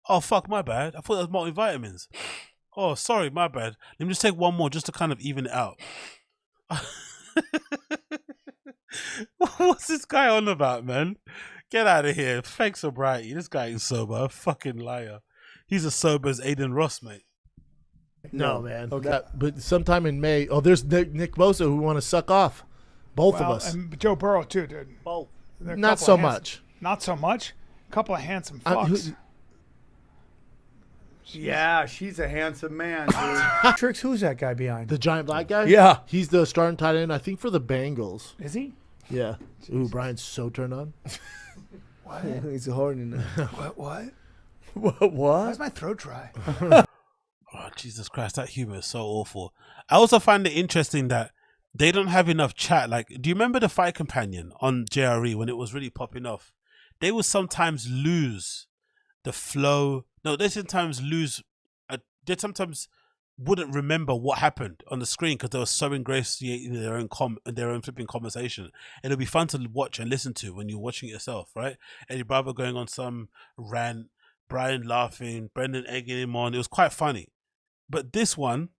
Oh, fuck, my bad. I thought that was multivitamins. Oh, sorry, my bad. Let me just take one more just to kind of even it out. What's this guy on about, man? Get out of here. Fake sobriety. This guy ain't sober. A fucking liar. He's as sober as Aiden Ross, mate. No, man. Okay. But sometime in May, there's Nick Bosa who want to suck off. Both of us. And Joe Burrow, too, dude. Both. Not so much. Not so much? A couple of handsome fucks. Yeah, she's a handsome man, dude. Tricks, who's that guy behind? The giant black guy? Yeah. He's the starting tight end, I think, for the Bengals. Is he? Yeah. Ooh, Brian's so turned on. What? He's horny now. What? What? Why's my throat dry? Oh, Jesus Christ, that humor is so awful. I also find it interesting that they don't have enough chat. Like, do you remember the Fight Companion on JRE when it was really popping off? They would sometimes lose the flow. No, they sometimes they sometimes wouldn't remember what happened on the screen because they were so ingratiated in their own flipping conversation. And it'll be fun to watch and listen to when you're watching it yourself, right? Eddie Bravo going on some rant, Bryan laughing, Brendan egging him on. It was quite funny. But this one,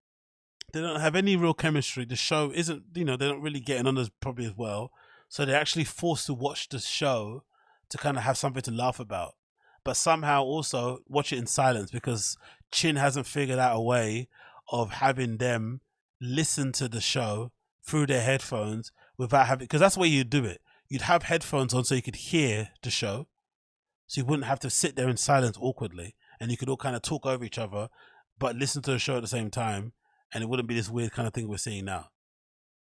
they don't have any real chemistry. The show isn't, they're not really getting on as probably as well. So they're actually forced to watch the show to kind of have something to laugh about. But somehow also watch it in silence because Chin hasn't figured out a way of having them listen to the show through their headphones without having, because that's the way you'd do it. You'd have headphones on so you could hear the show. So you wouldn't have to sit there in silence awkwardly and you could all kind of talk over each other, but listen to the show at the same time. And it wouldn't be this weird kind of thing we're seeing now.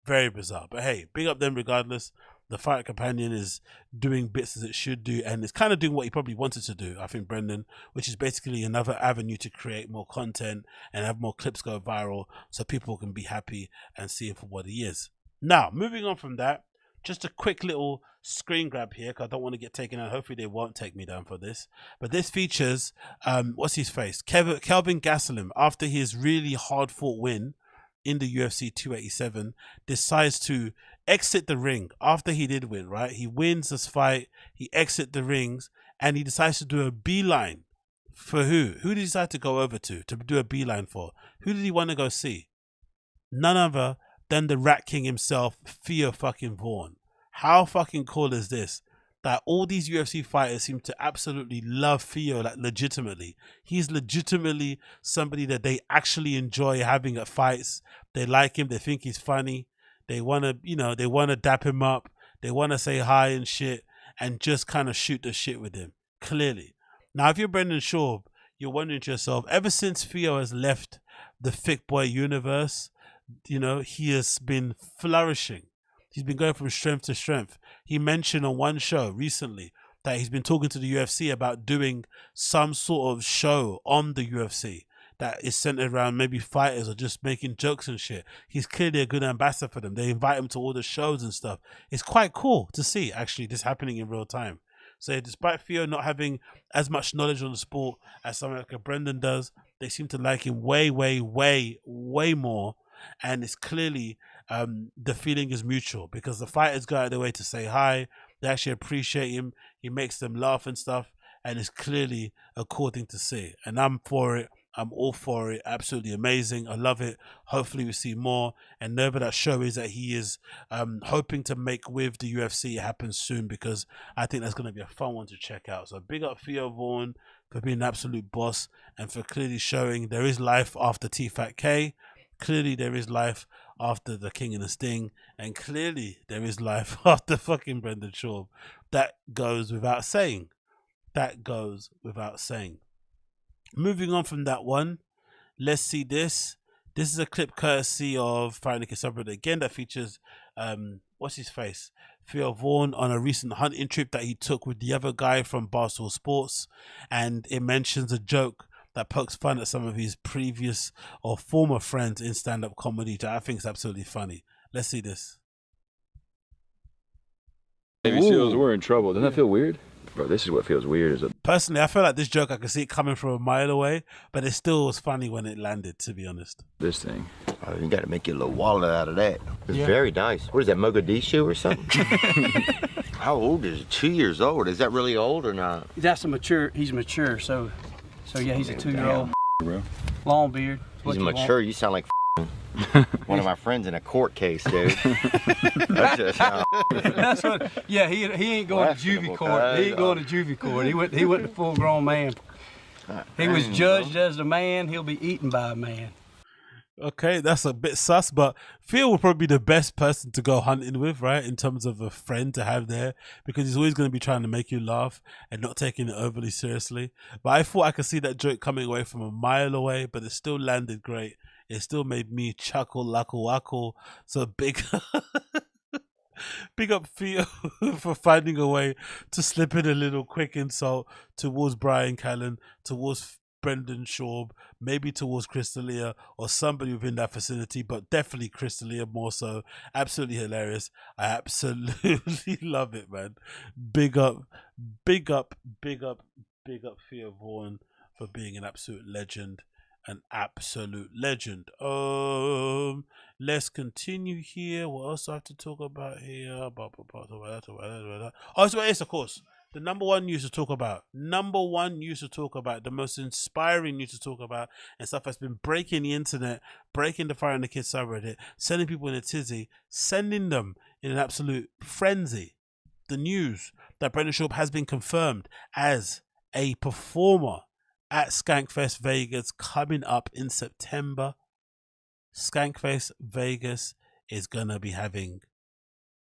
Very bizarre. But hey, big up them regardless. The Fight Companion is doing bits as it should do, and it's kind of doing what he probably wanted to do, I think, Brendan, which is basically another avenue to create more content and have more clips go viral so people can be happy and see him for what he is. Now, moving on from that, just a quick little screen grab here, because I don't want to get taken out. Hopefully they won't take me down for this. But this features, what's his face? Kelvin Gastelum, after his really hard-fought win in the UFC 287, decides to exit the ring after he did win, right? He wins this fight, he exits the rings, and he decides to do a beeline for who? Who did he decide to go over to do a beeline for? Who did he want to go see? None other than the Rat King himself, Theo fucking Vaughn. How fucking cool is this? That all these UFC fighters seem to absolutely love Theo, like legitimately. He's legitimately somebody that they actually enjoy having at fights. They like him, they think he's funny. They want to, you know, they want to dap him up. They want to say hi and shit and just kind of shoot the shit with him, clearly. Now, if you're Brendan Schaub, you're wondering to yourself, ever since Theo has left the Thick Boy universe, you know, he has been flourishing. He's been going from strength to strength. He mentioned on one show recently that he's been talking to the UFC about doing some sort of show on the UFC that is centered around maybe fighters or just making jokes and shit. He's clearly a good ambassador for them. They invite him to all the shows and stuff. It's quite cool to see, actually, this happening in real time. So despite Theo not having as much knowledge on the sport as someone like a Brendan does, they seem to like him way, way, way, way more. And it's clearly the feeling is mutual because the fighters go out of their way to say hi. They actually appreciate him. He makes them laugh and stuff. And it's clearly a cool thing to see. And I'm for it. I'm all for it. Absolutely amazing. I love it. Hopefully we see more. And know that show is that he is hoping to make with the UFC happen soon, because I think that's going to be a fun one to check out. So big up Theo Vaughn for being an absolute boss and for clearly showing there is life after THICCC. Clearly there is life after the King and the Sting, and clearly there is life after fucking Brendan Schaub. That goes without saying. That goes without saying. Moving on from that one, let's see this. This is a clip courtesy of Fighting SUBREDDIT again that features what's his face? Theo Vaughn on a recent hunting trip that he took with the other guy from Barstool Sports, and it mentions a joke that pokes fun at some of his previous or former friends in stand-up comedy that I think is absolutely funny. Let's see this. Navy SEALs, we're in trouble. Doesn't that feel weird? Bro, this is what feels weird. Personally, I feel like this joke, I could see it coming from a mile away, but it still was funny when it landed, to be honest. This thing. Oh, you got to make your little wallet out of that. It's very nice. What is that, Mogadishu or something? How old is it? 2 years old. Is that really old or not? That's a mature, he's mature, so yeah, he's a 2-year-old. Bro. Long beard. He's mature. You sound like one of my friends in a court case, dude. That's just how. That's what. Yeah, he ain't going to juvie court. He ain't going to juvie court. He went to full grown man. He was judged as a man. He'll be eaten by a man. Okay, that's a bit sus, but Theo will probably be the best person to go hunting with, right? In terms of a friend to have there, because he's always going to be trying to make you laugh and not taking it overly seriously. But I thought I could see that joke coming away from a mile away, but it still landed great. It still made me chuckle, lackle. So big up Theo for finding a way to slip in a little quick insult towards Bryan Callen, towards Brendan Schaub, maybe towards Crystalia or somebody within that vicinity, but definitely Crystalia more so. Absolutely hilarious. I absolutely love it, man. Big up Theo Vaughn for being an absolute legend. An absolute legend. Let's continue here. What else do I have to talk about here? Oh, so it's of course the number one news to talk about. The most inspiring news to talk about, and stuff that's been breaking the internet, breaking the Fire and the Kids subreddit, sending people in a tizzy, sending them in an absolute frenzy. The news that Brendan Schaub has been confirmed as a performer at Skankfest Vegas coming up in September. Skankfest Vegas is going to be having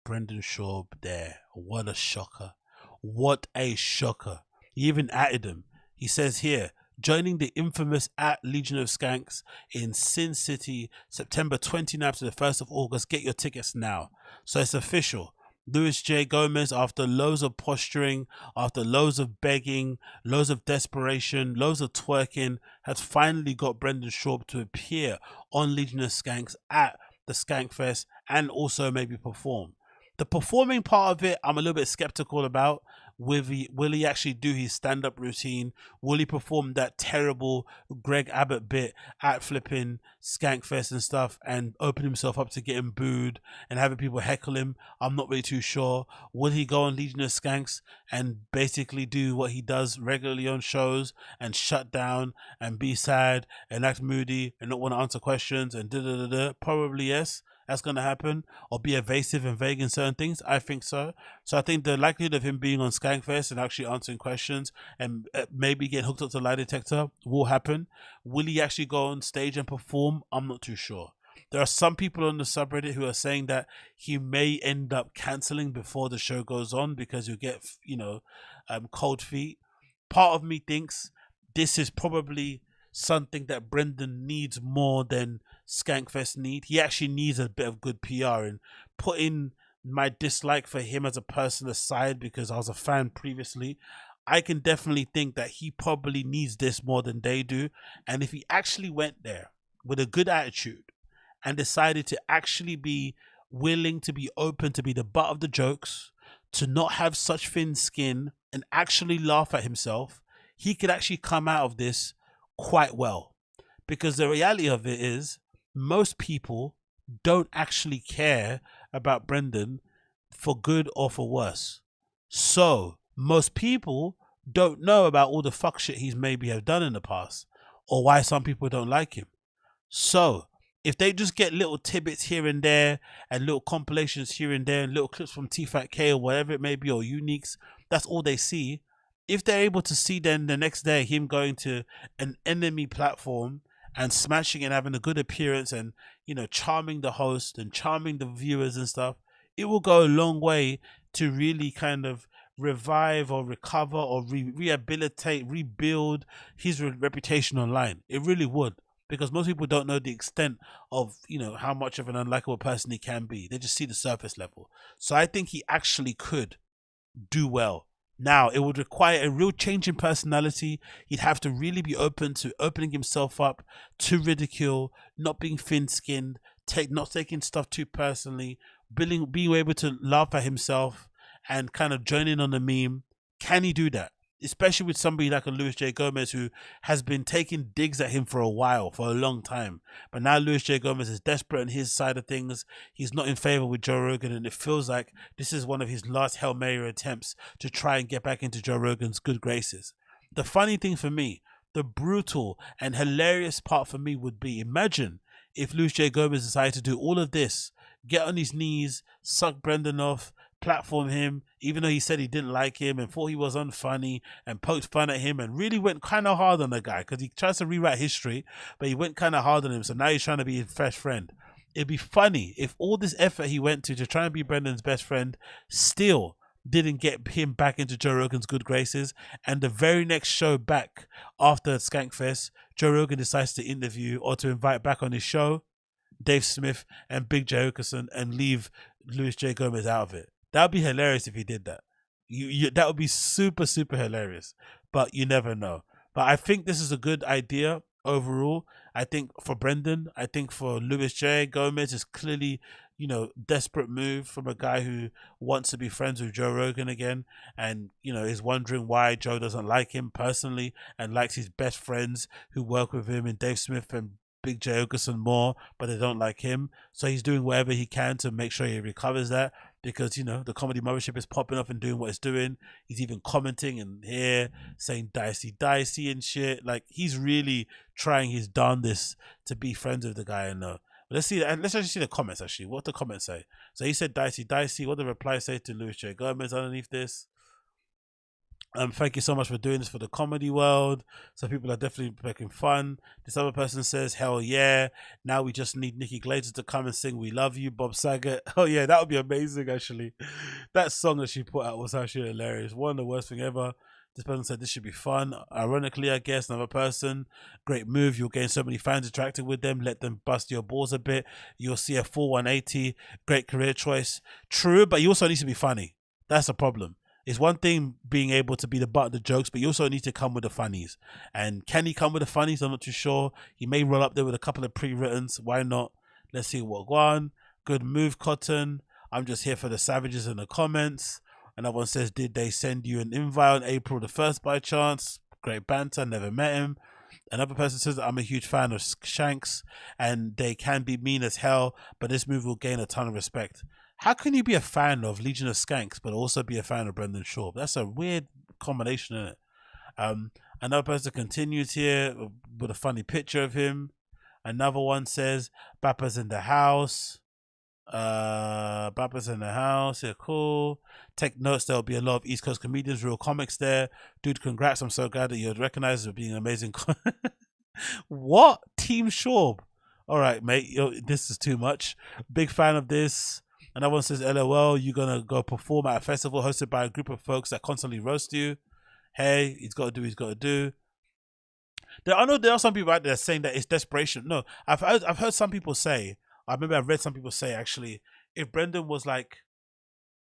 Brendan Schaub there. What a shocker. What a shocker. He even added him. He says here, joining the infamous at Legion of Skanks in Sin City, September 29th to the 1st of August. Get your tickets now. So it's official. Luis J. Gomez, after loads of posturing, after loads of begging, loads of desperation, loads of twerking, has finally got Brendan Schaub to appear on Legion of Skanks at the Skankfest and also maybe perform. The performing part of it, I'm a little bit skeptical about. Will he actually do his stand-up routine? Will he perform that terrible Greg Abbott bit at flipping Skankfest and stuff and open himself up to getting booed and having people heckle him? I'm not really too sure. Will he go on Legion of Skanks and basically do what he does regularly on shows and shut down and be sad and act moody and not want to answer questions and da-da-da-da? Probably yes. That's going to happen, or be evasive and vague in certain things? I think so. So I think the likelihood of him being on Skankfest and actually answering questions and maybe getting hooked up to a lie detector will happen. Will he actually go on stage and perform? I'm not too sure. There are some people on the subreddit who are saying that he may end up cancelling before the show goes on because you'll get, cold feet. Part of me thinks this is probably something that Brendan needs more than Skankfest need. He actually needs a bit of good PR, and putting my dislike for him as a person aside, because I was a fan previously, I can definitely think that he probably needs this more than they do. And if he actually went there with a good attitude and decided to actually be willing to be open to be the butt of the jokes, to not have such thin skin and actually laugh at himself, he could actually come out of this quite well. Because the reality of it is, most people don't actually care about Brendan for good or for worse. So most people don't know about all the fuck shit he's maybe have done in the past, or why some people don't like him. So if they just get little tidbits here and there and little compilations here and there and little clips from THICCC or whatever it may be, or uniques, that's all they see. If they're able to see then the next day him going to an enemy platform and smashing and having a good appearance and, charming the host and charming the viewers and stuff, it will go a long way to really kind of revive or recover or rehabilitate, rebuild his reputation online. It really would, because most people don't know the extent of, how much of an unlikable person he can be. They just see the surface level. So I think he actually could do well. Now, it would require a real change in personality. He'd have to really be open to opening himself up to ridicule, not being thin-skinned, not taking stuff too personally, being able to laugh at himself and kind of joining on the meme. Can he do that? Especially with somebody like a Luis J. Gomez, who has been taking digs at him for a while, for a long time. But now Luis J. Gomez is desperate on his side of things. He's not in favor with Joe Rogan, and it feels like this is one of his last Hail Mary attempts to try and get back into Joe Rogan's good graces. The funny thing for me, the brutal and hilarious part for me would be, imagine if Luis J. Gomez decided to do all of this, get on his knees, suck Brendan off, platform him, even though he said he didn't like him and thought he was unfunny, and poked fun at him and really went kind of hard on the guy because he tries to rewrite history, but he went kind of hard on him. So now he's trying to be his best friend. It'd be funny if all this effort he went to try and be Brendan's best friend still didn't get him back into Joe Rogan's good graces, and the very next show back after Skankfest, Joe Rogan decides to interview or to invite back on his show Dave Smith and Big J Okerson and leave Luis J. Gomez out of it. That would be hilarious if he did that. That would be super, super hilarious. But you never know. But I think this is a good idea overall. I think for Brendan, I think for Luis J. Gomez is clearly, desperate move from a guy who wants to be friends with Joe Rogan again, and, is wondering why Joe doesn't like him personally and likes his best friends who work with him, and Dave Smith and Big J Okerson more, but they don't like him. So he's doing whatever he can to make sure he recovers that, because the comedy mothership is popping up and doing what it's doing. He's even commenting and here saying dicey and shit. Like, he's really trying his darndest to be friends with the guy. I know. But let's see, and let's actually see the comments. Actually, what the comments say. So he said dicey. What the reply say to Luis J. Gomez underneath this? Thank you so much for doing this for the comedy world. So people are definitely making fun. This other person says, hell yeah. Now we just need Nikki Glazer to come and sing We Love You, Bob Saget. Oh yeah, that would be amazing actually. That song that she put out was actually hilarious. One of the worst thing ever. This person said this should be fun. Ironically, I guess, another person, great move. You'll gain so many fans interacting with them. Let them bust your balls a bit. You'll see a full 180. Great career choice. True, but you also need to be funny. That's a problem. It's one thing being able to be the butt of the jokes, but you also need to come with the funnies. And can he come with the funnies? I'm not too sure. He may roll up there with a couple of pre-writtens. Why not? Let's see what one. Good move, Cotton. I'm just here for the savages in the comments. Another one says, did they send you an invite on April the 1st by chance? Great banter, never met him. Another person says, I'm a huge fan of Shanks and they can be mean as hell, but this move will gain a ton of respect. How can you be a fan of Legion of Skanks but also be a fan of Brendan Schaub? That's a weird combination, isn't it? Another person continues here with a funny picture of him. Another one says, Bappa's in the house. Bappa's in the house. Yeah, cool. Take notes. There'll be a lot of East Coast comedians, real comics there. Dude, congrats. I'm so glad that you're recognized as being amazing. What? Team Schaub? All right, mate. This is too much. Big fan of this. Another one says, LOL, you're going to go perform at a festival hosted by a group of folks that constantly roast you. Hey, he's got to do. I know there are some people out there saying that it's desperation. No, I've heard some people say, I remember I've read some people say, actually, if Brendan was like,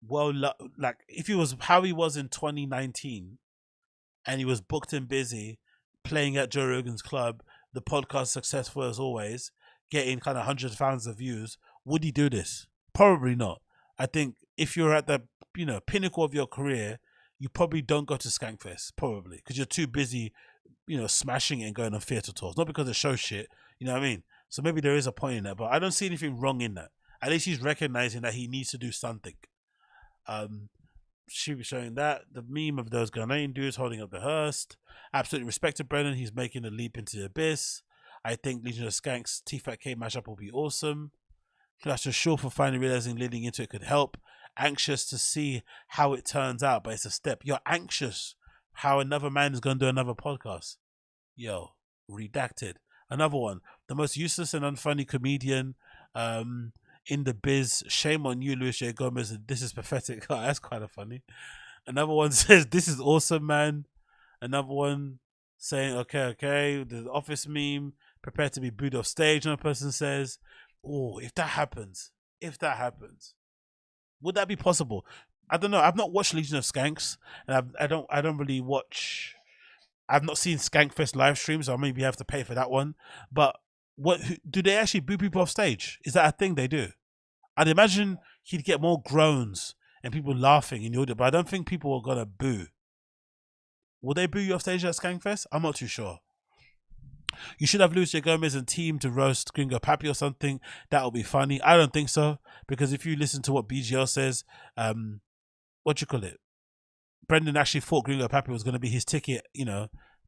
well, like if he was how he was in 2019 and he was booked and busy playing at Joe Rogan's club, the podcast successful as always, getting kind of hundreds of thousands of views, would he do this? Probably not. I think if you're at the pinnacle of your career, you probably don't go to Skankfest, probably, because you're too busy, smashing it and going on theatre tours. Not because of show shit, you know what I mean? So maybe there is a point in that, but I don't see anything wrong in that. At least he's recognizing that he needs to do something. She was showing that the meme of those Ghanaian dudes holding up the hearse. Absolutely respected Brendan. He's making a leap into the abyss. I think Legion of Skanks THICCC mashup will be awesome. That's just sure for finally realizing leading into it could help. Anxious to see how it turns out, but it's a step. You're anxious how another man is going to do another podcast. Yo, redacted. Another one. The most useless and unfunny comedian in the biz. Shame on you, Luis J. Gomez. This is pathetic. Oh, that's kind of funny. Another one says, this is awesome, man. Another one saying, okay. The office meme. Prepare to be booed off stage. Another person says, oh, if that happens, would that be possible? I don't know. I've not watched Legion of Skanks, and I don't really watch. I've not seen Skankfest live streams, so I maybe have to pay for that one. But do they actually boo people off stage? Is that a thing they do? I'd imagine he'd get more groans and people laughing in the audio, but I don't think people are gonna boo. Will they boo you off stage at Skankfest? I'm not too sure. You should have Luis J. Gomez and team to roast Gringo Pappy or something. That would be funny. I don't think so, because if you listen to what BGL says, Brendan actually thought Gringo Pappy was going to be his ticket,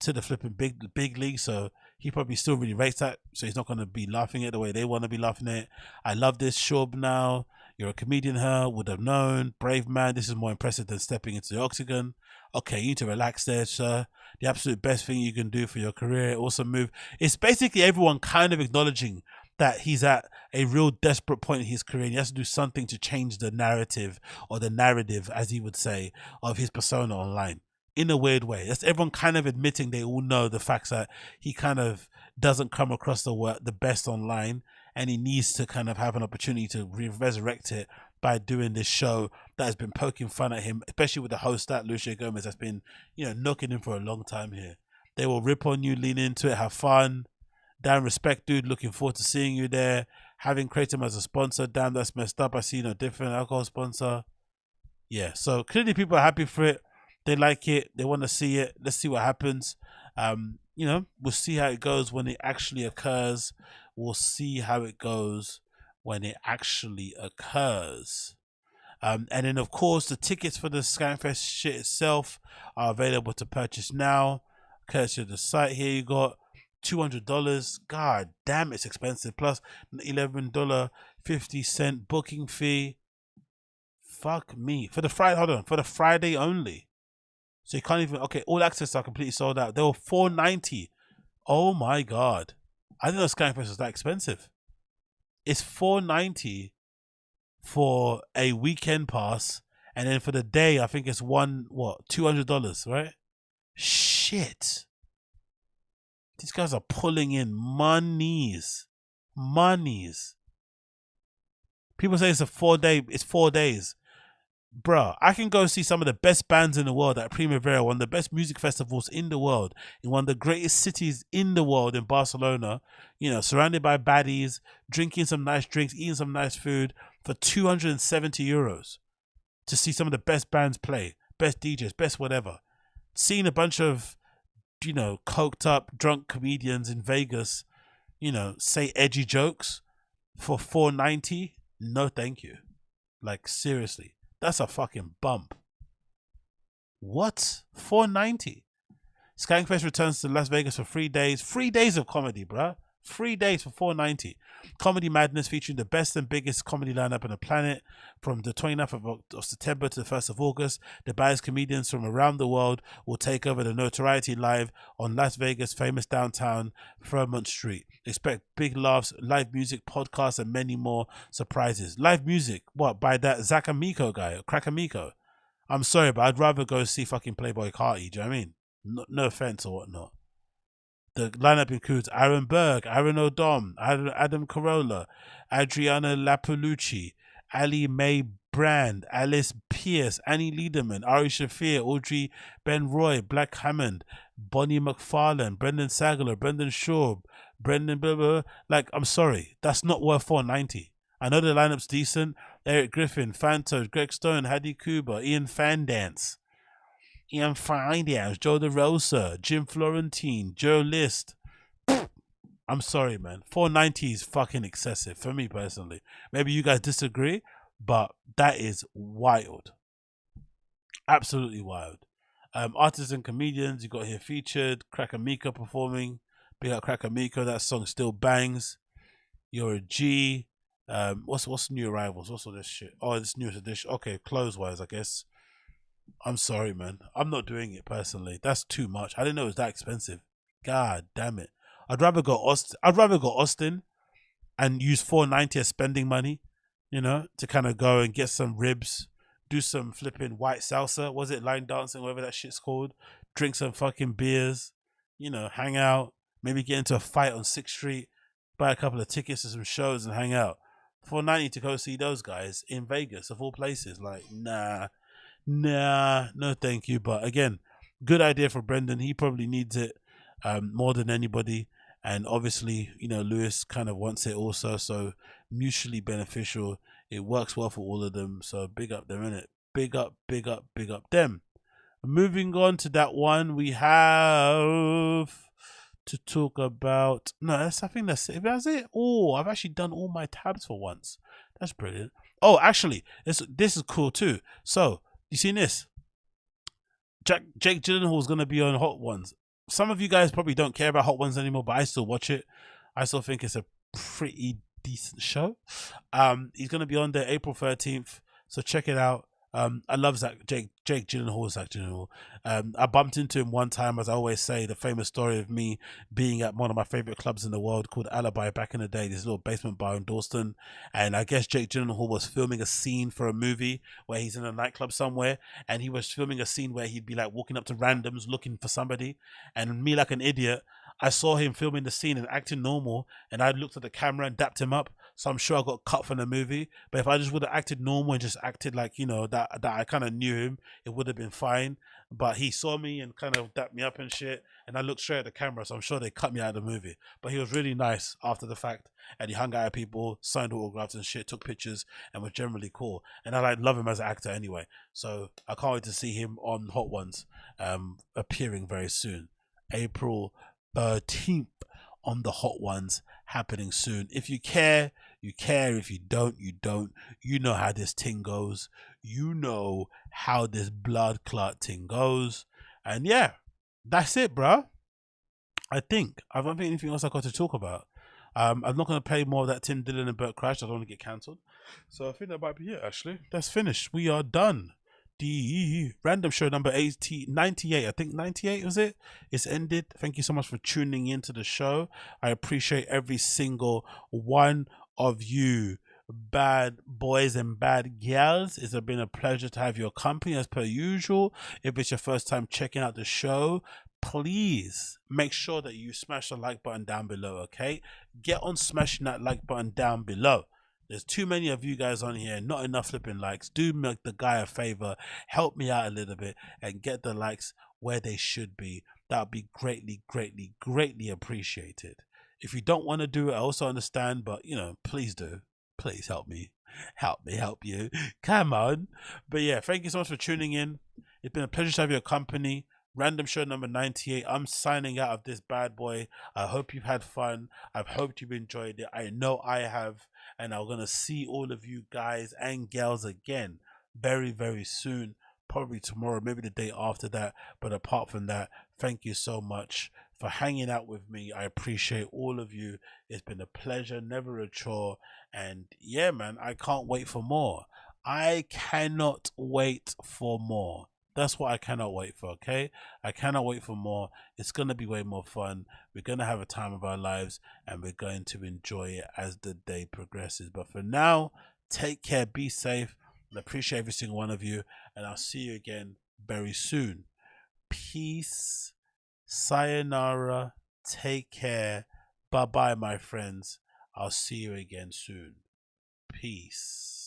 to the flipping big league. So he probably still really rates that. So he's not going to be laughing at it the way they want to be laughing at it. I love this. Schaub now. You're a comedian, would have known. Brave man. This is more impressive than stepping into the octagon. Okay, you need to relax there, sir. The absolute best thing you can do for your career. Awesome move. It's basically everyone kind of acknowledging that he's at a real desperate point in his career and he has to do something to change the narrative, or the narrative, as he would say, of his persona online. In a weird way. That's everyone kind of admitting they all know the facts that he kind of doesn't come across the best online, and he needs to kind of have an opportunity to resurrect it by doing this show that has been poking fun at him, especially with the host, that Luis J. Gomez, that's been, knocking him for a long time here. They will rip on you, lean into it, have fun. Damn, respect, dude. Looking forward to seeing you there. Having created him as a sponsor. Damn, that's messed up. I see no different alcohol sponsor. Yeah, so clearly people are happy for it. They like it. They want to see it. Let's see what happens. We'll see how it goes when it actually occurs. And then, of course, the tickets for the Skankfest shit itself are available to purchase now. Courtesy of the site here, you got $200. God damn, it's expensive. Plus $11.50 booking fee. Fuck me. For the Friday only. So you can't even, all access are completely sold out. They were $490. Oh my God. I didn't know Skankfest was that expensive. It's $490 for a weekend pass, and then for the day, I think it's $200, right? Shit. These guys are pulling in monies. People say it's 4 days. Bruh, I can go see some of the best bands in the world at Primavera, one of the best music festivals in the world, in one of the greatest cities in the world, in Barcelona, you know, surrounded by baddies, drinking some nice drinks, eating some nice food for €270 to see some of the best bands play, best DJs, best whatever. Seeing a bunch of, you know, coked up, drunk comedians in Vegas, you know, say edgy jokes for $490. No, thank you. Like, seriously. That's a fucking bump. What? $490. SKANKS returns to Las Vegas for 3 days. 3 days of comedy, bruh. 3 days for $490. Comedy Madness featuring the best and biggest comedy lineup on the planet from the 29th of September to the 1st of August. The baddest comedians from around the world will take over the notoriety live on Las Vegas' famous downtown Fremont Street. Expect big laughs, live music, podcasts, and many more surprises. Live music? What, by that Zach Amico guy, or Crack Amico? I'm sorry, but I'd rather go see fucking Playboy Carti, do you know what I mean? No offense or whatnot. The lineup includes Aaron Berg, Aaron O'Dom, Adam Carolla, Adriana Lapolucci, Ali Mae Brand, Alice Pierce, Annie Liederman, Ari Shafir, Audrey Ben Roy, Black Hammond, Bonnie McFarlane, Brendan Sagler, Brendan Shaw, Brendan blah, blah, blah. Like, I'm sorry, that's not worth $490. I know the lineup's decent. ERIK, GRIFFIN, Fantos, Greg Stone, Hadi Kuba, Ian Fandance, Joe DeRosa, Jim Florentine, Joe List. I'm sorry, man. $490 is fucking excessive for me personally. Maybe you guys disagree, but that is wild. Absolutely wild. Artists and comedians, you got here featured. Crack Amico performing. Big up Crack Amico. That song still bangs. You're a G. What's new arrivals? What's all this shit? Oh, this newest edition. Okay, clothes wise, I guess. I'm sorry, man. I'm not doing it personally. That's too much. I didn't know it was that expensive. God damn it. I'd rather go Austin and use $490 as spending money, you know, to kind of go and get some ribs, do some flipping white salsa. Was it line dancing, whatever that shit's called? Drink some fucking beers, you know, hang out, maybe get into a fight on 6th Street, buy a couple of tickets to some shows and hang out. $490 to go see those guys in Vegas, of all places. Like, nah, no thank you. But again, good idea for Brendan. He probably needs it more than anybody, and obviously, you know, Lewis kind of wants it also, so mutually beneficial. It works well for all of them, so big up them, innit? Big up them. Moving on to that one, we have to talk about, I think that's it. That's it. Oh, I've actually done all my tabs for once. That's brilliant. Oh, actually, this is cool too. So you seen this? Jake Gyllenhaal is going to be on Hot Ones. Some of you guys probably don't care about Hot Ones anymore, but I still watch it. I still think it's a pretty decent show. He's going to be on there April 13th, so check it out. I love Jake Gyllenhaal. I bumped into him one time, as I always say, the famous story of me being at one of my favorite clubs in the world called Alibi back in the day, this little basement bar in Dalston. And I guess Jake Gyllenhaal was filming a scene for a movie where he's in a nightclub somewhere, and he was filming a scene where he'd be like walking up to randoms looking for somebody. And me, like an idiot, I saw him filming the scene and acting normal, and I looked at the camera and dapped him up. So I'm sure I got cut from the movie. But if I just would have acted normal and just acted like, you know, that I kind of knew him, it would have been fine. But he saw me and kind of dapped me up and shit, and I looked straight at the camera, so I'm sure they cut me out of the movie. But he was really nice after the fact, and he hung out with people, signed autographs and shit, took pictures, and was generally cool. And I love him as an actor anyway. So I can't wait to see him on Hot Ones, appearing very soon. April 13th on the Hot Ones, happening soon. If you care, you care. If you don't, you don't. You know how this thing goes. You know how this blood clot thing goes. And yeah, that's it, bro. I think I don't think anything else I got to talk about. I'm not going to play more of that Tim Dillon and Bert Crash. I don't want to get cancelled. So I think that might be it, actually. That's finished. We are done. The random show number 98, I think 98 was it? It's ended. Thank you so much for tuning into the show. I appreciate every single one of you. bad boys and bad gals. It's been a pleasure to have your company as per usual. If it's your first time checking out the show, please make sure that you smash the like button down below, okay? Get on smashing that like button down below. There's too many of you guys on here, not enough flipping likes. Do make the guy a favor, help me out a little bit and get the likes where they should be. That would be greatly, greatly, greatly appreciated. If you don't want to do it, I also understand, but you know, please do. Please help me. Help me, help you. Come on. But yeah, thank you so much for tuning in. It's been a pleasure to have your company. Random show number 98. I'm signing out of this bad boy. I hope you've had fun. I've hoped you've enjoyed it. I know I have. And I'm going to see all of you guys and gals again very, very soon. Probably tomorrow, maybe the day after that. But apart from that, thank you so much for hanging out with me. I appreciate all of you. It's been a pleasure, never a chore. And yeah, man, I can't wait for more. I cannot wait for more. That's what I cannot wait for, okay? I cannot wait for more. It's going to be way more fun. We're going to have a time of our lives, and we're going to enjoy it as the day progresses. But for now, take care, be safe, and appreciate every single one of you. And I'll see you again very soon. Peace. Sayonara. Take care. Bye-bye, my friends. I'll see you again soon. Peace.